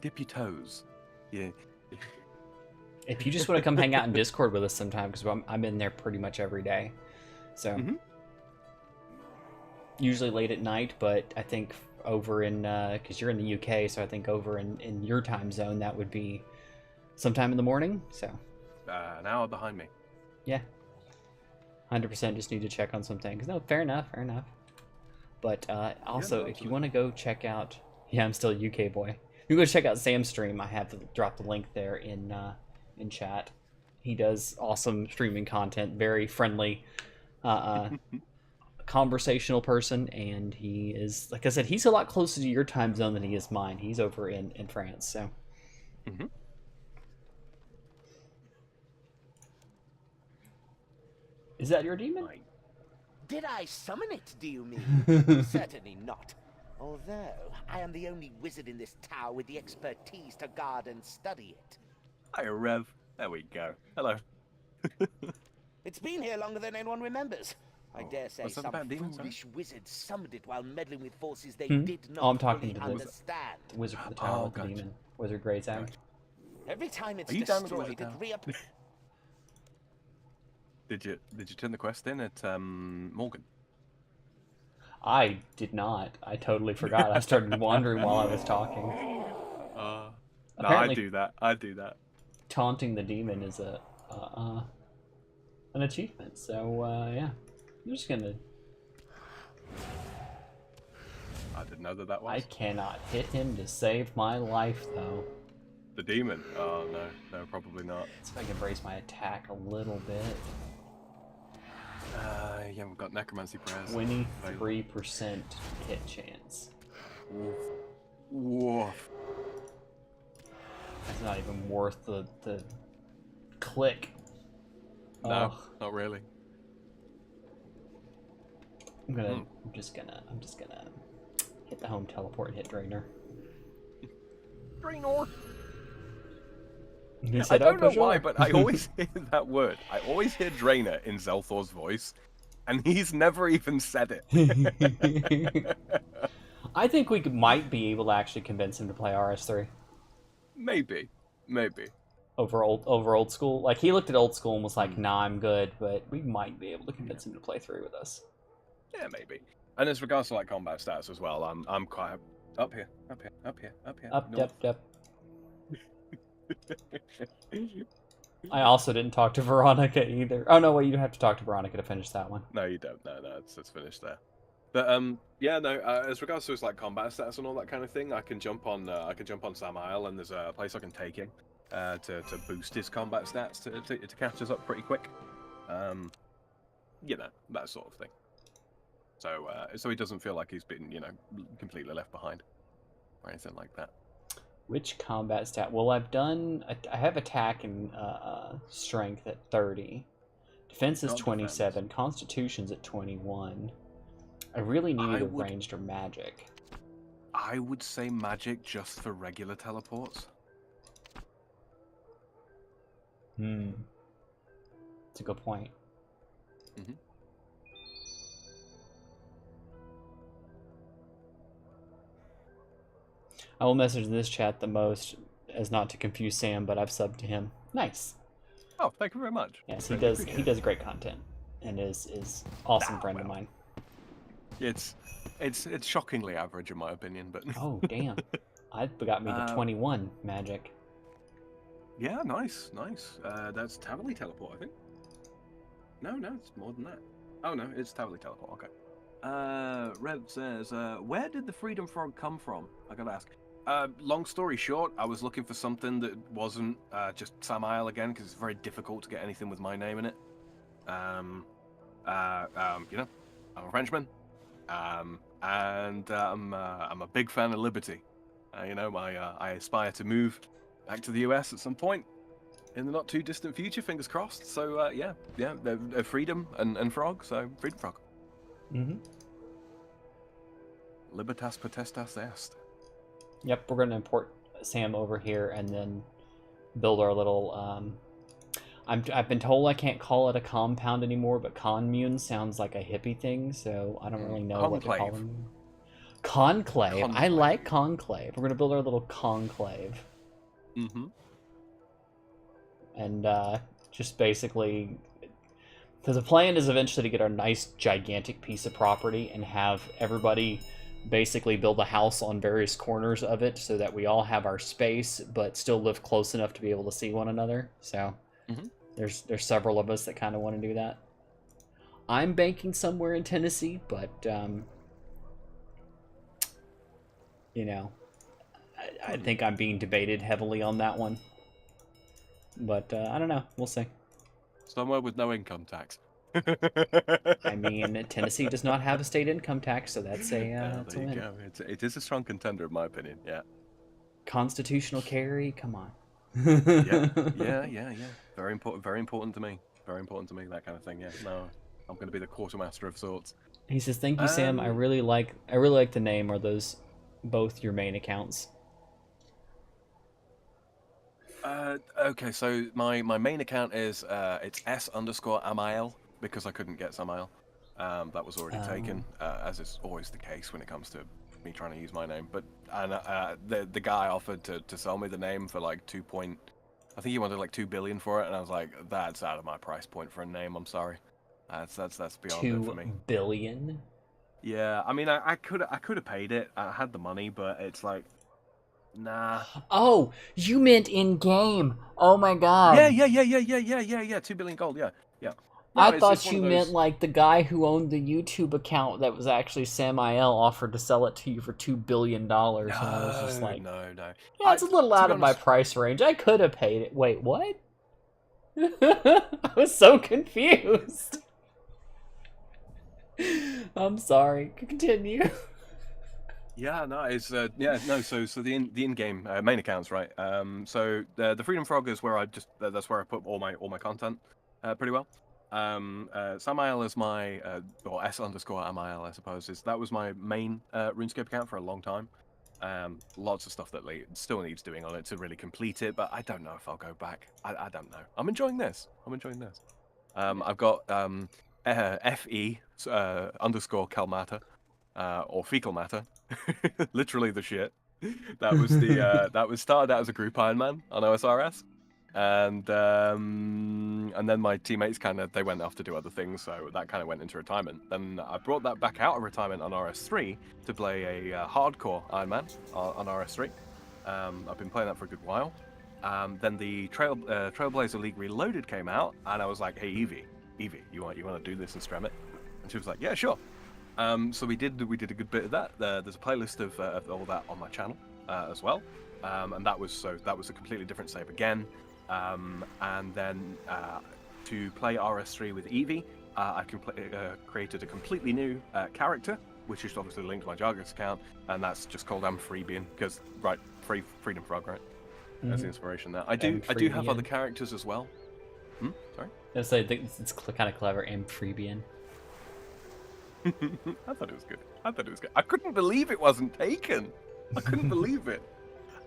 S2: dip your toes. Yeah.
S1: If you just want to come hang out in Discord with us sometime, because I'm in there pretty much every day, so usually late at night. But I think over in because you're in the UK, so I think over in your time zone that would be sometime in the morning. So
S2: an hour behind me.
S1: Yeah, 100%. Just need to check on some things. No, fair enough. But also, if you want to go check out, I'm still a UK boy. You go check out Sam's stream. I have to drop the link there in chat. He does awesome streaming content, very friendly, conversational person, and he is, like I said, he's a lot closer to your time zone than he is mine. He's over in France, so. Is that your demon?
S4: Did I summon it, do you mean? Certainly not. Although, I am the only wizard in this tower with the expertise to guard and study it.
S2: Hi, Rev. There we go. Hello.
S4: It's been here longer than anyone remembers. I dare say some foolish wizard summoned it while meddling with forces they did not
S1: I'm talking
S4: fully
S1: to
S4: understand.
S1: the wizard for the tower, the demon. Wizard Grey's out.
S4: Every time it's destroyed, it reappears.
S2: Did you turn the quest in at Morgan?
S1: I did not. I totally forgot. I started wandering while I was talking.
S2: No, I do that.
S1: Taunting the demon is an achievement. So yeah, I'm just gonna.
S2: I didn't know that was.
S1: I cannot hit him to save my life, though.
S2: The demon? Oh no, probably not.
S1: Let's see if I can raise my attack a little bit.
S2: Yeah, we've got Necromancy prayers.
S1: 23% hit chance.
S2: Woof.
S1: That's not even worth the click.
S2: No, not really.
S1: I'm just gonna hit the home teleport and hit Draenor.
S2: Draenor.
S1: I
S2: don't know why, but I always hear that word. I always hear Draenor in Zelthor's voice, and he's never even said it.
S1: I think we might be able to actually convince him to play RS3.
S2: Maybe.
S1: Over old school. Like, he looked at old school and was like, "Nah, I'm good," but we might be able to convince him to play 3 with us.
S2: Yeah, maybe. And as regards to like combat stats as well, I'm quite up here.
S1: Yep. I also didn't talk to Veronica either. Oh no, wait, you have to talk to Veronica to finish that one.
S2: No, you don't. No, it's finished there. But yeah, no. As regards to like combat stats and all that kind of thing, I can jump on Sam Isle, and there's a place I can take him to boost his combat stats to catch us up pretty quick. You know, that sort of thing. So he doesn't feel like he's been completely left behind or anything like that.
S1: Which combat stat? Well, I have attack and strength at 30. Defense is 27. Constitution's at 21. I really need either ranged or magic.
S2: I would say magic just for regular teleports.
S1: That's a good point. I will message in this chat the most as not to confuse Sam, but I've subbed to him. Nice.
S2: Oh, thank you very much.
S1: Yes, he does great content and is awesome friend of mine.
S2: It's shockingly average in my opinion, but
S1: oh damn. I got me to 21 magic.
S2: Yeah, nice. That's Tavali teleport, I think. No, it's more than that. Oh no, it's Tavali teleport, okay. Rev says, where did the Freedom Frog come from? I gotta ask. Long story short, I was looking for something that wasn't just Sam Isle again, because it's very difficult to get anything with my name in it. I'm a Frenchman, and I'm a big fan of liberty. I aspire to move back to the US at some point in the not too distant future, fingers crossed. So yeah, freedom and frog. So Freedom Frog. Libertas potestas est.
S1: Yep, we're gonna import Sam over here and then build our little. I've been told I can't call it a compound anymore, but commune sounds like a hippie thing, so I don't really know what to call them. Conclave. I like conclave. We're gonna build our little conclave.
S2: Mm-hmm.
S1: And just basically, because the plan is eventually to get our nice gigantic piece of property and have everybody basically build a house on various corners of it so that we all have our space but still live close enough to be able to see one another. So there's several of us that kind of want to do that. I'm banking somewhere in Tennessee, but you know, I think I'm being debated heavily on that one. But I don't know. We'll see.
S2: Somewhere with no income tax.
S1: I mean, Tennessee does not have a state income tax, so that's a
S2: that's a win. Go. It is a strong contender, in my opinion. Yeah.
S1: Constitutional carry. Come on.
S2: yeah. Very important to me. Very important to me. That kind of thing. Yeah. No, I'm going to be the quartermaster of sorts.
S1: He says, "Thank you, Sam. I really like the name. Are those both your main accounts?"
S2: Okay, so my main account is it's S_Amiel because I couldn't get Samael. That was already taken, as is always the case when it comes to me trying to use my name. But the guy offered to sell me the name for like I think he wanted like 2 billion for it, and I was like, that's out of my price point for a name. I'm sorry, that's beyond it for me.
S1: 2 billion.
S2: Yeah, I mean, I could have paid it. I had the money, but it's like. Nah.
S1: Oh, you meant in game. Oh my god.
S2: Yeah. 2 billion gold. Yeah. No,
S1: I thought you meant like the guy who owned the YouTube account that was actually Samael offered to sell it to you for $2 billion.
S2: No,
S1: and I was just like,
S2: no.
S1: Yeah, it's a little out of my price range. I could have paid it. Wait, what? I was so confused. I'm sorry. Continue.
S2: Yeah, no, it's So the in-game main accounts, right? So the Freedom Frog is where that's where I put all my content, pretty well. Samael is my or S_Amiel, I suppose. That was my main RuneScape account for a long time. Lots of stuff that still needs doing on it to really complete it, but I don't know if I'll go back. I don't know. I'm enjoying this. I've got FE_Calmata. Or fecal matter, literally the shit. That was that was started out as a group Iron Man on OSRS, and then my teammates they went off to do other things, so that kind of went into retirement. Then I brought that back out of retirement on RS3 to play a hardcore Iron Man on RS3. I've been playing that for a good while. Then the Trailblazer League Reloaded came out, and I was like, hey Evie, you want to do this and stream it? And she was like, yeah, sure. So we did a good bit of that. There's a playlist of all that on my channel as well, and that was a completely different save again. And then to play RS3 with Evie, I created a completely new character, which is obviously linked to my Jargus account, and that's just called Amphibian because Freedom Frog, right? That's the inspiration there. I do have other characters as well. Sorry.
S1: I think it's kind of clever. Amphibian.
S2: I thought it was good. I couldn't believe it wasn't taken. I couldn't believe it.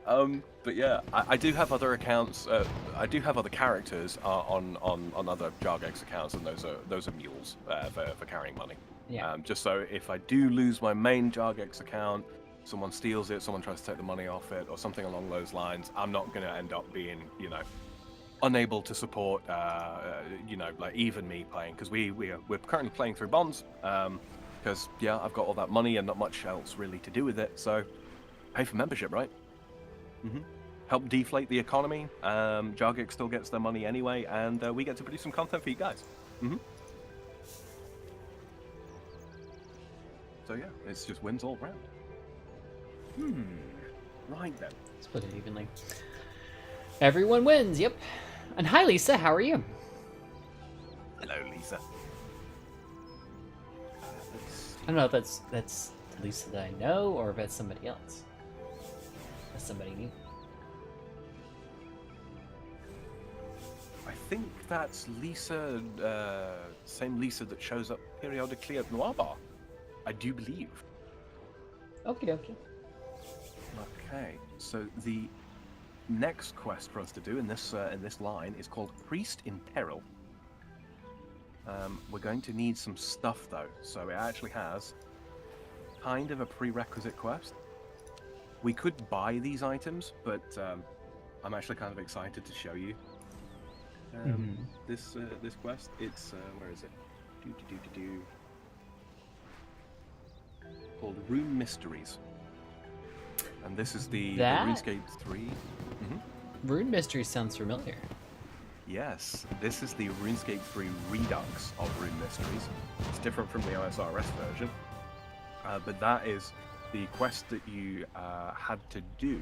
S2: But yeah, I do have other accounts. I do have other characters on other Jargex accounts, and those are mules for carrying money.
S1: Yeah.
S2: Just so if I do lose my main Jargex account, someone steals it, someone tries to take the money off it, or something along those lines, I'm not going to end up being, unable to support, like even me playing, because we're currently playing through bonds, because I've got all that money and not much else really to do with it. So pay for membership, right? Help deflate the economy. Jargex still gets their money anyway, and we get to produce some content for you guys. So yeah, it's just wins all round. Right then.
S1: Split it evenly. Everyone wins. Yep. And hi, Lisa. How are you?
S2: Hello, Lisa.
S1: I don't know if that's the Lisa that I know, or if that's somebody else. That's somebody new.
S2: I think that's Lisa, same Lisa that shows up periodically at Noir Bar. I do believe.
S1: Okie dokie.
S2: Okay, so the next quest for us to do in this line is called Priest in Peril. We're going to need some stuff though, so it actually has kind of a prerequisite quest. We could buy these items, but I'm actually kind of excited to show you this quest. It's where is it? Called Rune Mysteries, and this is the RuneScape 3.
S1: Rune Mysteries sounds familiar.
S2: Yes, this is the RuneScape 3 Redux of Rune Mysteries. It's different from the OSRS version, but that is the quest that you had to do,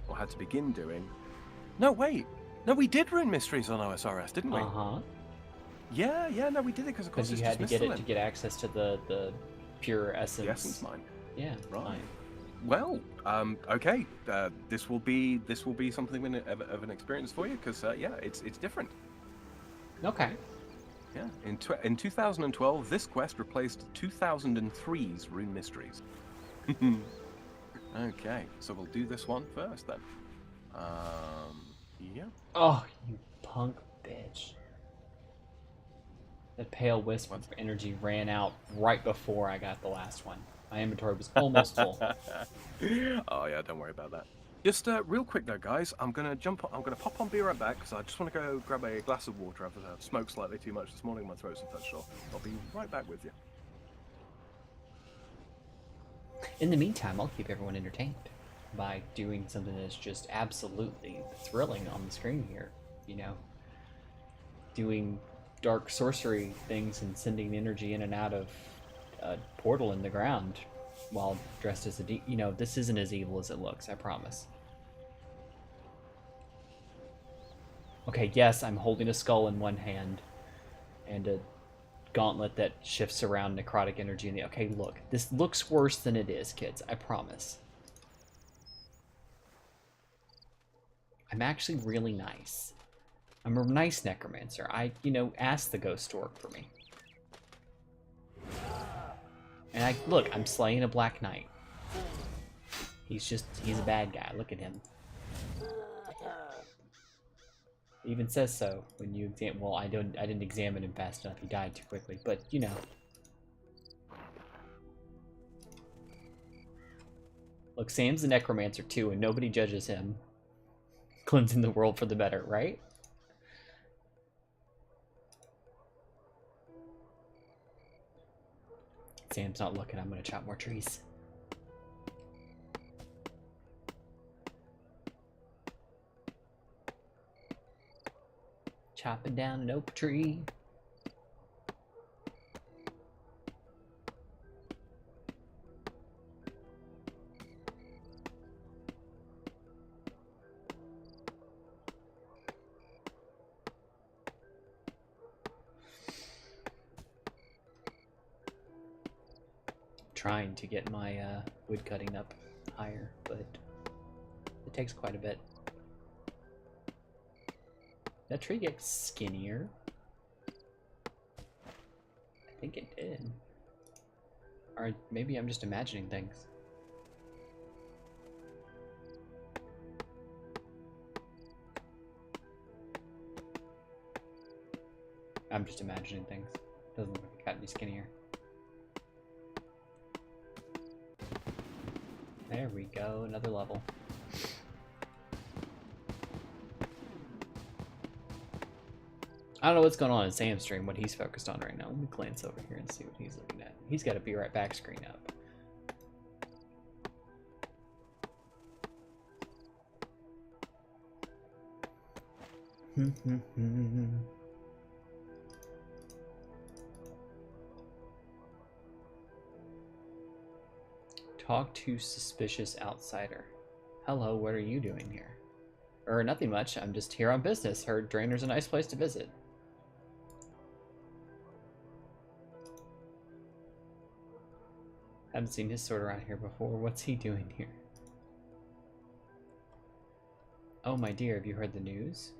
S2: or had to begin doing. No, wait! No, we did Rune Mysteries on OSRS, didn't we? Yeah, no, we did it because of course
S1: you had to get it to get access to the pure essence.
S2: The essence mine.
S1: Yeah,
S2: right.
S1: Mine.
S2: Well, okay. This will be something of an experience for you because yeah, it's different.
S1: Okay.
S2: Yeah. In 2012, this quest replaced 2003's Rune Mysteries. Okay, so we'll do this one first then. Yeah.
S1: Oh, you punk bitch. That pale wisp of energy ran out right before I got the last one. My inventory was almost full.
S2: Oh yeah, don't worry about that. Just real quick though, guys. I'm gonna pop on, be right back because I just want to go grab a glass of water. I've smoked slightly too much this morning. My throat's a touch sore. I'll be right back with you.
S1: In the meantime, I'll keep everyone entertained by doing something that's just absolutely thrilling on the screen here. You know, doing dark sorcery things and sending energy in and out of a portal in the ground while dressed as a you know, this isn't as evil as it looks, I promise. Okay, yes, I'm holding a skull in one hand and a gauntlet that shifts around necrotic energy in the... Okay, look, this looks worse than it is, kids, I promise. I'm actually really nice. I'm a nice necromancer. You know, ask the ghost to work for me. And look, I'm slaying a black knight. He's a bad guy. Look at him. It even says so when you examine. Well, I didn't examine him fast enough. He died too quickly, but you know. Look, Sam's a necromancer too, and nobody judges him. Cleansing the world for the better, right? Sam's not looking. I'm gonna chop more trees. Chopping down an oak tree. Trying to get my wood cutting up higher, but it takes quite a bit. That tree gets skinnier. I think it did. Or maybe I'm just imagining things. I'm just imagining things. Doesn't look like it got any skinnier. There we go, another level. I don't know what's going on in Sam's stream, what he's focused on right now. Let me glance over here and see what he's looking at. He's got a be right back screen up. Talk to suspicious outsider. Hello, what are you doing here? Or nothing much, I'm just here on business. Heard Drainer's a nice place to visit. Haven't seen his sword around here before. What's he doing here? Oh my dear, have you heard the news?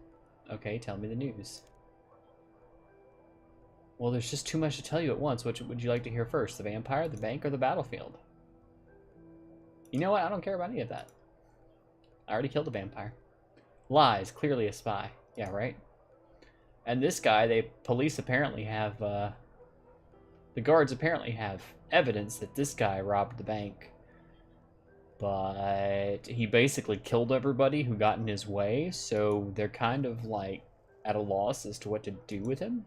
S1: Okay, tell me the news. Well, there's just too much to tell you at once. Which would you like to hear first? The vampire, the bank, or the battlefield? You know what? I don't care about any of that. I already killed a vampire. Lies, clearly a spy. Yeah, right? And this guy, police apparently have, the guards apparently have evidence that this guy robbed the bank. But he basically killed everybody who got in his way, so they're kind of, like, at a loss as to what to do with him.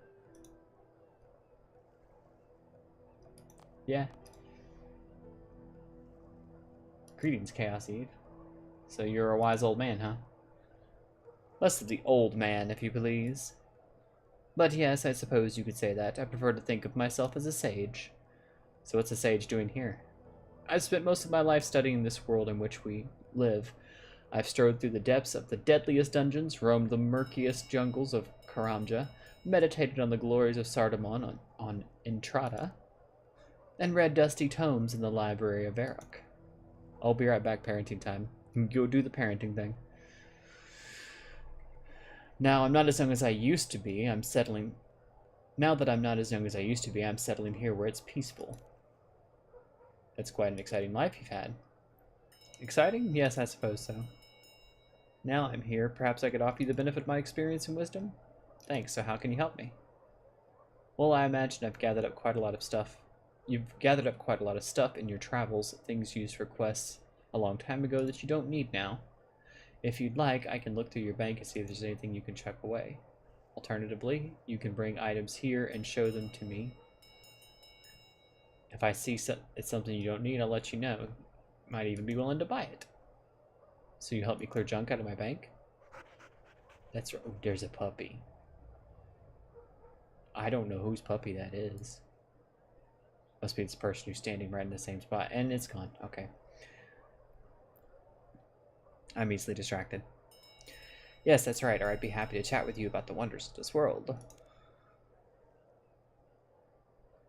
S1: Yeah. Greetings, Chaos Eve. So you're a wise old man, huh? Less of the old man, if you please. But yes, I suppose you could say that. I prefer to think of myself as a sage. So what's a sage doing here? I've spent most of my life studying this world in which we live. I've strode through the depths of the deadliest dungeons, roamed the murkiest jungles of Karamja, meditated on the glories of Sardamon on Entrada, and read dusty tomes in the library of Varrock. I'll be right back, parenting time. Go do the parenting thing. Now, I'm not as young as I used to be. Now that I'm not as young as I used to be, I'm settling here where it's peaceful. That's quite an exciting life you've had. Exciting? Yes, I suppose so. Now I'm here, perhaps I could offer you the benefit of my experience and wisdom? Thanks, so how can you help me? Well, I imagine I've gathered up quite a lot of stuff. You've gathered up quite a lot of stuff in your travels, things used for quests a long time ago that you don't need now. If you'd like, I can look through your bank and see if there's anything you can chuck away. Alternatively, you can bring items here and show them to me. If I see it's something you don't need, I'll let you know. Might even be willing to buy it. So you help me clear junk out of my bank? That's right. Oh, there's a puppy. I don't know whose puppy that is. Must be this person who's standing right in the same spot. And it's gone. Okay. I'm easily distracted. Yes, that's right, or I'd be happy to chat with you about the wonders of this world.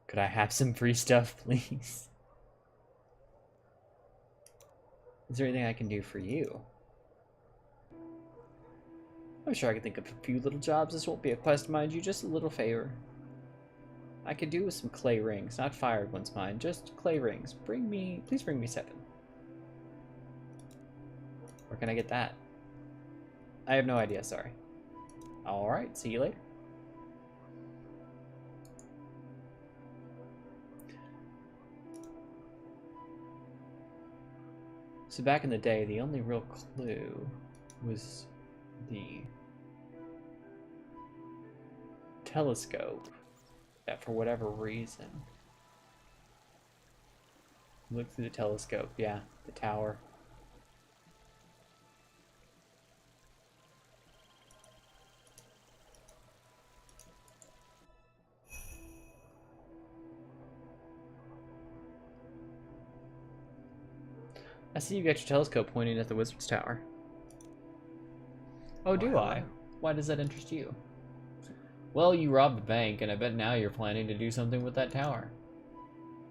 S1: Could I have some free stuff, please? Is there anything I can do for you? I'm sure I can think of a few little jobs. This won't be a quest, mind you, just a little favor. I could do with some clay rings, not fired ones, mind, just clay rings. Please bring me 7. Where can I get that? I have no idea, sorry. Alright, see you later. So back in the day, the only real clue was the telescope. That for whatever reason. Look through the telescope, yeah, the tower. I see you got your telescope pointing at the wizard's tower. Oh, do I? Why does that interest you? Well, you robbed a bank, and I bet now you're planning to do something with that tower.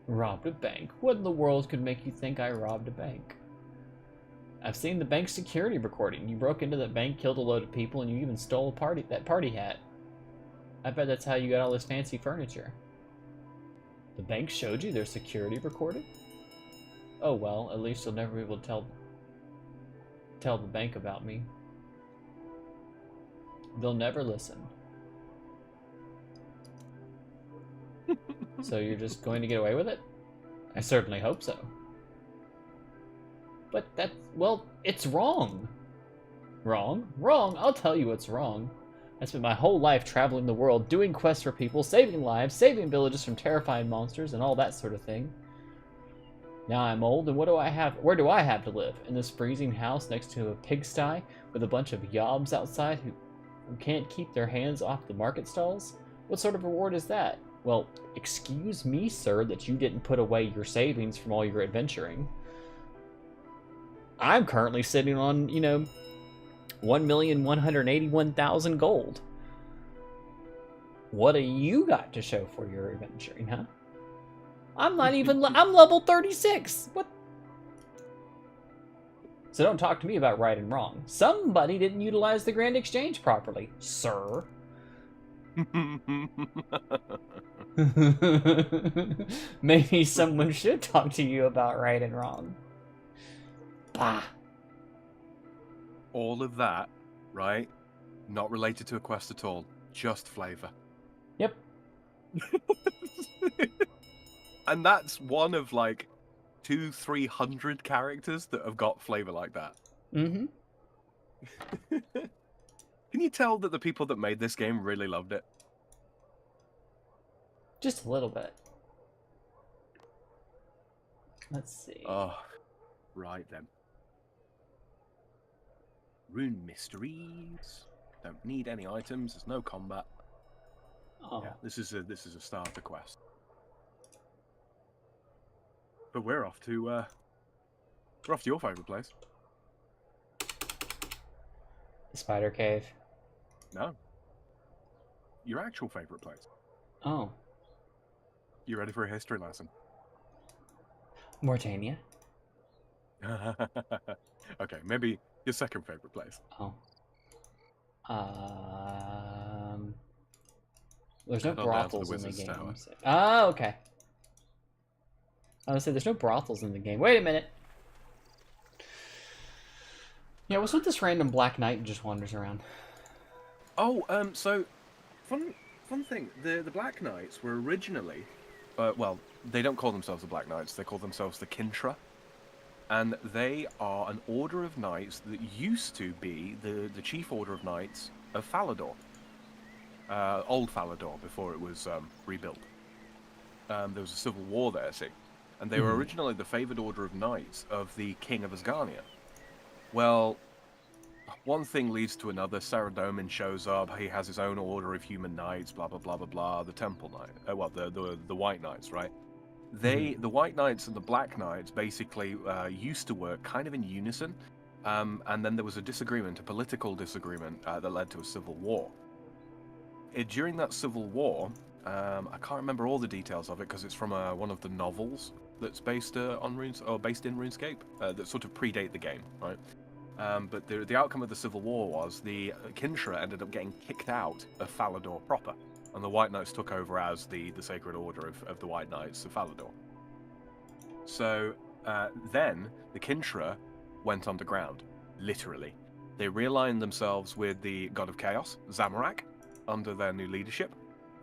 S1: Robbed a bank? What in the world could make you think I robbed a bank? I've seen the bank's security recording. You broke into that bank, killed a load of people, and you even stole that party hat. I bet that's how you got all this fancy furniture. The bank showed you their security recording? Oh well, at least you'll never be able to tell the bank about me. They'll never listen. So you're just going to get away with it? I certainly hope so. But well, it's wrong. Wrong? Wrong? I'll tell you what's wrong. I spent my whole life traveling the world, doing quests for people, saving lives, saving villages from terrifying monsters, and all that sort of thing. Now I'm old, and where do I have to live? In this freezing house next to a pigsty with a bunch of yobs outside who can't keep their hands off the market stalls? What sort of reward is that? Well, excuse me, sir, that you didn't put away your savings from all your adventuring. I'm currently sitting on, 1,181,000 gold. What do you got to show for your adventuring, huh? I'm not even, I'm level 36! What? So don't talk to me about right and wrong. Somebody didn't utilize the Grand Exchange properly, sir. Maybe someone should talk to you about right and wrong. Bah!
S2: All of that, right? Not related to a quest at all. Just flavor.
S1: Yep.
S2: And that's one of like 200-300 characters that have got flavor like that.
S1: Mm-hmm.
S2: Can you tell that the people that made this game really loved it?
S1: Just a little bit. Let's see.
S2: Oh, right then. Rune mysteries. Don't need any items. There's no combat.
S1: Oh.
S2: Yeah, this is a starter quest. But we're off to your favorite place.
S1: The spider cave.
S2: No. Your actual favorite place.
S1: Oh.
S2: You ready for a history lesson?
S1: Mauritania.
S2: Okay, maybe your second favorite place.
S1: Oh. There's no
S2: Head on down to the
S1: brothels in the
S2: Wizard's
S1: game.
S2: Tower.
S1: Oh, okay. I was gonna say there's no brothels in the game. Wait a minute. Yeah, what's with this random Black Knight who just wanders around?
S2: Oh, so fun thing. The Black Knights were originally, well, they don't call themselves the Black Knights. They call themselves the Kintra, and they are an order of knights that used to be the chief order of knights of Falador, old Falador, before it was rebuilt. There was a civil war there, see, and they were originally the favored order of knights of the King of Asgarnia. Well, one thing leads to another. Saradomin shows up. He has his own order of human knights. Blah blah blah blah blah. The Temple Knight. Well, the White Knights, right? The White Knights and the Black Knights basically used to work kind of in unison, and then there was a disagreement, a political disagreement that led to a civil war. During that civil war, I can't remember all the details of it because it's from one of the novels that's based based in RuneScape that sort of predate the game, right? But the outcome of the civil war was the Kintra ended up getting kicked out of Falador proper, and the White Knights took over as the Sacred Order of the White Knights of Falador. So then the Kintra went underground, literally. They realigned themselves with the God of Chaos, Zamorak, under their new leadership,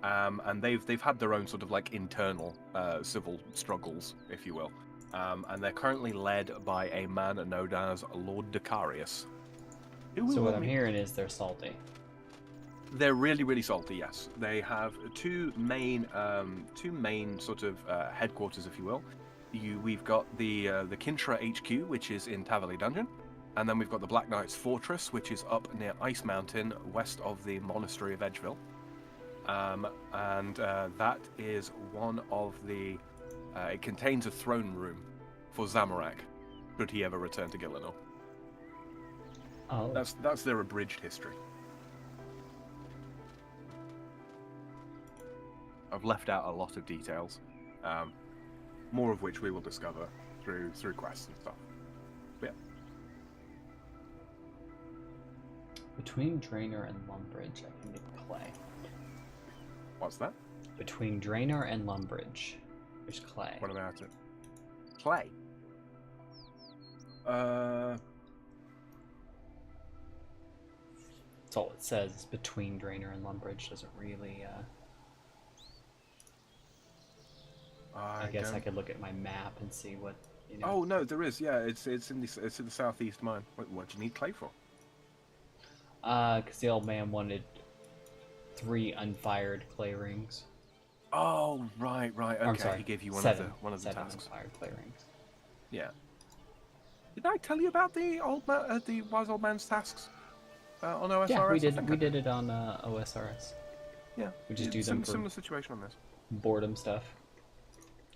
S2: and they've had their own sort of like internal civil struggles, if you will. And they're currently led by a man known as Lord Decarius.
S1: So what I'm hearing is they're salty.
S2: They're really, really salty. Yes, they have two main sort of headquarters, if you will. We've got the Kintra HQ, which is in Tavali Dungeon, and then we've got the Black Knight's Fortress, which is up near Ice Mountain, west of the Monastery of Edgeville. And that is one of the. It contains a throne room for Zamorak, should he ever return to Gielinor.
S1: Oh.
S2: That's their abridged history. I've left out a lot of details, more of which we will discover through quests and stuff. But yeah.
S1: Between Draenor and Lumbridge, I can get clay.
S2: What's that?
S1: Between Draenor and Lumbridge, there's clay.
S2: What about it? Clay?
S1: That's all it says. It's between Draenor and Lumbridge. Doesn't really. I guess I could look at my map and see what. You know.
S2: Oh no, there is. Yeah, it's in the southeast mine. What do you need clay for?
S1: Because the old man wanted 3 unfired clay rings.
S2: Oh right. Okay,
S1: I'm sorry,
S2: he gave you one of the tasks.
S1: Unfired clay rings.
S2: Yeah. Did I tell you about the the wise old man's tasks on OSRS?
S1: Yeah, we did it on OSRS.
S2: Yeah,
S1: we just do them for
S2: similar situation on this.
S1: boredom stuff.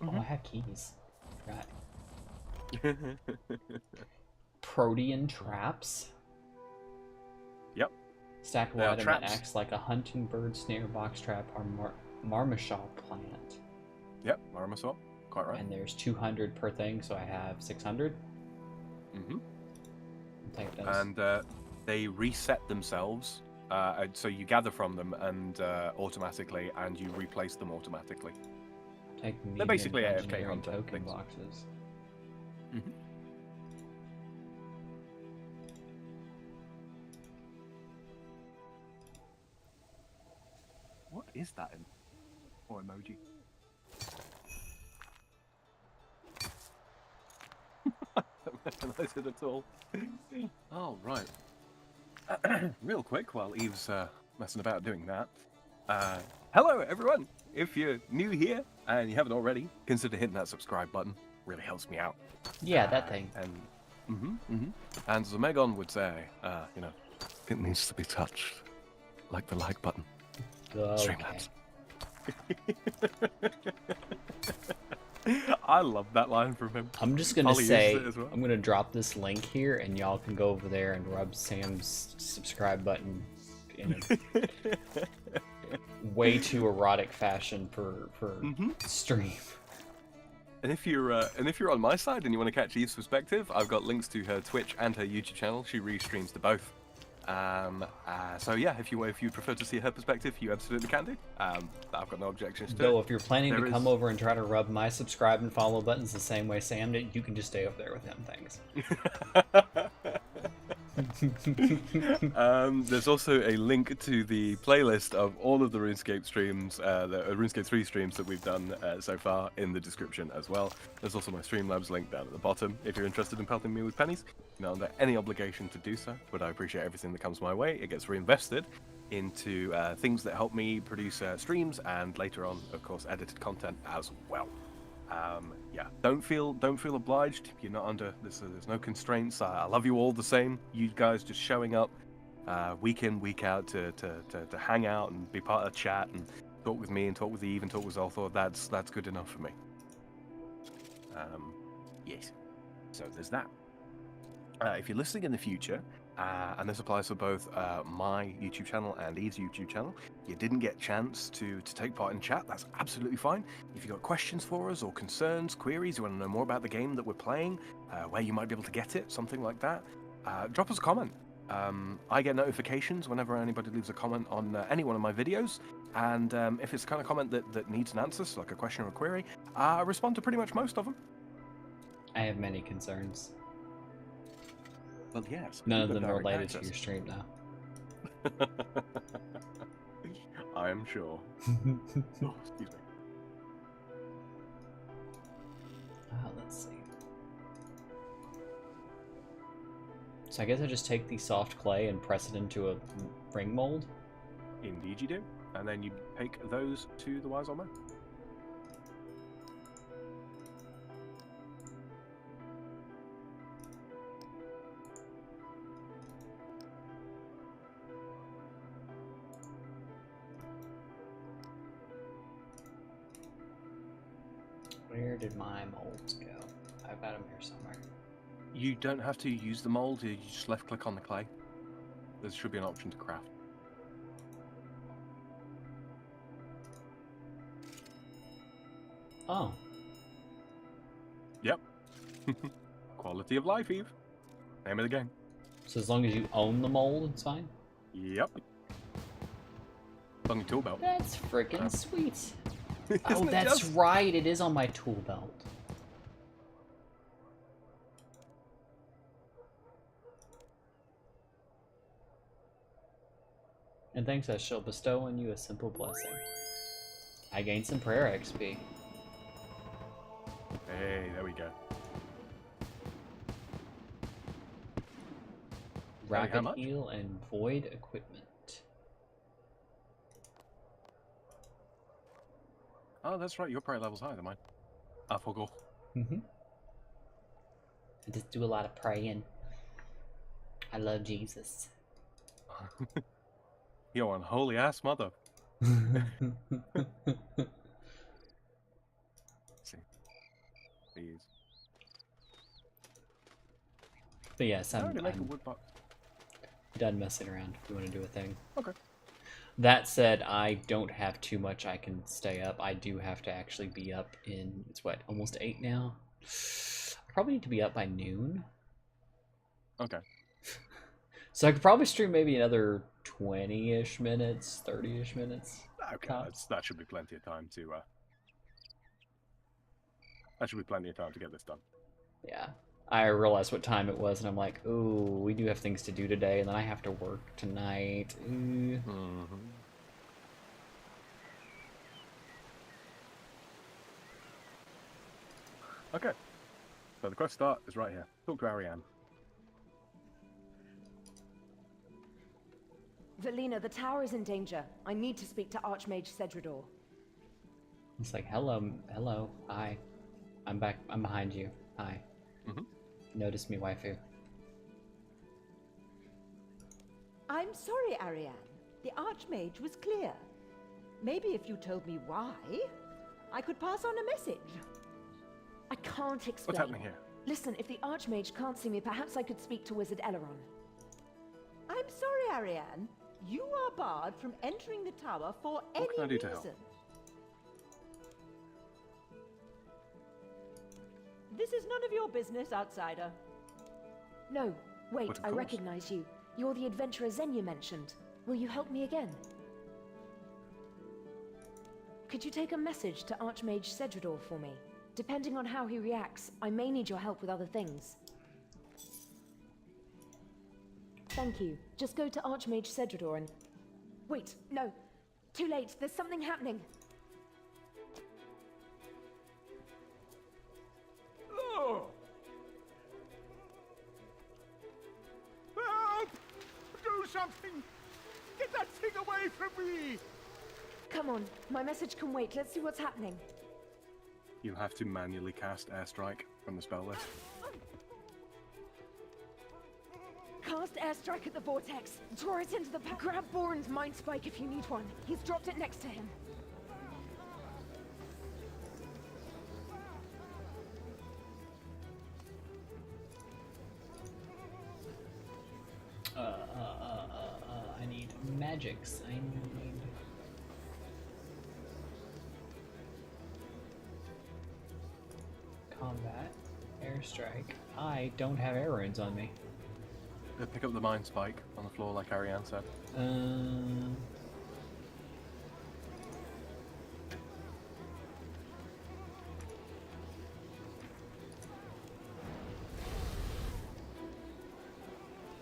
S1: Oh, I have keys. Forgot. Protean traps.
S2: Yep.
S1: Stackable item that acts like a hunting bird, snare, box trap, or marmashal plant.
S2: Yep, marmashal. Quite right.
S1: And there's 200 per thing, so I have 600.
S2: Mm-hmm.
S1: I'll take those.
S2: And they reset themselves, so you gather from them and automatically, and you replace them automatically. They're basically AFK hunter
S1: token boxes.
S2: Mm-hmm. is that in or emoji? I don't recognize it at all. Oh, right. Real quick, while Eve's messing about doing that. Hello, everyone! If you're new here and you haven't already, consider hitting that subscribe button. Really helps me out.
S1: Yeah, that thing.
S2: And and as Megon would say, you know, it needs to be touched, like the like button.
S1: Okay.
S2: Streamlabs. I love that line from him.
S1: I'm just gonna
S2: Ollie
S1: say,
S2: uses it as well.
S1: I'm gonna drop this link here, and y'all can go over there and rub Sam's subscribe button in a way too erotic fashion for stream.
S2: And if you're on my side and you want to catch Eve's perspective, I've got links to her Twitch and her YouTube channel. She restreams to both. So yeah, if you prefer to see her perspective, you absolutely can do. I've got no objections to
S1: Though,
S2: it.
S1: if you're planning to come over and try to rub my subscribe and follow buttons the same way Sam did, you can just stay over there with him. Thanks.
S2: There's also a link to the playlist of all of the RuneScape streams, the RuneScape 3 streams that we've done so far in the description as well. There's also my Streamlabs link down at the bottom if you're interested in pelting me with pennies. You're not under any obligation to do so, but I appreciate everything that comes my way. It gets reinvested into things that help me produce streams and later on, of course, edited content as well. Yeah, don't feel obliged. You're not under there's no constraints. I love you all the same. You guys just showing up week in, week out to hang out and be part of the chat and talk with me and talk with Eve and talk with Zolthor. That's good enough for me. Yes. So there's that. If you're listening in the future, and this applies for both my YouTube channel and Eve's YouTube channel, you didn't get a chance to take part in chat, that's absolutely fine. If you've got questions for us or concerns, queries, you want to know more about the game that we're playing, where you might be able to get it, something like that, drop us a comment. I get notifications whenever anybody leaves a comment on any one of my videos, and if it's the kind of comment that needs an answer, so like a question or a query, I respond to pretty much most of them.
S1: I have many concerns.
S2: Well, yes.
S1: None of them are related to your stream now.
S2: I am sure. Oh, excuse me.
S1: Let's see. So I guess I just take the soft clay and press it into a ring mold?
S2: Indeed you do. And then you take those to the Wise Old Man.
S1: Where did my molds go? I've got them here somewhere.
S2: You don't have to use the mold, you just left click on the clay. There should be an option to craft.
S1: Oh.
S2: Yep. Quality of life, Eve. Name of the game.
S1: So as long as you own the mold, it's fine?
S2: Yep. On your tool belt.
S1: That's freaking sweet. Oh,
S2: Isn't it
S1: that's
S2: just?
S1: right. It is on my tool belt. And thanks, I shall bestow on you a simple blessing. I gained some prayer XP.
S2: Hey, there we go.
S1: Rapid heal and void equipment.
S2: Oh, that's right. Your prayer level's higher than mine. I forgot.
S1: I just do a lot of praying. I love Jesus.
S2: You're an holy ass mother. See. Please.
S1: But yes, I'm
S2: make a wood box.
S1: done messing around if you want to do a thing.
S2: Okay.
S1: That said, I don't have too much I can stay up. I do have to actually be up in, it's what, almost 8 now? I probably need to be up by noon.
S2: Okay.
S1: So I could probably stream maybe another 20-ish minutes, 30-ish minutes.
S2: Okay, that should be plenty of time to, that should be plenty of time to get this done.
S1: Yeah. I realized what time it was, and I'm like, ooh, we do have things to do today, and then I have to work tonight.
S2: Okay. So the quest start is right here. Talk to Ariane.
S5: Velina, the tower is in danger. I need to speak to Archmage Cedrador.
S1: It's like, hello, hello, hi. I'm back, I'm behind you. Hi. Notice me, waifu.
S6: I'm sorry, Ariane. The Archmage was clear. Maybe if you told me why, I could pass on a message.
S5: I can't explain.
S2: What's happening here?
S5: Listen, if the Archmage can't see me, perhaps I could speak to Wizard Eleron.
S6: I'm sorry, Ariane. You are barred from entering the tower for any
S2: can I do to help?
S6: reason. This is none of your business, outsider.
S5: No, wait,
S2: But of
S5: I
S2: course.
S5: recognize you. You're the adventurer Xenia mentioned. Will you help me again? Could you take a message to Archmage Cedrador for me? Depending on how he reacts, I may need your help with other things. Thank you. Just go to Archmage Cedrador and... Wait, no. Too late. There's something happening.
S7: Oh! Help! Do something! Get that thing away from me!
S5: Come on. My message can wait. Let's see what's happening.
S2: You'll have to manually cast Airstrike from the spell list.
S5: Cast airstrike at the vortex. Draw it into the pack. Grab Boren's mind spike if you need one. He's dropped it next to him.
S1: I need magics. I need... Combat. Airstrike. I don't have air runes on me.
S2: Pick up the Mind Spike on the floor like Ariane said.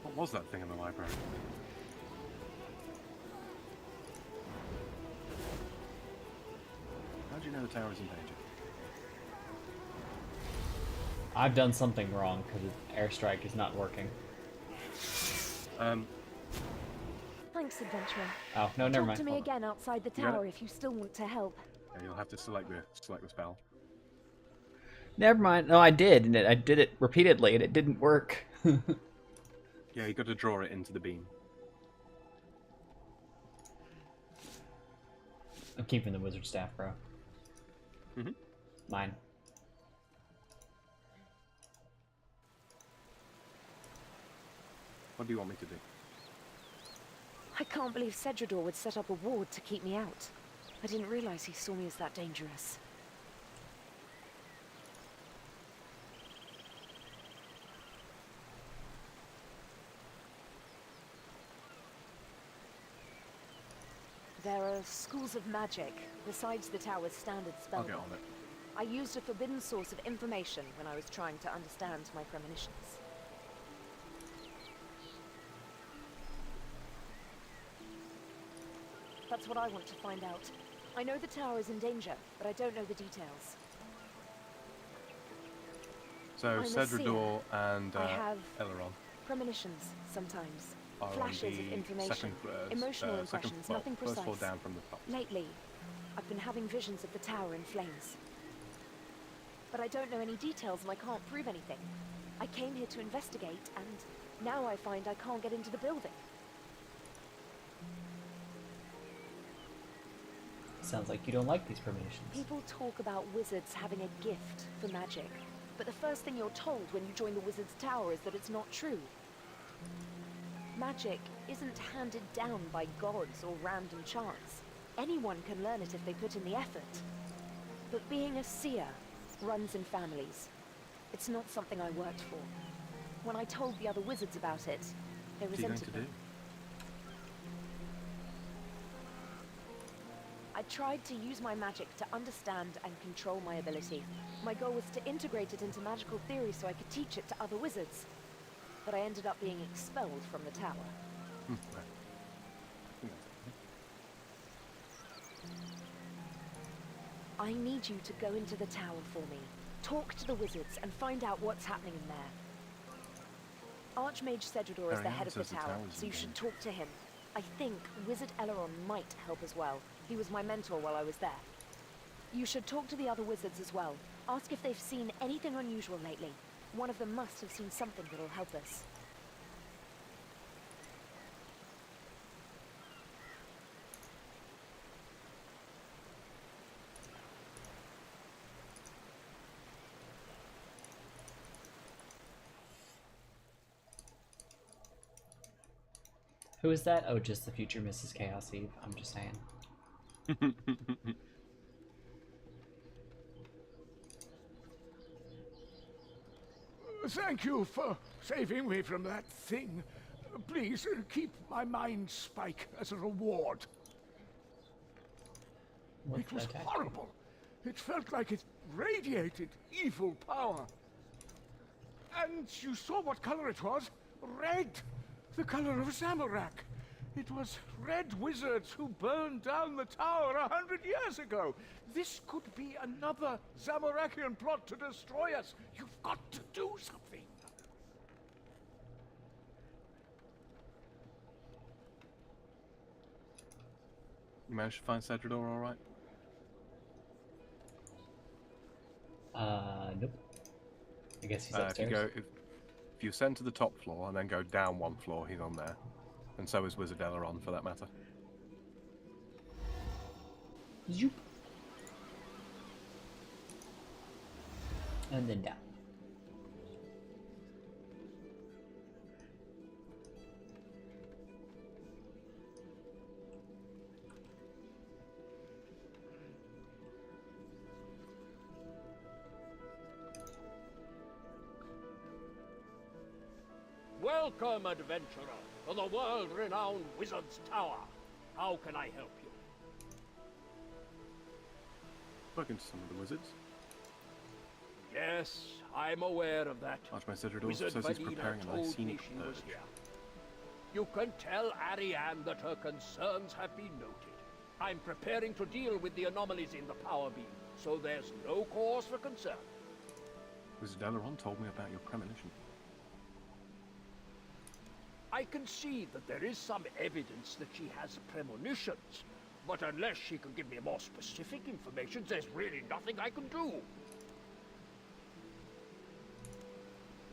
S2: What was that thing in the library? How do you know the tower is in danger?
S1: I've done something wrong because airstrike is not working.
S5: Thanks, adventurer.
S1: Oh, no, never
S5: Talk
S1: mind.
S5: to me
S1: Hold on.
S5: again outside the
S2: You got
S5: tower
S2: it?
S5: if you still want to help.
S2: Yeah, you'll have to select the spell.
S1: Never mind. No, I did, and I did it repeatedly, and it didn't work.
S2: Yeah, you got to draw it into the beam.
S1: I'm keeping the wizard staff, bro. Mine.
S2: What do you want me to do?
S5: I can't believe Cedrador would set up a ward to keep me out. I didn't realize he saw me as that dangerous. There are schools of magic, besides the tower's standard spell.
S2: I'll get on it.
S5: I used a forbidden source of information when I was trying to understand my premonitions. That's what I want to find out. I know the tower is in danger, but I don't know the details.
S2: So
S5: I'm a
S2: Cedrador and
S5: I have
S2: Eleron
S5: premonitions sometimes.
S2: are
S5: Flashes
S2: on
S5: of
S2: the
S5: information.
S2: second,
S5: Emotional
S2: second
S5: impressions,
S2: floor,
S5: nothing
S2: first floor
S5: precise.
S2: down from the top.
S5: Lately, I've been having visions of the tower in flames. But I don't know any details and I can't prove anything. I came here to investigate, and now I find I can't get into the building.
S1: Sounds like you don't like these premonitions.
S5: People talk about wizards having a gift for magic, but the first thing you're told when you join the wizard's tower is that it's not true. Magic isn't handed down by gods or random chance. Anyone can learn it if they put in the effort. But being a seer runs in families. It's not something I worked for. When I told the other wizards about it, they
S2: What are you going
S5: resented
S2: to
S5: me.
S2: do?
S5: I tried to use my magic to understand and control my ability. My goal was to integrate it into magical theory so I could teach it to other wizards. But I ended up being expelled from the tower.
S2: Right.
S5: I need you to go into the tower for me. Talk to the wizards and find out what's happening in there. Archmage Cedrador is the head of the tower, so you should talk to him. I think Wizard Eleron might help as well. He was my mentor while I was there. You should talk to the other wizards as well. Ask if they've seen anything unusual lately. One of them must have seen something that'll help us.
S1: Who is that? Oh, just the future Mrs. Chaos Eve. I'm just saying.
S7: Thank you for saving me from that thing. Please keep my mind spike as a reward. It was horrible. It felt like it radiated evil power. And you saw what color it was? Red. The color of Zamorak. It was red wizards who burned down the tower 100 years ago. This could be another Zamorakian plot to destroy us. You've got to do something.
S2: You managed to find Cedrador all right?
S1: Nope. I guess he's upstairs.
S2: If you ascend to the top floor and then go down one floor, he's on there. And so is Wizard Eleron, for that matter.
S1: Zoop. And then down.
S8: Welcome, adventurer, to the world-renowned Wizard's Tower. How can I help you?
S2: Spoken to some of the wizards.
S8: Yes, I'm aware of that.
S2: Archmage Cedrador
S8: Wizard
S2: says he's
S8: Valina
S2: preparing a
S8: told me
S2: scenic
S8: she was
S2: purge.
S8: here. You can tell Ariane that her concerns have been noted. I'm preparing to deal with the anomalies in the power beam, so there's no cause for concern.
S2: Wizard Eleron told me about your premonition.
S8: I can see that there is some evidence that she has premonitions, but unless she can give me more specific information, there's really nothing I can do.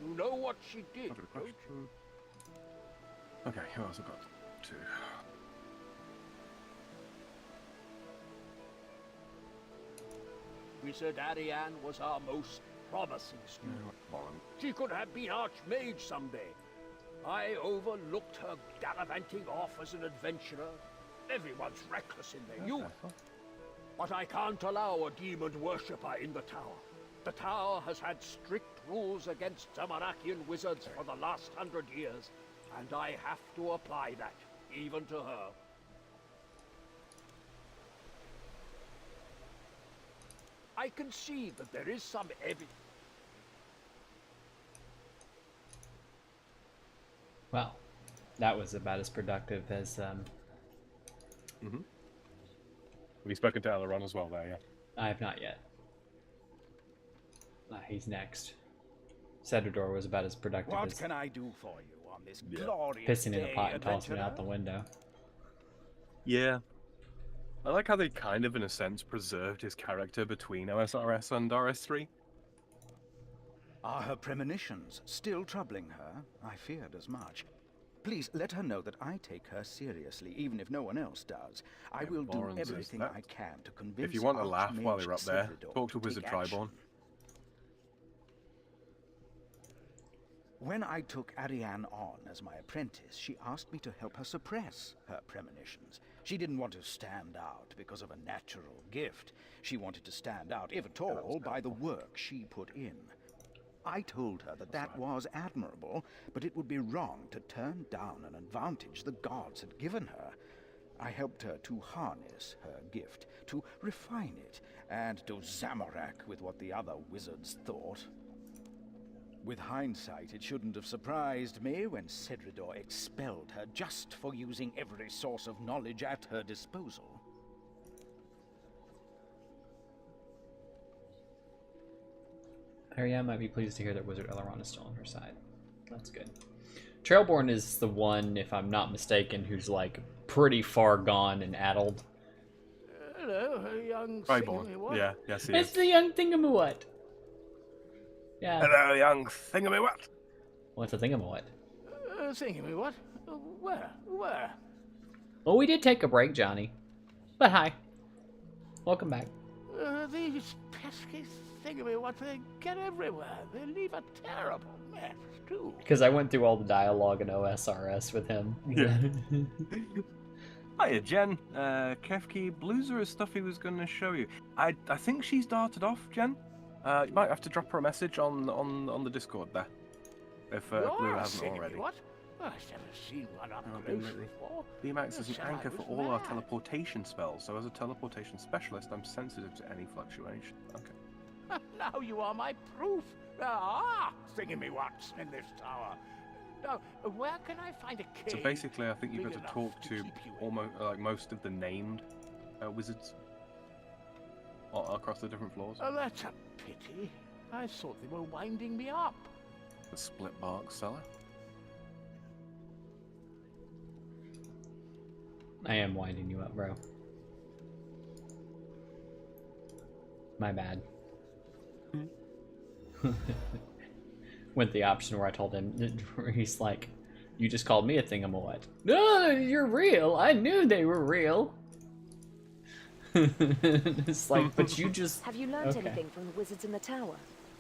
S8: You know what she did, don't you?
S2: Okay, who else have got two?
S8: Wizard Ariane was our most promising student. She could have been Archmage someday. I overlooked her gallivanting off as an adventurer. Everyone's reckless in their youth. But I can't allow a demon worshipper in the tower. The tower has had strict rules against Zamarakian wizards for the last 100 years, and I have to apply that, even to her. I can see that there is some evidence.
S1: Well, that was about as productive as,
S2: Have you spoken to Eleron as well there, yeah?
S1: I have not yet. He's next. Cedrador was about as productive as...
S7: What can I do for you on this glorious
S1: pissing in a pot and tossing it
S7: adventurer?
S1: out the window.
S2: Yeah. I like how they kind of, in a sense, preserved his character between OSRS and RS3.
S9: Are her premonitions still troubling her? I feared as much. Please let her know that I take her seriously, even if no one else does. I will do
S2: Lawrence says
S9: everything
S2: that.
S9: I can to convince
S2: If you want to laugh
S9: Archmage
S2: while you're up there,
S9: Cedrador
S2: talk to
S9: take
S2: Wizard
S9: action.
S2: Triborn.
S9: When I took Ariane on as my apprentice, she asked me to help her suppress her premonitions. She didn't want to stand out because of a natural gift. She wanted to stand out, if at all, by the work she put in. I told her that that was admirable, but it would be wrong to turn down an advantage the gods had given her. I helped her to harness her gift, to refine it, and to Zamorak with what the other wizards thought. With hindsight, it shouldn't have surprised me when Cedrador expelled her just for using every source of knowledge at her disposal.
S1: Ariane might be pleased to hear that Wizard Elrond is still on her side. That's good. Trailborn is the one, if I'm not mistaken, who's like pretty far gone and addled.
S8: Hello, young
S2: Trailborn.
S8: thingamywhat.
S2: Yeah, yes he
S1: It's
S2: is.
S1: the young thingamawhat. Yeah.
S2: Hello, young thingamywhat.
S1: What's a thingamawhat?
S8: Thingamywhat? Where?
S1: Well, we did take a break, Johnny. But hi. Welcome back.
S8: These pesky thingamywhat, they get everywhere. They leave a terrible mess, too.
S1: Because I went through all the dialogue in OSRS with him.
S2: Yeah. Hiya, Jen. Kefki, Blues are stuff he was going to show you. I think she's darted off, Jen. You might have to drop her a message on the Discord there, if Blue hasn't already.
S8: What? I've never seen one up close before.
S2: BMAX is an
S8: Said I
S2: anchor for
S8: was
S2: all our
S8: mad.
S2: teleportation spells, so as a teleportation specialist, I'm sensitive to any fluctuation. Okay.
S8: Now you are my proof. Thingamywhats in this tower. Now, where can I find a cave?
S2: So basically, I think you've
S8: big
S2: got to
S8: enough
S2: talk to
S8: keep you in?
S2: almost like most of the named wizards across the different floors.
S8: Oh, that's a pity. I thought they were winding me up.
S2: The split bark cellar.
S1: I am winding you up, bro. My bad. Went the option where I told him, where he's like, you just called me a thingamawhat. No, you're real. I knew they were real. It's like, but you just...
S5: Have you learned
S1: Okay.
S5: anything from the wizards in the tower?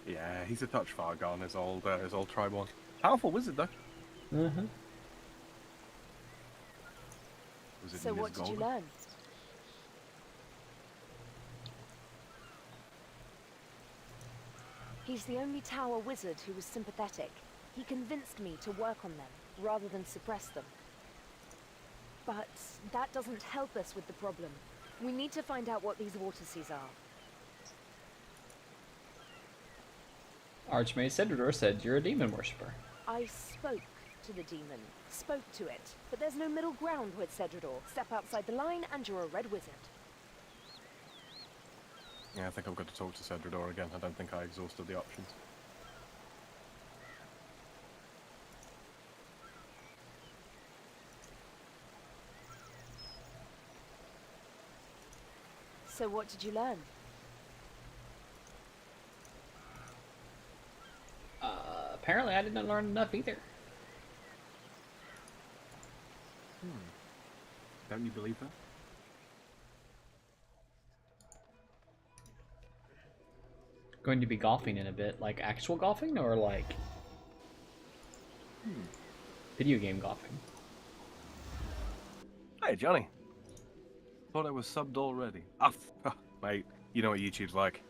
S2: Yeah, he's a touch far gone. His old Triborn. Powerful wizard though.
S1: Uh-huh.
S2: Wizard
S5: So
S2: in
S5: what
S2: his
S5: did you
S2: golden.
S5: learn? He's the only tower wizard who was sympathetic. He convinced me to work on them, rather than suppress them. But that doesn't help us with the problem. We need to find out what these water seas are.
S1: Archmage Cedrador said you're a demon worshipper.
S5: I spoke to the demon, spoke to it, but there's no middle ground with Cedrador. Step outside the line and you're a red wizard.
S2: Yeah, I think I've got to talk to Cedrador again. I don't think I exhausted the options.
S5: So what did you learn?
S1: Apparently I didn't learn enough either.
S2: Don't you believe that?
S1: Going to be golfing in a bit. Like actual golfing or like video game golfing?
S2: Hey, Johnny. Thought I was subbed already. Ah, mate, you know what YouTube's like.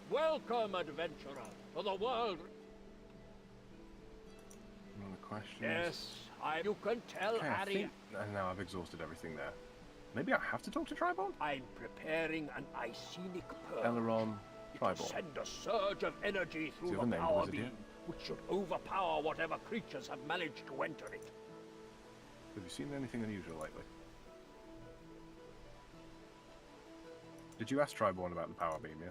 S8: Welcome, adventurer, to the world.
S2: Any other questions?
S8: Yes, you can tell
S2: Okay, I
S8: Harry.
S2: think now I've exhausted everything there. Maybe I have to talk to Triborn?
S8: I'm preparing an Icenic pearl.
S2: Eleron,
S8: It'll
S2: Triborn.
S8: send a surge of energy
S2: Do
S8: through
S2: you
S8: the
S2: have a name,
S8: power
S2: wizard
S8: beam,
S2: yet?
S8: which should overpower whatever creatures have managed to enter it.
S2: Have you seen anything unusual lately? Did you ask Triborn about the power beam, yeah?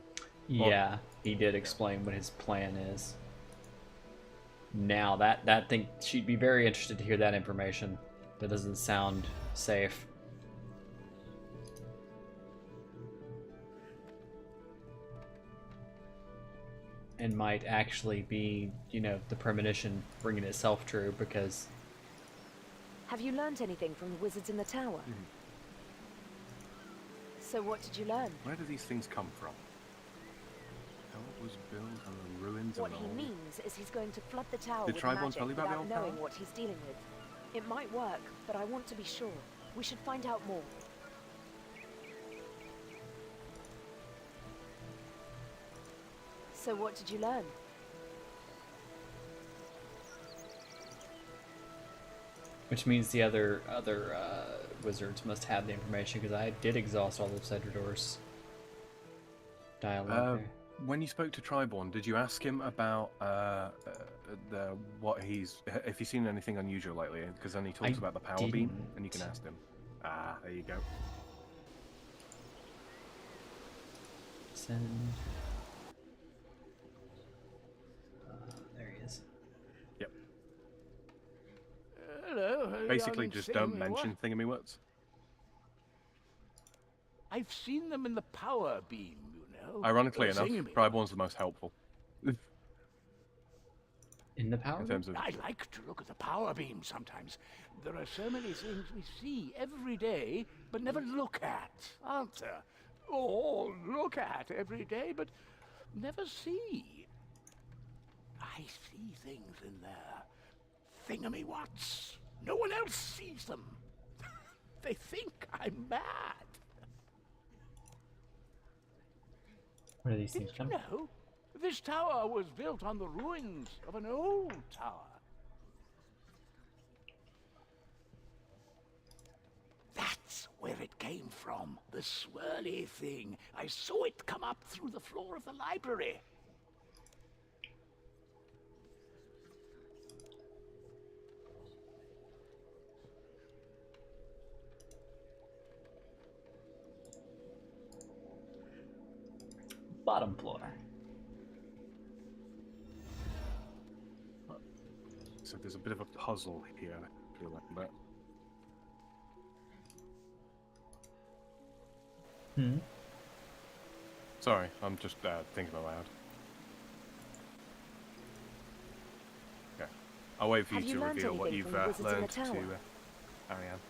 S1: Yeah, he did explain what his plan is. Now that thing, she'd be very interested to hear that information. That doesn't sound safe. And might actually be, you know, the premonition bringing itself true because...
S5: Have you learned anything from the wizards in the tower? So what did you learn?
S2: Where do these things come from? How it was built and the ruins
S5: What
S2: and
S5: he
S2: all.
S5: means is he's going to flood the tower
S2: Did
S5: with
S2: Triborn
S5: magic
S2: tell you about the
S5: without
S2: old
S5: knowing
S2: power?
S5: what he's dealing with. It might work, but I want to be sure. We should find out more. So what did you learn?
S1: Which means the other wizards must have the information because I did exhaust all of Cedrador's dialogue there.
S2: When you spoke to Triborn, did you ask him about if he's seen anything unusual lately? Because then he talks
S1: I
S2: about the power beam,
S1: didn't.
S2: and you can ask him. Ah, there you go.
S1: Send.
S2: Basically, just don't mention thingamywats.
S8: I've seen them in the power beam, you know.
S2: Ironically enough, Triborn's the most helpful.
S1: In the power beam?
S8: I like to look at the power beam sometimes. There are so many things we see every day, but never look at, aren't there? Or look at every day, but never see. I see things in there. Thingamywats. No one else sees them. They think I'm mad.
S1: Where are these things from?
S8: No, this tower was built on the ruins of an old tower. That's where it came from, the swirly thing. I saw it come up through the floor of the library.
S1: Bottom floor.
S2: So there's a bit of a puzzle here, I feel like, but... Sorry, I'm just thinking aloud. Okay. I'll wait for you to reveal what you've learned to Ariane.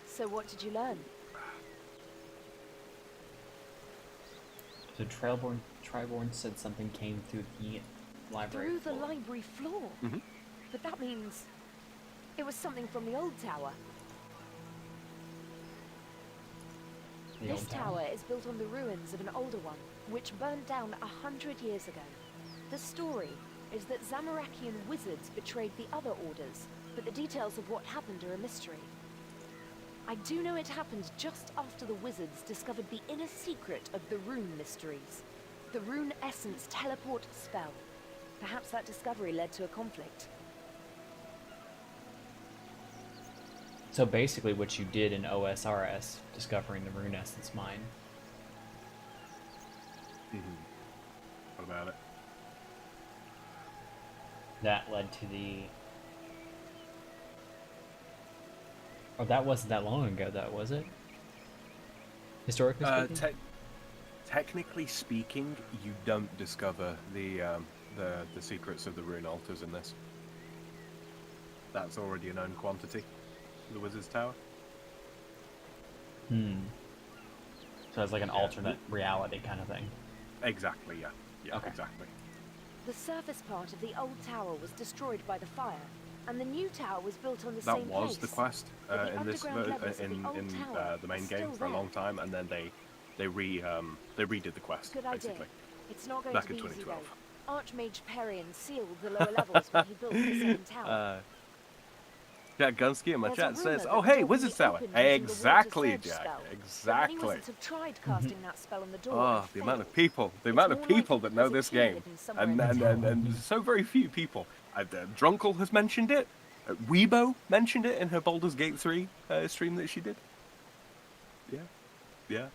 S5: So what did you learn?
S1: So Triborn said something came through the library
S5: Through
S1: floor.
S5: the library floor?
S2: Mm-hmm.
S5: But that means it was something from the old tower. This tower is built on the ruins of an older one, which burned down 100 years ago. The story is that Zamorakian wizards betrayed the other orders, but the details of what happened are a mystery. I do know it happened just after the wizards discovered the inner secret of the rune mysteries. The rune essence teleport spell. Perhaps that discovery led to a conflict.
S1: So basically what you did in OSRS, discovering the rune essence mine.
S2: What about it?
S1: That led to the... Oh, that wasn't that long ago, though, was it? Historically speaking?
S2: Technically speaking, you don't discover the secrets of the rune altars in this. That's already a known quantity. The Wizard's Tower.
S1: So it's like an alternate reality kind of thing.
S2: Exactly, yeah. Yeah,
S1: okay.
S2: Exactly.
S5: The surface part of the old tower was destroyed by the fire, and the new tower was built on the same place.
S2: That was the quest in this the main game for a long time, and then they redid the quest.
S5: Good
S2: basically.
S5: idea. It's not going
S2: Back
S5: to be
S2: in
S5: easy
S2: 2012.
S5: though. Archmage Perian sealed the lower levels when he built the second tower.
S2: Jack Gunsky in my
S5: There's a
S2: chat
S5: rumour
S2: says,
S5: that
S2: "Oh
S5: the
S2: hey,
S5: door can
S2: Wizard's
S5: be
S2: Tower."
S5: opened using the
S2: Exactly,
S5: water surge
S2: Jack.
S5: spell. But
S2: Exactly.
S5: many wizards have tried casting that spell on the door.
S2: Oh,
S5: and
S2: the amount
S5: failed.
S2: of people,
S5: It's more likely
S2: that know
S5: there's a
S2: this
S5: key
S2: game,
S5: hidden somewhere in the tower.
S2: and so very few people. Drunkle has mentioned it. Weibo mentioned it in her Baldur's Gate 3 stream that she did. Yeah.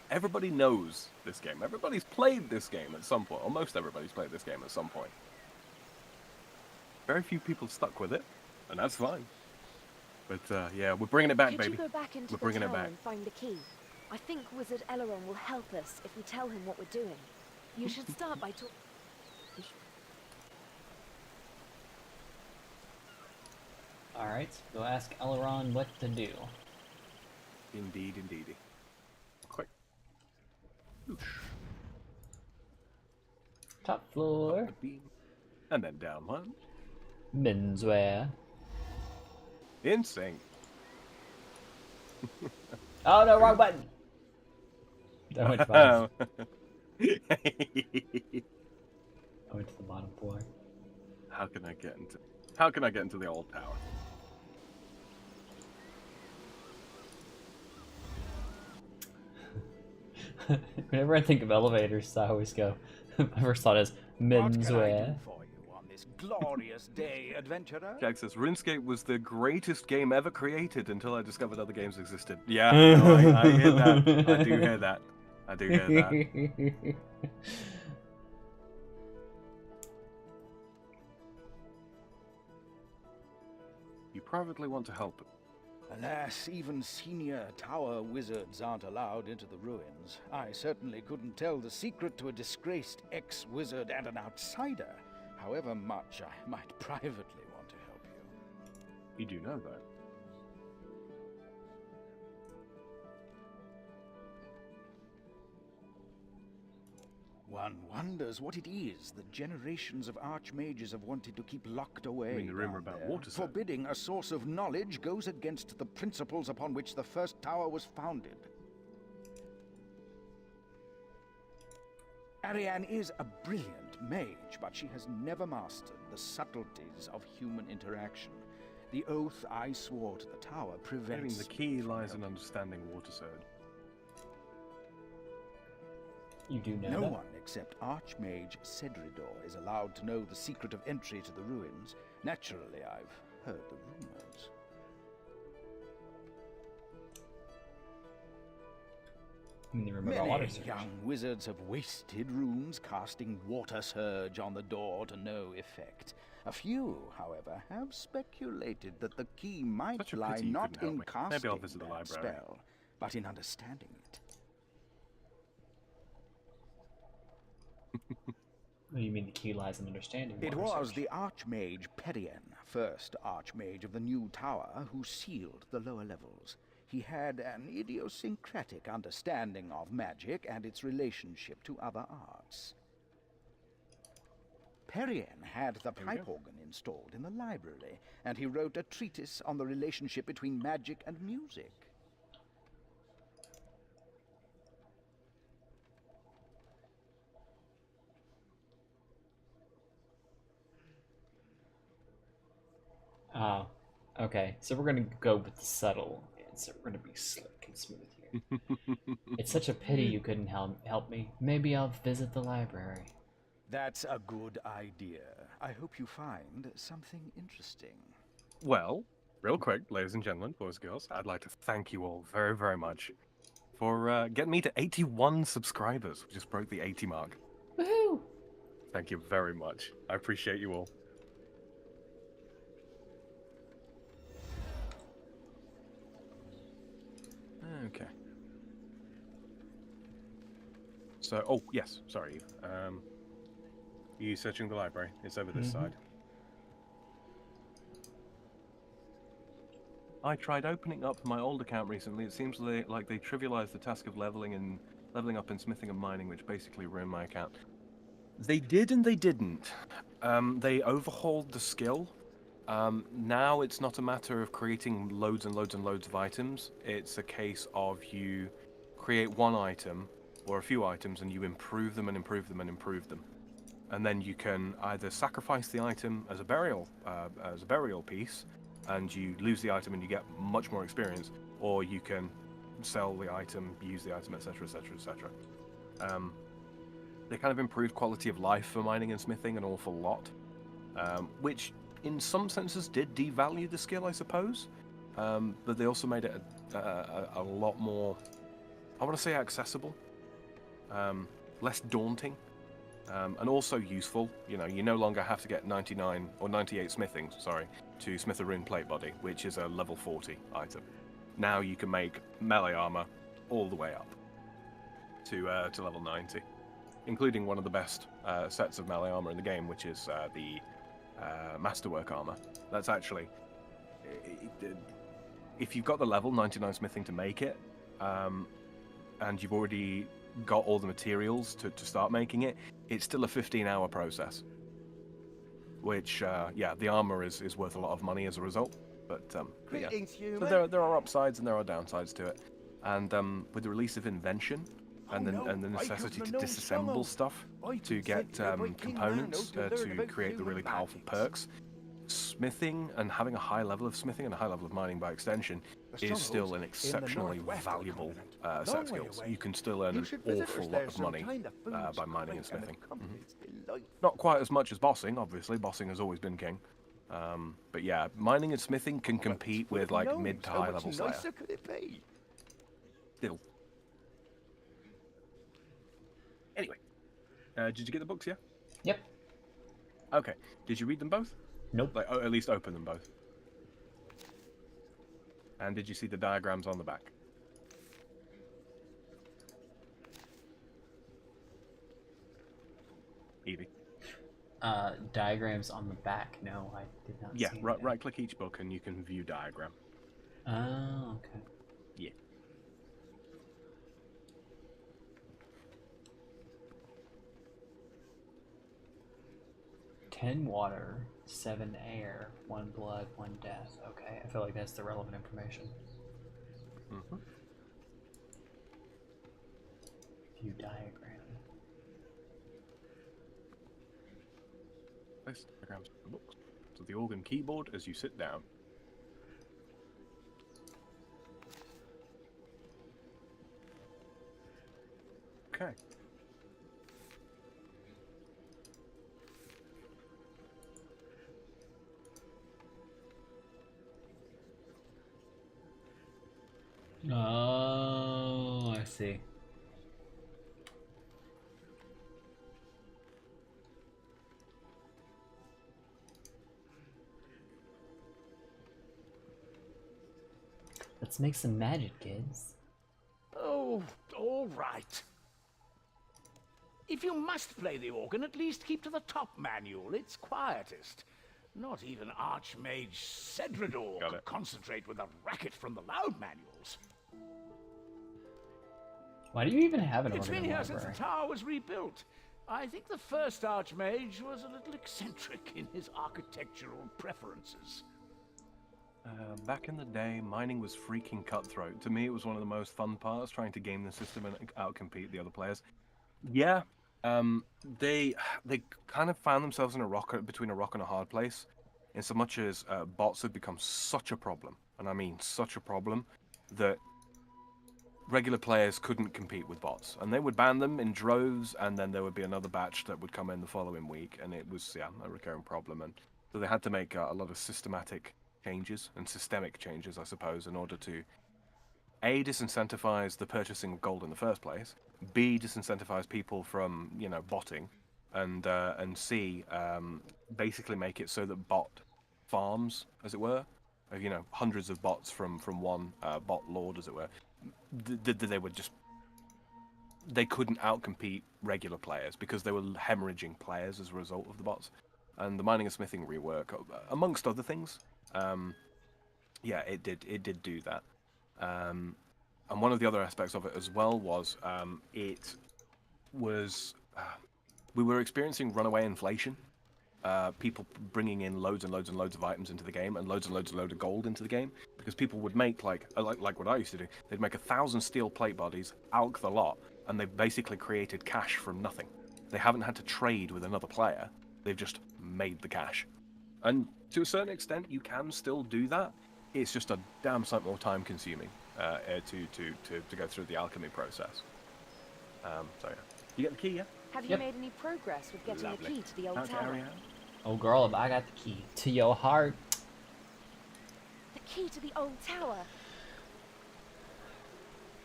S2: Everybody knows this game. Everybody's played this game at some point. Almost everybody's played this game at some point. Very few people stuck with it, and that's fine. But yeah, we're bringing it back, baby.
S5: Could you go back into
S2: We're
S5: the
S2: bringing it
S5: tower
S2: back.
S5: and find the key? I think Wizard Eleron will help us if we tell him what we're doing. You should start by talking.
S1: Alright, go ask Eleron what to do.
S2: Indeed. Quick. Oosh.
S1: Top floor.
S2: And then down one.
S1: Menswear.
S2: In sync.
S1: Oh no, wrong button! That went fast. I went to the bottom floor.
S2: How can I get into the old tower?
S1: Whenever I think of elevators, I always go. My first thought is
S9: What can I do
S1: menswear.
S9: for you on this glorious day, adventurer?
S2: Jack says, RuneScape was the greatest game ever created until I discovered other games existed. Yeah, no, I hear that. I do hear that. privately want to help?
S9: Alas, even senior tower wizards aren't allowed into the ruins. I certainly couldn't tell the secret to a disgraced ex-wizard and an outsider, however much I might privately want to help you.
S2: You do know that.
S9: One wonders what it is that generations of archmages have wanted to keep locked away.
S2: I mean, the rumor
S9: down
S2: about
S9: there.
S2: water, sir.
S9: Forbidding a source of knowledge goes against the principles upon which the first tower was founded. Ariane is a brilliant mage, but she has never mastered the subtleties of human interaction. The oath I swore to the tower
S2: I
S9: prevents...
S2: mean, the key lies in understanding water, sir.
S1: You do know
S9: No
S1: that?
S9: one except Archmage Cedridor is allowed to know the secret of entry to the ruins. Naturally, I've heard the rumors.
S1: I mean, remember water
S9: Many
S1: surge.
S9: young wizards have wasted runes casting water surge on the door to no effect. A few, however, have speculated that the key might
S2: Such a
S9: lie
S2: pity you
S9: not
S2: couldn't help
S9: in
S2: me.
S9: casting
S2: Maybe I'll visit the
S9: that
S2: library.
S9: spell, but in understanding it.
S1: You mean the key lies in understanding
S9: It
S1: water
S9: was
S1: surge.
S9: the Archmage Perian, first Archmage of the new tower, who sealed the lower levels. He had an idiosyncratic understanding of magic and its relationship to other arts. Perian had the pipe organ installed in the library, and he wrote a treatise on the relationship between magic and music.
S1: Ah, okay. So we're gonna go with the subtle answer. We're gonna be slick and smooth here. It's such a pity you couldn't help me. Maybe I'll visit the library.
S9: That's a good idea. I hope you find something interesting.
S2: Well, real quick, ladies and gentlemen, boys and girls, I'd like to thank you all very, very much for getting me to 81 subscribers. We just broke the 80 mark.
S1: Woohoo!
S2: Thank you very much. I appreciate you all. Okay. So, oh, yes, sorry. You searching the library? It's over this side. I tried opening up my old account recently. It seems like they trivialized the task of leveling up in smithing and mining, which basically ruined my account. They did and they didn't. They overhauled the skill. Now it's not a matter of creating loads and loads and loads of items. It's a case of you create one item or a few items and you improve them and improve them and improve them. And then you can either sacrifice the item as a burial piece, and you lose the item and you get much more experience, or you can sell the item, use the item, etc., etc., etc. They kind of improved quality of life for mining and smithing an awful lot, which in some senses did devalue the skill, I suppose, but they also made it a lot more, I want to say, accessible, less daunting. And also useful. You know, you no longer have to get 99 or 98 smithing, to smith a rune plate body, which is a level 40 item. Now you can make melee armor all the way up to level 90, including one of the best sets of melee armor in the game, which is the Masterwork armor. That's actually, if you've got the level 99 smithing to make it, and you've already got all the materials to start making it, it's still a 15-hour process. Which, yeah, the armor is worth a lot of money as a result. But yeah. So there are upsides and there are downsides to it. And with the release of Invention and the necessity to disassemble stuff to get components to create the really powerful perks, smithing and having a high level of smithing and a high level of mining by extension is still an exceptionally valuable set of skills. You can still earn an awful lot of money by mining and smithing. Not quite as much as bossing, obviously. Bossing has always been king. But yeah, mining and smithing can compete with like mid to high level Slayer. Still. Anyway, did you get the books? Yeah.
S1: Yep.
S2: Okay. Did you read them both?
S1: Nope.
S2: Like, at least open them both. And did you see the diagrams on the back? Evie?
S1: Diagrams on the back. No, I did not
S2: Yeah,
S1: see
S2: right-click each book and you can view diagram.
S1: Oh, okay.
S2: Yeah.
S1: Ten water, 7 air, 1 blood, 1 death. Okay, I feel like that's the relevant information.
S2: Mm-hmm.
S1: View diagram.
S2: Place diagrams on the books. So the organ keyboard as you sit down. Okay.
S1: Oh, I see. Let's make some magic, kids.
S7: Oh, all right. If you must play the organ, at least keep to the top manual. It's quietest. Not even Archmage Cedrador could concentrate with a racket from the loud manuals.
S1: Why do you even have an organ?
S7: It's been
S1: in the
S7: here since the
S1: library?
S7: tower was rebuilt. I think the first Archmage was a little eccentric in his architectural preferences.
S2: Back in the day, mining was freaking cutthroat. To me, it was one of the most fun parts, trying to game the system and outcompete the other players. Yeah, they kind of found themselves in between a rock and a hard place, in so much as bots had become such a problem, and I mean such a problem, that regular players couldn't compete with bots, and they would ban them in droves, and then there would be another batch that would come in the following week, and it was a recurring problem, and so they had to make a lot of systematic changes and systemic changes, I suppose, in order to A, disincentivize the purchasing of gold in the first place, B, disincentivize people from, botting, and C, basically make it so that bot farms, as it were, hundreds of bots from one bot lord, as it were, they couldn't outcompete regular players because they were hemorrhaging players as a result of the bots. And the mining and smithing rework, amongst other things, it did do that. And one of the other aspects of it as well was we were experiencing runaway inflation. People bringing in loads and loads and loads of items into the game and loads of gold into the game, because people would make like what I used to do. They'd make 1,000 steel plate bodies, alch the lot, and they've basically created cash from nothing. They haven't had to trade with another player. They've just made the cash. And to a certain extent, you can still do that. It's just a damn sight more time consuming to go through the alchemy process. So yeah. You get the key, yeah?
S5: Have you made any progress with getting the key to the old tower?
S1: Oh girl, I got the key to your heart.
S5: The key to the old tower?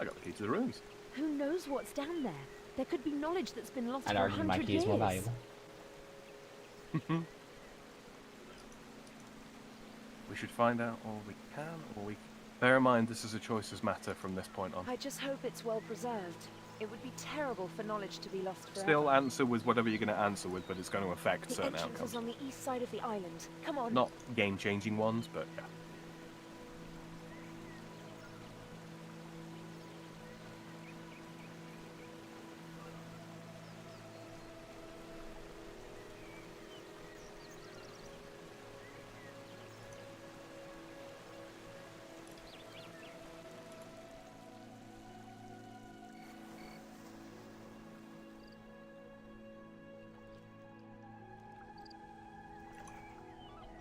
S2: I got the key to the ruins.
S5: Who knows what's down there? There could be knowledge that's been lost
S1: I'd
S5: for
S1: argue
S5: 100
S1: my key
S5: years.
S1: is more valuable.
S2: We should find out all we can, bear in mind this is a choices matter from this point on.
S5: I just hope it's well preserved. It would be terrible for knowledge to be lost forever.
S2: Still answer with whatever you're going to answer with, but it's going to affect
S5: the
S2: certain
S5: entrance
S2: outcomes.
S5: is on the east side of the island. Come on.
S2: Not game-changing ones, but yeah.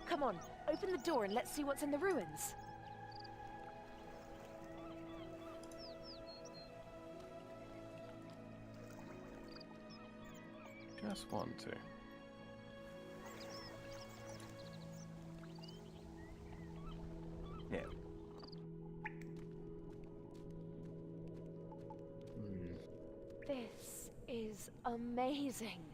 S5: Come on, open the door and let's see what's in the ruins.
S2: Just want to. Yeah.
S5: This is amazing.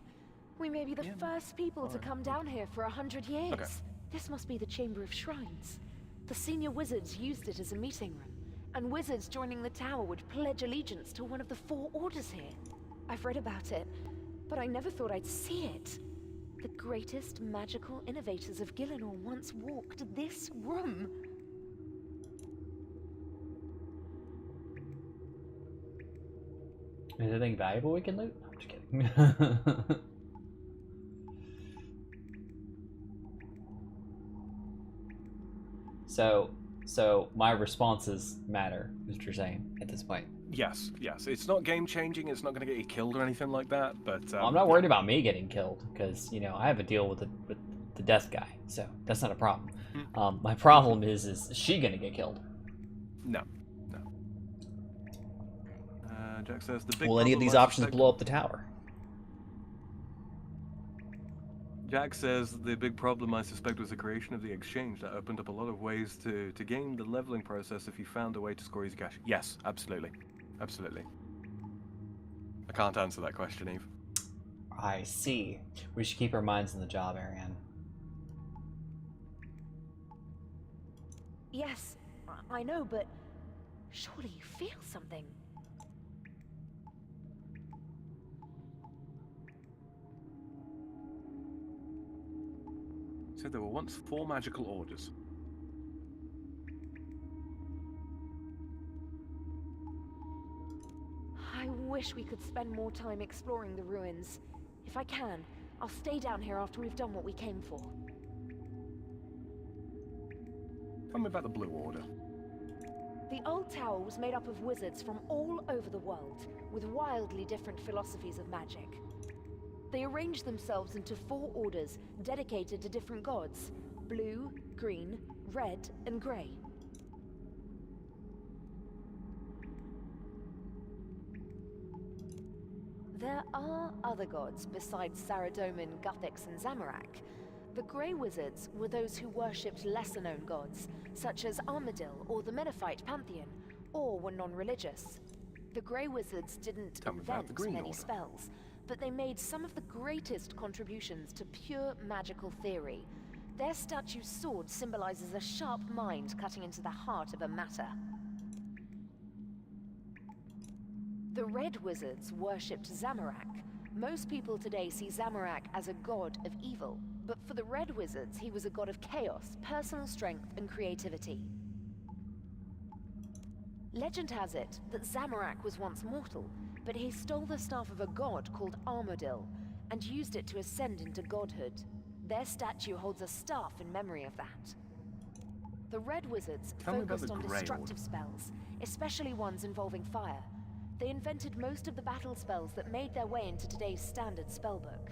S5: We may be the first people to come down here for 100 years.
S2: Okay.
S5: This must be the Chamber of Shrines. The senior wizards used it as a meeting room, and wizards joining the tower would pledge allegiance to one of the 4 orders here. I've read about it, but I never thought I'd see it. The greatest magical innovators of Gielinor once walked this room.
S1: Is there anything valuable we can loot? I'm just kidding. So my responses matter, is what you're saying at this point.
S2: Yes. It's not game changing. It's not going to get you killed or anything like that. But
S1: Well, I'm not worried about me getting killed because I have a deal with the death guy, so that's not a problem. My problem is she gonna get killed?
S2: No. Jack says the big.
S1: Will any of these options blow up the tower?
S2: Jack says the big problem I suspect was the creation of the exchange that opened up a lot of ways to gain the leveling process if you found a way to score easy cash. Yes, absolutely. I can't answer that question, Eve.
S1: I see. We should keep our minds on the job, Ariane.
S5: Yes, I know, but surely you feel something.
S2: Said there were once 4 magical orders.
S5: I wish we could spend more time exploring the ruins. If I can, I'll stay down here after we've done what we came for.
S2: Tell me about the Blue Order.
S5: The old tower was made up of wizards from all over the world, with wildly different philosophies of magic. They arranged themselves into 4 orders dedicated to different gods: blue, green, red, and grey. There are other gods besides Saradomin, Guthix, and Zamorak. The Grey Wizards were those who worshipped lesser-known gods, such as Armadil or the Menaphite pantheon, or were non-religious. The Grey Wizards didn't invent many spells, but they made some of the greatest contributions to pure magical theory. Their statue's sword symbolizes a sharp mind cutting into the heart of a matter. The Red Wizards worshipped Zamorak. Most people today see Zamorak as a god of evil, but for the Red Wizards, he was a god of chaos, personal strength, and creativity. Legend has it that Zamorak was once mortal, but he stole the staff of a god called Armadil and used it to ascend into godhood. Their statue holds a staff in memory of that. The Red Wizards focused on destructive spells, especially ones involving fire. They invented most of the battle spells that made their way into today's standard spellbook.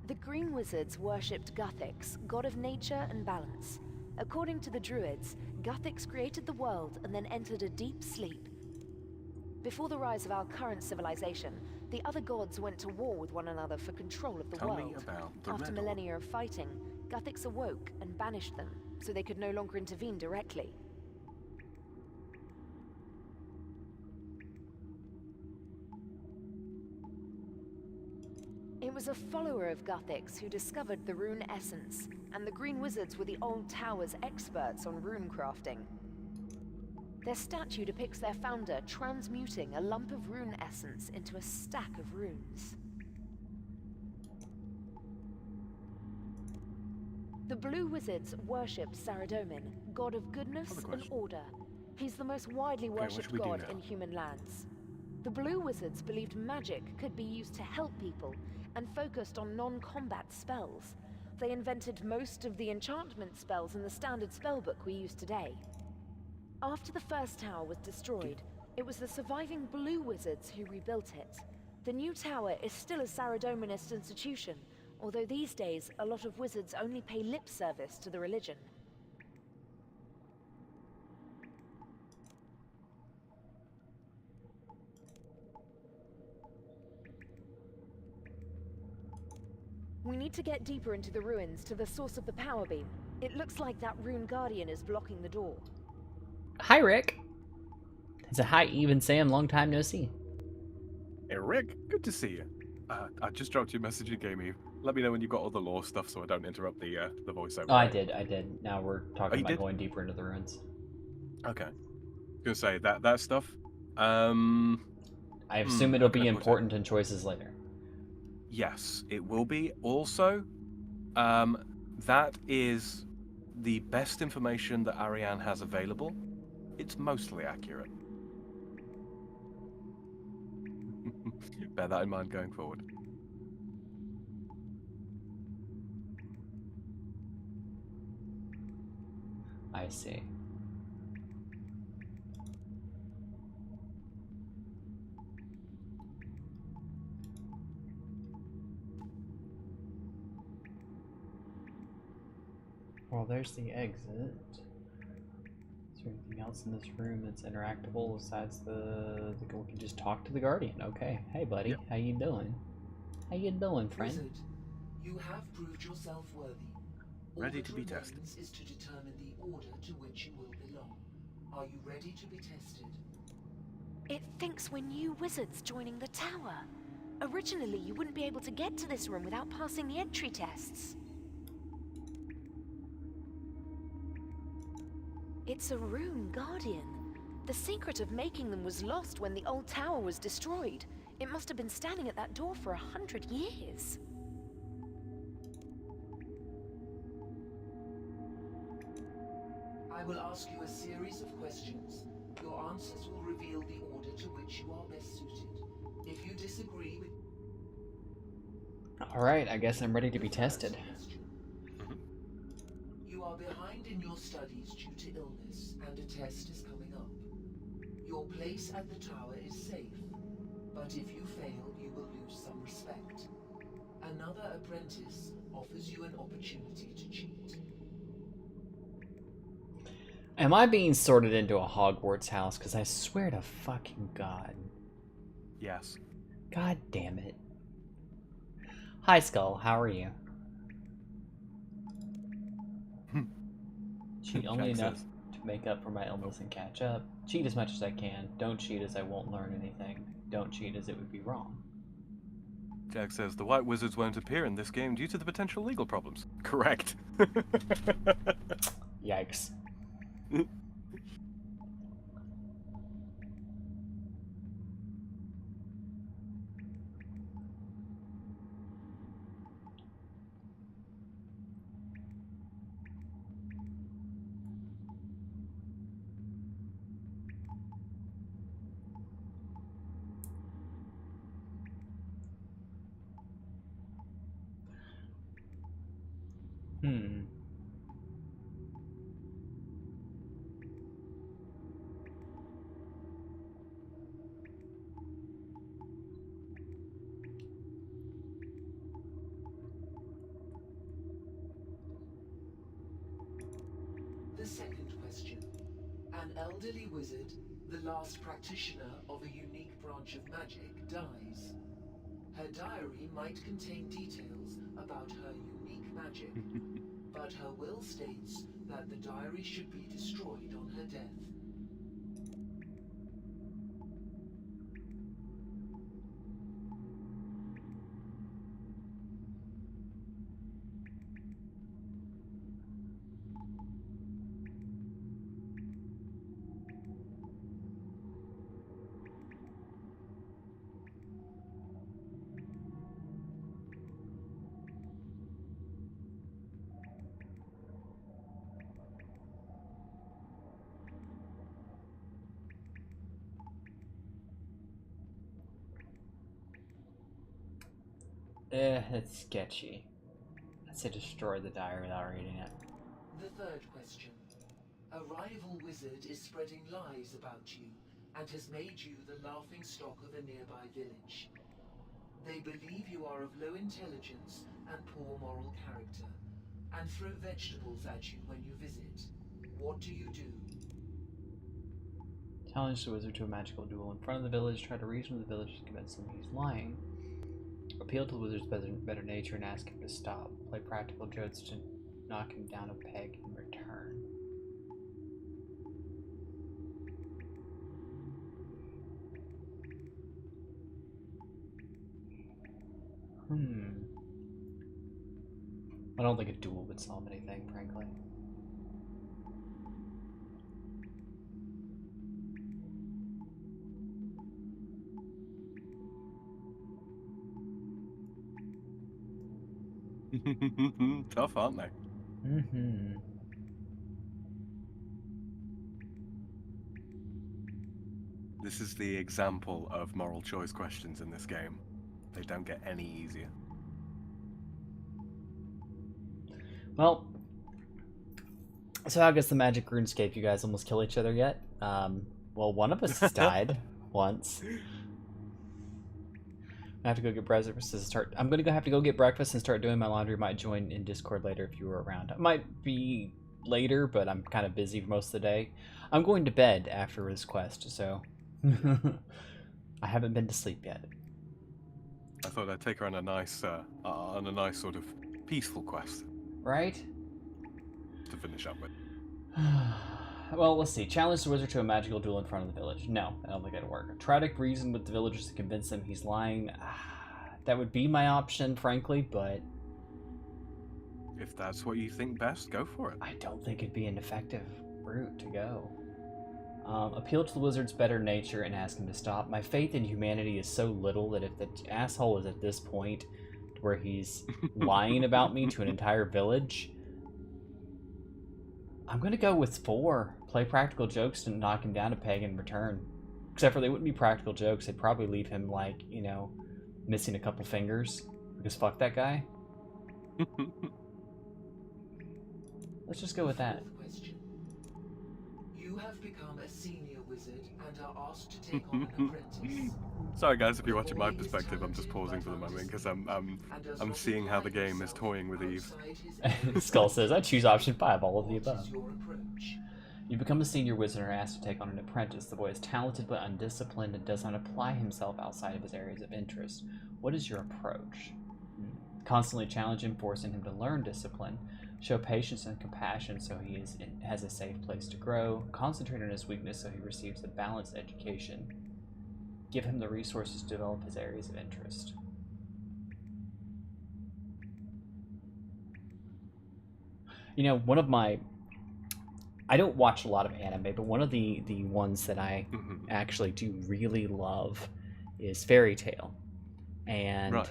S5: The Green Wizards worshipped Guthix, god of nature and balance. According to the Druids, Guthix created the world and then entered a deep sleep. Before the rise of our current civilization, the other gods went to war with one another for control of the world. After millennia of fighting, Guthix awoke and banished them, so they could no longer intervene directly. It was a follower of Guthix who discovered the rune essence, and the Green Wizards were the old tower's experts on rune crafting. Their statue depicts their founder transmuting a lump of rune essence into a stack of runes. The Blue Wizards worshipped Saradomin, god of goodness and order. He's the most widely worshipped god in human lands. The Blue Wizards believed magic could be used to help people and focused on non-combat spells. They invented most of the enchantment spells in the standard spellbook we use today. After the first tower was destroyed, it was the surviving Blue Wizards who rebuilt it. The new tower is still a Saradominist institution, although these days a lot of wizards only pay lip service to the religion. We need to get deeper into the ruins to the source of the power beam. It looks like that rune guardian is blocking the door.
S1: Hi, Rick. It's a hi, Eve and Sam. Long time no see.
S2: Hey, Rick. Good to see you. I just dropped you a message in game, Eve. Let me know when you've got all the lore stuff so I don't interrupt the voiceover.
S1: Oh, I did. Now we're talking about
S2: did?
S1: going deeper into the ruins.
S2: Okay. Gonna say that stuff.
S1: I assume
S2: How
S1: it'll
S2: can
S1: be
S2: I put it?
S1: important in choices later.
S2: Yes, it will be. Also, that is the best information that Ariane has available. It's mostly accurate. Bear that in mind going forward.
S1: I see. Well, there's the exit. Is there anything else in this room that's interactable besides we can just talk to the Guardian? Okay. Hey, buddy.
S2: Yep.
S1: How you doing? How you doing, friend?
S10: Wizard, you have proved yourself worthy.
S2: Ready
S10: All
S2: to
S10: that
S2: be tested.
S10: remains is to determine the order to which you will belong. Are you ready to be tested?
S5: It thinks we're new wizards joining the tower. Originally, you wouldn't be able to get to this room without passing the entry tests. It's a rune guardian. The secret of making them was lost when the old tower was destroyed. It must have been standing at that door for 100 years.
S10: I will ask you a series of questions. Your answers will reveal the order to which you are best suited. If you disagree with...
S1: Alright, I guess I'm ready to be tested.
S10: You are behind in your studies due to illness, and a test is coming up. Your place at the tower is safe, but if you fail, you will lose some respect. Another apprentice offers you an opportunity to cheat.
S1: Am I being sorted into a Hogwarts house? Because I swear to fucking God.
S2: Yes.
S1: God damn it. Hi, Skull. How are you? Cheat only enough to make up for my illness and catch up. Cheat as much as I can. Don't cheat as I won't learn anything. Don't cheat as it would be wrong.
S2: Jack says the White Wizards won't appear in this game due to the potential legal problems. Correct.
S1: Yikes.
S10: The second question. An elderly wizard, the last practitioner of a unique branch of magic, dies. Her diary might contain details about her unique magic, but her will states that the diary should be destroyed on her death.
S1: It's sketchy. I said destroy the diary without reading it.
S10: The third question. A rival wizard is spreading lies about you and has made you the laughing stock of a nearby village. They believe you are of low intelligence and poor moral character, and throw vegetables at you when you visit. What do you do?
S1: Challenge the wizard to a magical duel in front of the village. Try to reason with the village to convince them he's lying. Appeal to the wizard's better nature and ask him to stop. Play practical jokes to knock him down a peg in return. I don't think a duel would solve anything, frankly.
S2: Tough, aren't they?
S1: Mm-hmm.
S2: This is the example of moral choice questions in this game. They don't get any easier.
S1: Well, so I guess the magic RuneScape, you guys almost kill each other yet? Well, one of us has died once. I have to go get breakfast and start. I'm gonna have to go get breakfast and start doing my laundry. Might join in Discord later if you were around. I might be later, but I'm kind of busy for most of the day. I'm going to bed after this quest, so I haven't been to sleep yet.
S2: I thought I'd take her on a nice sort of peaceful quest.
S1: Right?
S2: To finish up with.
S1: Well, let's see. Challenge the wizard to a magical duel in front of the village. No, I don't think that'd work. Try to reason with the villagers to convince them he's lying. That would be my option, frankly, but...
S2: If that's what you think best, go for it.
S1: I don't think it'd be an effective route to go. Appeal to the wizard's better nature and ask him to stop. My faith in humanity is so little that if the asshole is at this point where he's lying about me to an entire village... I'm gonna go with 4. Play practical jokes to knock him down a peg in return. Except for they wouldn't be practical jokes. They'd probably leave him, like, you know, missing a couple fingers. Because fuck that guy. Let's just go with that.
S10: You have become a senior wizard and are asked to take on an apprentice.
S2: Sorry guys, if you're watching my perspective, I'm just pausing for the moment because I'm seeing how the game is toying with Eve.
S1: Skull says, I choose option 5, all of the above. You become a senior wizard and are asked to take on an apprentice. The boy is talented but undisciplined and does not apply himself outside of his areas of interest. What is your approach? Constantly challenge him, forcing him to learn discipline. Show patience and compassion so he has a safe place to grow. Concentrate on his weakness so he receives a balanced education. Give him the resources to develop his areas of interest. You know, one of my... I don't watch a lot of anime, but one of the ones that I actually do really love is Fairy Tail. And
S2: right.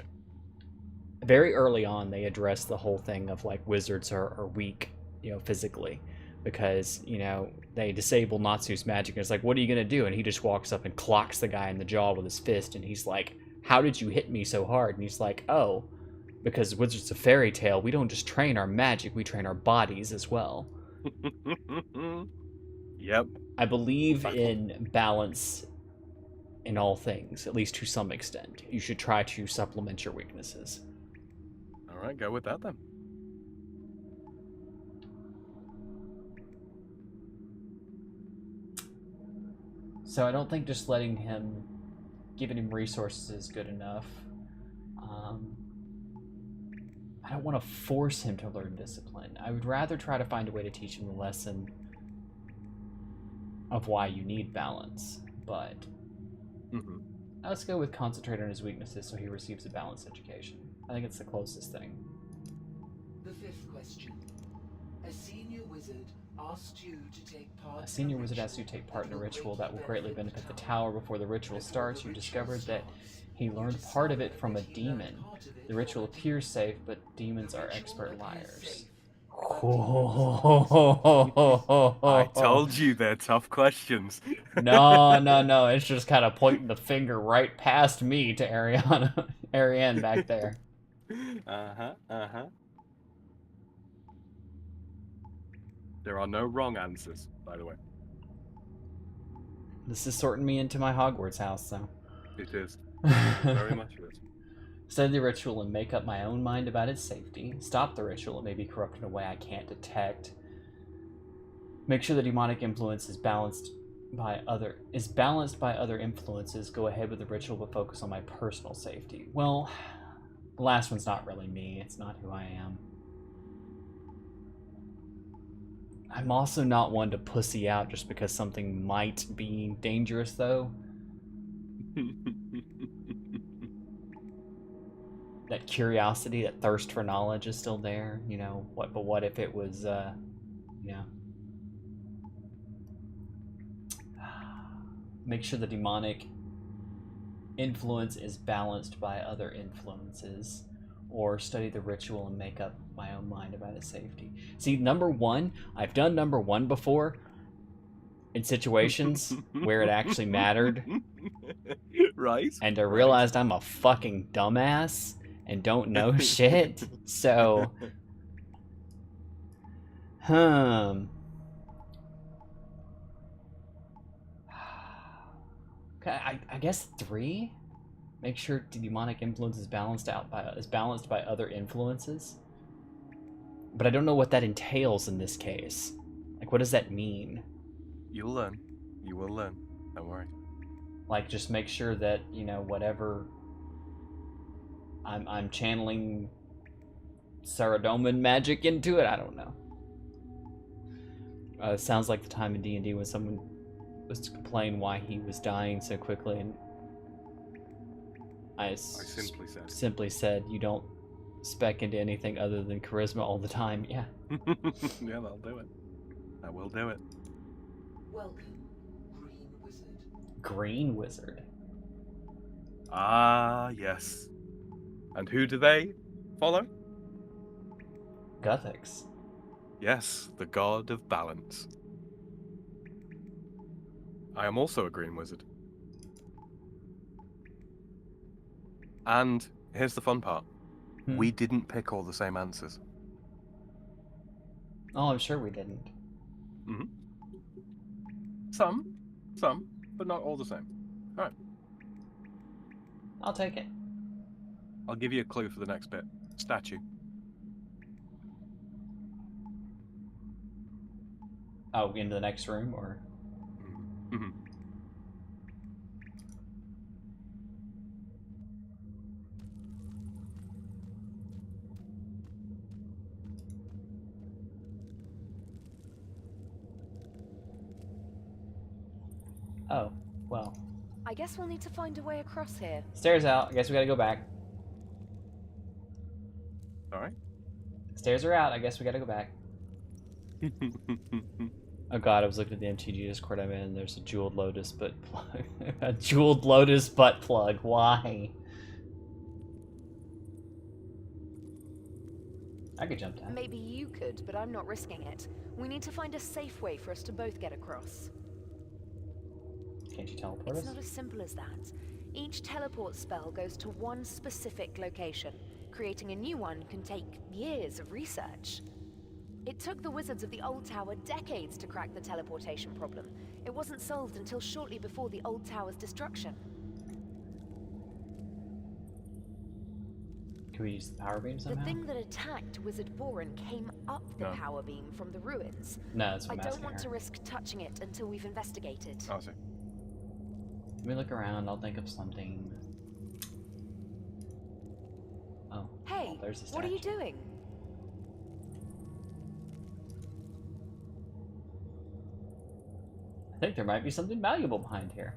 S1: Very early on, they address the whole thing of, like, wizards are weak, you know, physically. Because, you know, they disable Natsu's magic, and it's like, what are you gonna do? And he just walks up and clocks the guy in the jaw with his fist, and he's like, how did you hit me so hard? And he's like, oh, because Wizards of Fairy Tail, we don't just train our magic, we train our bodies as well.
S2: Yep.
S1: I believe in balance in all things, at least to some extent. You should try to supplement your weaknesses.
S2: Alright, go with that then.
S1: So I don't think just letting him, giving him resources is good enough. I don't want to force him to learn discipline. I would rather try to find a way to teach him the lesson of why you need balance. But let's go with concentrate on his weaknesses so he receives a balanced education. I think it's the closest thing.
S10: The 5th question. A senior wizard asked you to take part.
S1: A senior wizard asks you to take part in a ritual that will greatly benefit the tower. Before the ritual starts, you discovered that he learned part of it from a demon. The ritual appears safe, but demons are expert liars.
S2: I told you they're tough questions.
S1: No. It's just kind of pointing the finger right past me to Ariane back there.
S2: There are no wrong answers, by the way.
S1: This is sorting me into my Hogwarts house, so.
S2: It is. Very much it is.
S1: Study the ritual and make up my own mind about its safety. Stop the ritual. It may be corrupt in a way I can't detect. Make sure the demonic influence is balanced by other influences. Go ahead with the ritual, but focus on my personal safety. Well, the last one's not really me. It's not who I am. I'm also not one to pussy out just because something might be dangerous, though. that curiosity, that thirst for knowledge is still there. You know, what if it was, make sure the demonic influence is balanced by other influences, or study the ritual and make up my own mind about its safety. See, number one, I've done number one before in situations where it actually mattered.
S2: Right.
S1: And I realized I'm a fucking dumbass and don't know shit. So, I guess 3. Make sure the demonic influence is balanced by other influences. But I don't know what that entails in this case. Like, what does that mean?
S2: You'll learn. You will learn. Don't worry.
S1: Like, just make sure that, you know, whatever I'm channeling Saradomin magic into it. I don't know. It sounds like the time in D&D when someone was to complain why he was dying so quickly, and I simply said, you don't spec into anything other than charisma all the time. Yeah.
S2: Yeah, that'll do it. That will do it.
S10: Welcome, Green Wizard.
S1: Green Wizard.
S2: Ah, yes. And who do they follow?
S1: Guthix.
S2: Yes, the god of balance. I am also a green wizard. And here's the fun part. We didn't pick all the same answers.
S1: Oh, I'm sure we didn't.
S2: Mm-hmm. Some, but not all the same. All right.
S1: I'll take it.
S2: I'll give you a clue for the next bit. Statue.
S1: Oh, into the next room, or?
S2: Mm-hmm.
S1: Oh, well.
S5: I guess we'll need to find a way across here.
S1: Stairs out. I guess we gotta go back.
S2: Alright.
S1: Stairs are out. I guess we gotta go back. Oh god, I was looking at the MTG Discord I'm in, and there's a jeweled lotus butt plug. A jeweled lotus butt plug. Why? I could jump down.
S5: Maybe you could, but I'm not risking it. We need to find a safe way for us to both get across.
S1: Can't you teleport us?
S5: It's not as simple as that. Each teleport spell goes to one specific location. Creating a new one can take years of research. It took the wizards of the Old Tower decades to crack the teleportation problem. It wasn't solved until shortly before the Old Tower's destruction.
S1: Can we use the power beam somehow?
S5: The thing that attacked Wizard Boren came up the power beam from the ruins.
S1: No, that's what
S5: I
S1: I'm
S5: don't want
S1: asking
S5: to
S1: her.
S5: risk touching it until we've investigated.
S2: Oh, I see.
S1: Let me look around. I'll think of something. Oh.
S5: Hey,
S1: well, there's a
S5: what are you
S1: statue.
S5: doing?
S1: I think there might be something valuable behind here.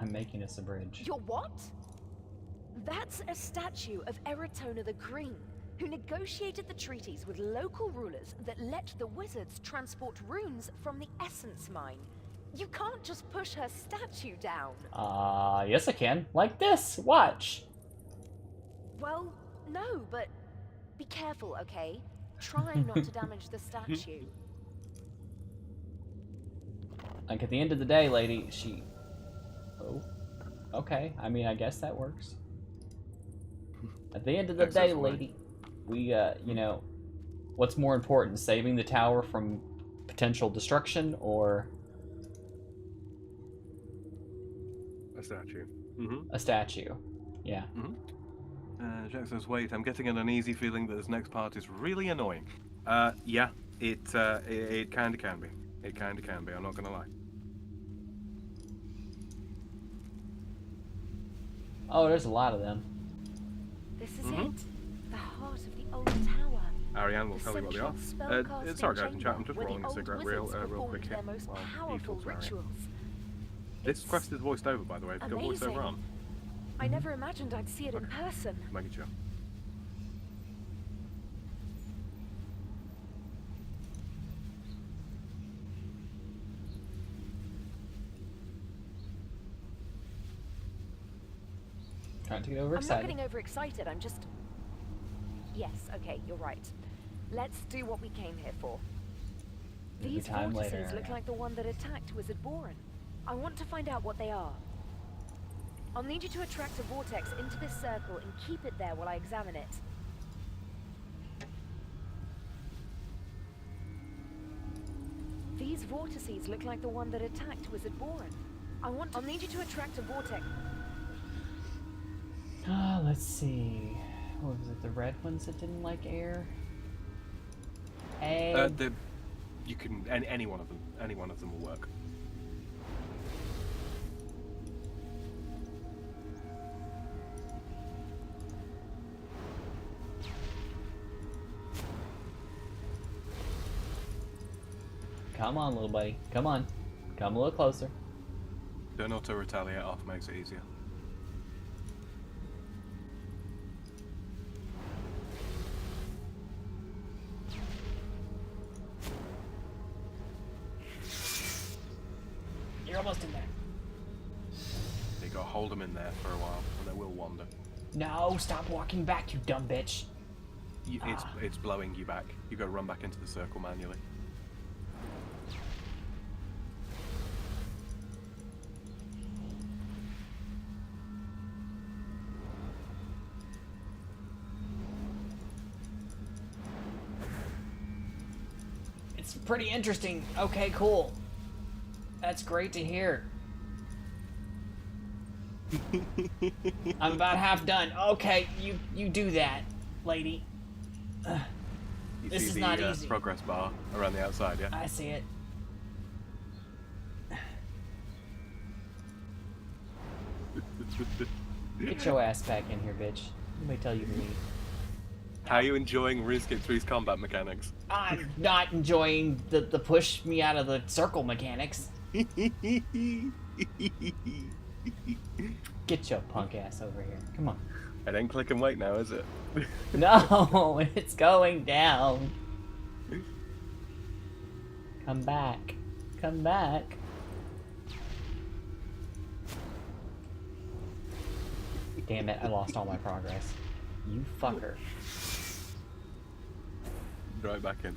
S1: I'm making us a bridge.
S5: You're what? That's a statue of Eratona the Green, who negotiated the treaties with local rulers that let the wizards transport runes from the Essence Mine. You can't just push her statue down.
S1: Yes I can. Like this. Watch.
S5: Well, no, but be careful, okay? Try not to damage the statue.
S1: Like, at the end of the day, lady, she... Oh. Okay. I mean, I guess that works. At the end of the day, lady, we, you know, what's more important, saving the tower from potential destruction, or...
S2: A statue. Mm-hmm.
S1: A statue. Yeah.
S2: Mm-hmm. Jack says, wait, I'm getting an uneasy feeling that this next part is really annoying. Yeah, it kinda can be. It kinda can be, I'm not gonna lie.
S1: Oh, there's a lot of them.
S5: This is it. The heart of the old tower.
S2: Ariane will tell you what they are. Sorry guys in chat, I'm just rolling a cigarette real quick here while he talks about Ariane. This quest is voiced over, by the way. Have you got voice over on?
S5: I never imagined I'd see it in person.
S2: Making sure.
S1: Trying to get
S5: I'm
S1: overexcited.
S5: not getting overexcited, I'm just... Yes, okay, you're right. Let's do what we came here for.
S1: Maybe
S5: These
S1: time later,
S5: vortices look
S1: yeah.
S5: like the one that attacked Wizard Boren. I want to find out what they are. I'll need you to attract a vortex into this circle and keep it there while I examine it. These vortices look like the one that attacked Wizard Boren. I'll need you to attract a vortex.
S1: Let's see. What was it? The red ones that didn't like air?
S2: You can any one of them. Any one of them will work.
S1: Come on, little buddy. Come on. Come a little closer.
S2: Don't auto retaliate off makes it easier.
S1: You're almost in there.
S2: You gotta hold them in there for a while, and they will wander.
S1: No, stop walking back, you dumb bitch.
S2: It's blowing you back. You gotta run back into the circle manually.
S1: It's pretty interesting. Okay, cool. That's great to hear. I'm about half done. Okay, you do that, lady.
S2: You
S1: This
S2: see
S1: is
S2: the
S1: not easy.
S2: progress bar around the outside, yeah?
S1: I see it. Get your ass back in here, bitch. Let me tell you to leave.
S2: How are you enjoying RuneScape 3's combat mechanics?
S1: I'm not enjoying the push me out of the circle mechanics. Get your punk ass over here. Come on.
S2: It ain't click and wait now, is it?
S1: No, it's going down. Come back. Come back. Damn it, I lost all my progress. You fucker.
S2: Right back in.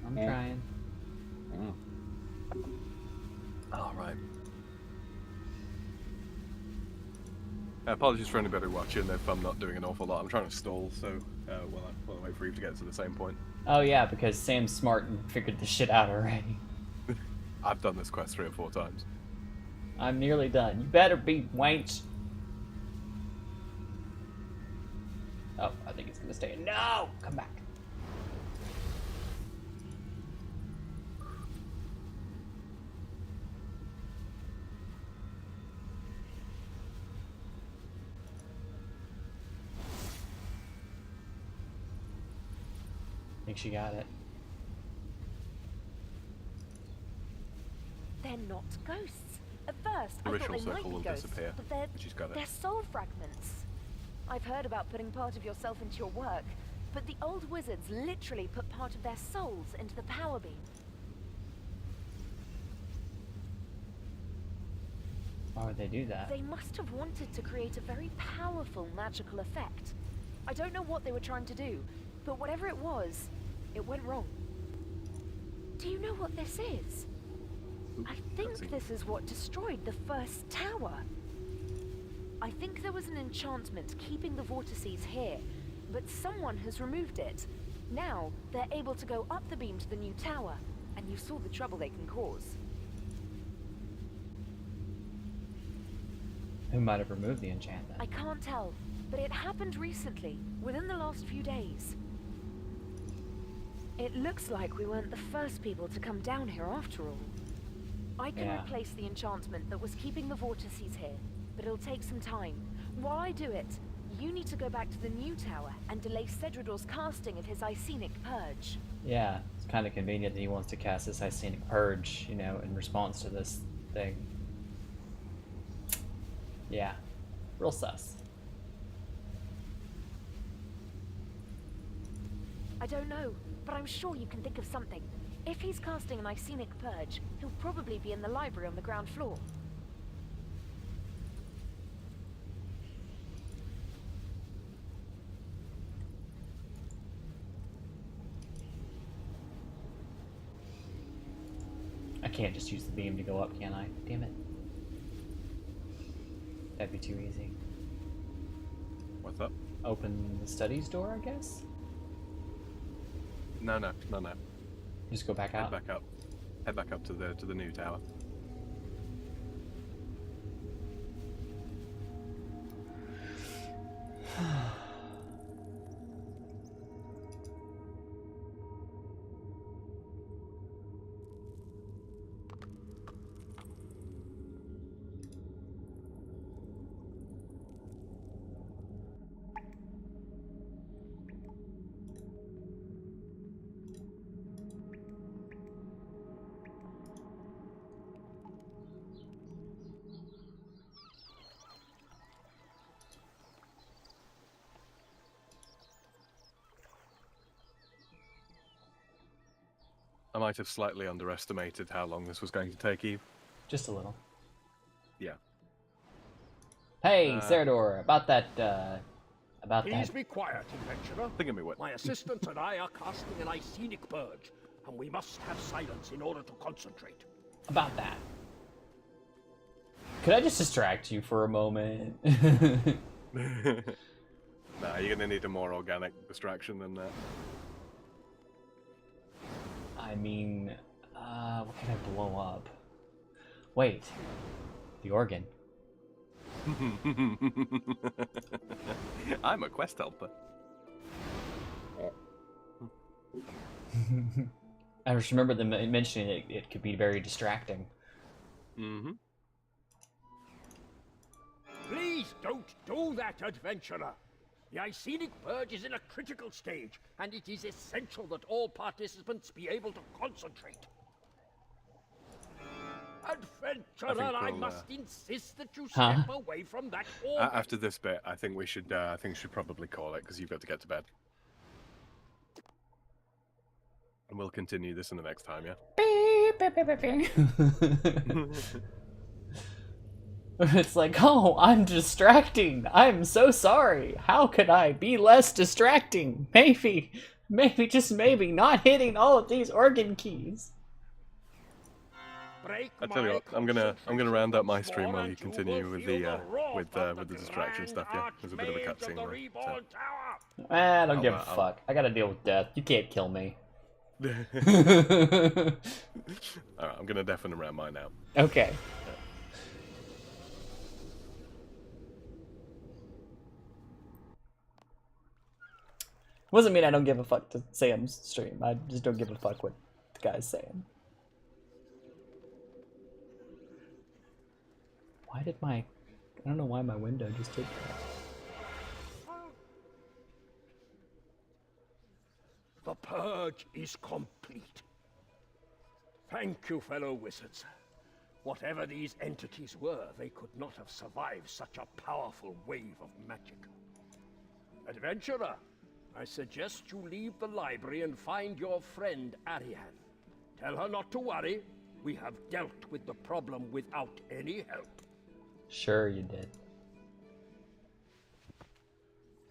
S1: I'm trying.
S2: Alright. Apologies for anybody watching if I'm not doing an awful lot. I'm trying to stall, so while I wait for you to get to the same point.
S1: Oh yeah, because Sam's smart and figured this shit out already.
S2: I've done this quest 3 or 4 times.
S1: I'm nearly done. You better be wench. Oh, I think it's gonna stay. No! Come back. I think she got it.
S5: They're not ghosts. At first,
S2: The
S5: I
S2: ritual
S5: thought they
S2: circle
S5: might
S2: will
S5: be ghosts,
S2: disappear.
S5: but
S2: She's got it.
S5: they're soul fragments. I've heard about putting part of yourself into your work, but the old wizards literally put part of their souls into the power beam.
S1: Why would they do that?
S5: They must have wanted to create a very powerful magical effect. I don't know what they were trying to do, but whatever it was, it went wrong. Do you know what this is? I think this is what destroyed the first tower. I think there was an enchantment keeping the vortices here, but someone has removed it. Now, they're able to go up the beam to the new tower, and you saw the trouble they can cause.
S1: Who might have removed the enchantment?
S5: I can't tell, but it happened recently, within the last few days. It looks like we weren't the first people to come down here after all. I can replace the enchantment that was keeping the vortices here, but it'll take some time. While I do it, you need to go back to the new tower and delay Cedrador's casting of his Icenic Purge.
S1: Yeah, it's kind of convenient that he wants to cast this Icenic Purge, you know, in response to this thing. Yeah, real sus.
S5: I don't know, but I'm sure you can think of something. If he's casting an Icenic Purge, he'll probably be in the library on the ground floor.
S1: can't just use the beam to go up, can I? Damn it. That'd be too easy.
S2: What's up?
S1: Open the studies door, I guess?
S2: No.
S1: Just go back out?
S2: Head back up. Head back up to the new tower. I might have slightly underestimated how long this was going to take, Eve.
S1: Just a little.
S2: Yeah.
S1: Hey, Serador, about that,
S8: Please be quiet, adventurer.
S2: Think of me what?
S8: My assistant and I are casting an Icenic purge, and we must have silence in order to concentrate.
S1: About that. Could I just distract you for a moment?
S2: Nah, you're gonna need a more organic distraction than that.
S1: I mean, what can I blow up? Wait, the organ.
S2: I'm a quest helper.
S1: I just remember them mentioning it could be very distracting.
S2: Mm-hmm.
S8: Please don't do that, adventurer. The Icenic purge is in a critical stage, and it is essential that all participants be able to concentrate. Adventurer, I must insist that you step away from that organ.
S2: After this bit, I think we should probably call it, because you've got to get to bed. And we'll continue this in the next time, yeah?
S1: It's like, oh, I'm distracting. I'm so sorry. How could I be less distracting? Maybe, just maybe, not hitting all of these organ keys.
S2: I tell you what, I'm gonna round up my stream while you continue with the distraction stuff. Yeah, there's a bit of a cutscene there. So.
S1: I don't give a fuck. I gotta deal with death. You can't kill me.
S2: Alright, I'm gonna deafen around mine now.
S1: Okay. Doesn't mean I don't give a fuck to Sam's stream. I just don't give a fuck what the guy's saying. Why did my... I don't know why my window just did that.
S8: The purge is complete. Thank you, fellow wizards. Whatever these entities were, they could not have survived such a powerful wave of magic. Adventurer, I suggest you leave the library and find your friend Ariane. Tell her not to worry. We have dealt with the problem without any help.
S1: Sure you did.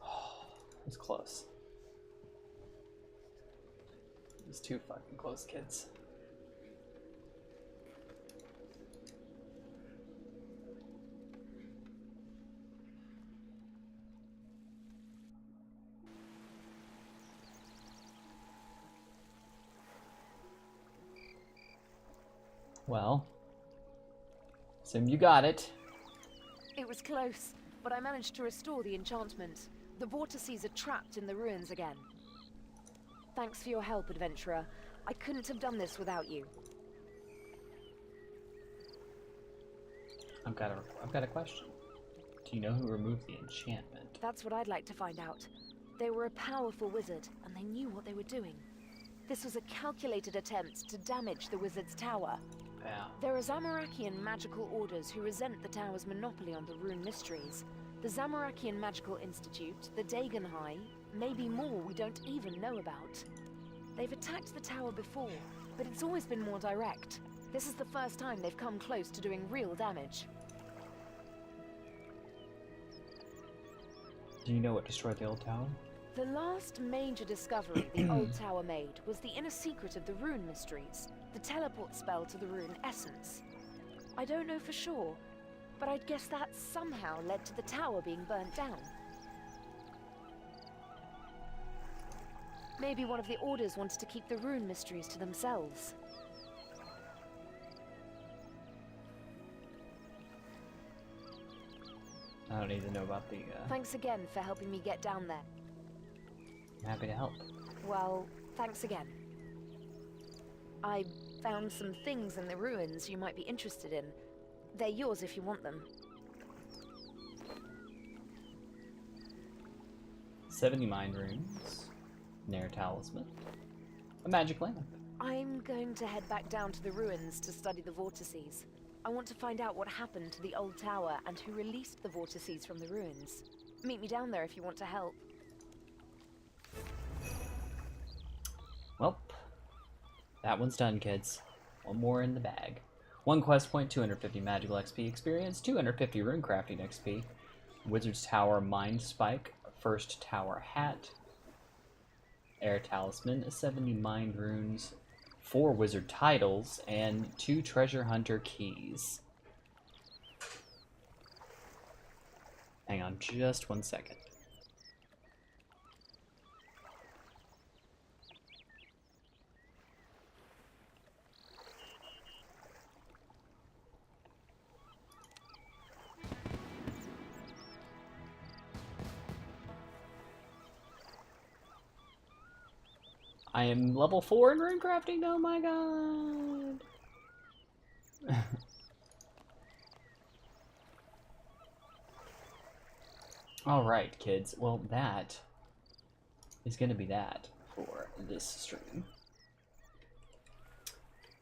S1: Oh, it was close. It was too fucking close, kids. Well, Sim, you got it.
S5: It was close, but I managed to restore the enchantment. The vortices are trapped in the ruins again. Thanks for your help, adventurer. I couldn't have done this without you.
S1: I've got a question. Do you know who removed the enchantment?
S5: That's what I'd like to find out. They were a powerful wizard, and they knew what they were doing. This was a calculated attempt to damage the wizard's tower.
S1: Yeah.
S5: There are Zamorakian magical orders who resent the tower's monopoly on the rune mysteries. The Zamorakian Magical Institute, the Dagon High, maybe more we don't even know about. They've attacked the tower before, but it's always been more direct. This is the first time they've come close to doing real damage.
S1: Do you know what destroyed the old tower?
S5: The last major discovery the old tower made was the inner secret of the rune mysteries, the teleport spell to the rune essence. I don't know for sure, but I'd guess that somehow led to the tower being burnt down. Maybe one of the orders wanted to keep the rune mysteries to themselves.
S1: I don't need to know about the,
S5: Thanks again for helping me get down there.
S1: I'm happy to help.
S5: Well, thanks again. I found some things in the ruins you might be interested in. They're yours if you want them.
S1: 70 mind runes, Nair talisman, a magic lamp.
S5: I'm going to head back down to the ruins to study the vortices. I want to find out what happened to the old tower and who released the vortices from the ruins. Meet me down there if you want to help.
S1: Well, that one's done, kids. One more in the bag. 1 quest point, 250 magical XP experience, 250 rune crafting XP, Wizard's Tower Mind Spike, First Tower Hat, Air Talisman, 70 Mind Runes, 4 Wizard Titles, and 2 Treasure Hunter Keys. Hang on just 1 second. I am level 4 in rune crafting, oh my god! Alright, kids. Well, that is going to be that for this stream.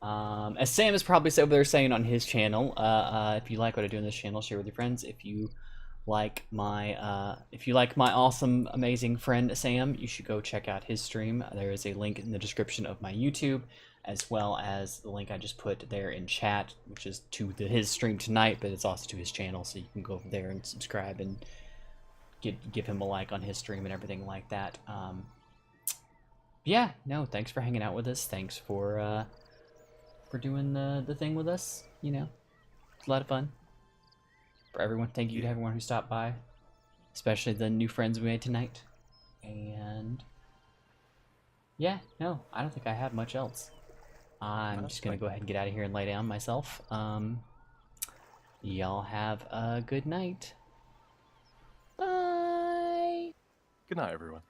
S1: As Sam is probably over there saying on his channel, if you like what I do on this channel, share with your friends. If you like my awesome, amazing friend Sam, you should go check out his stream. There is a link in the description of my YouTube, as well as the link I just put there in chat, which is to his stream tonight, but it's also to his channel, so you can go over there and subscribe and give him a like on his stream and everything like that. Yeah, no, thanks for hanging out with us. Thanks for doing the thing with us. You know, it's a lot of fun. For everyone, thank you to everyone who stopped by, especially the new friends we made tonight. And yeah, no, I don't think I have much else. I'm just gonna go ahead and get out of here and lay down myself. Y'all have a good night. Bye.
S2: Good night, everyone.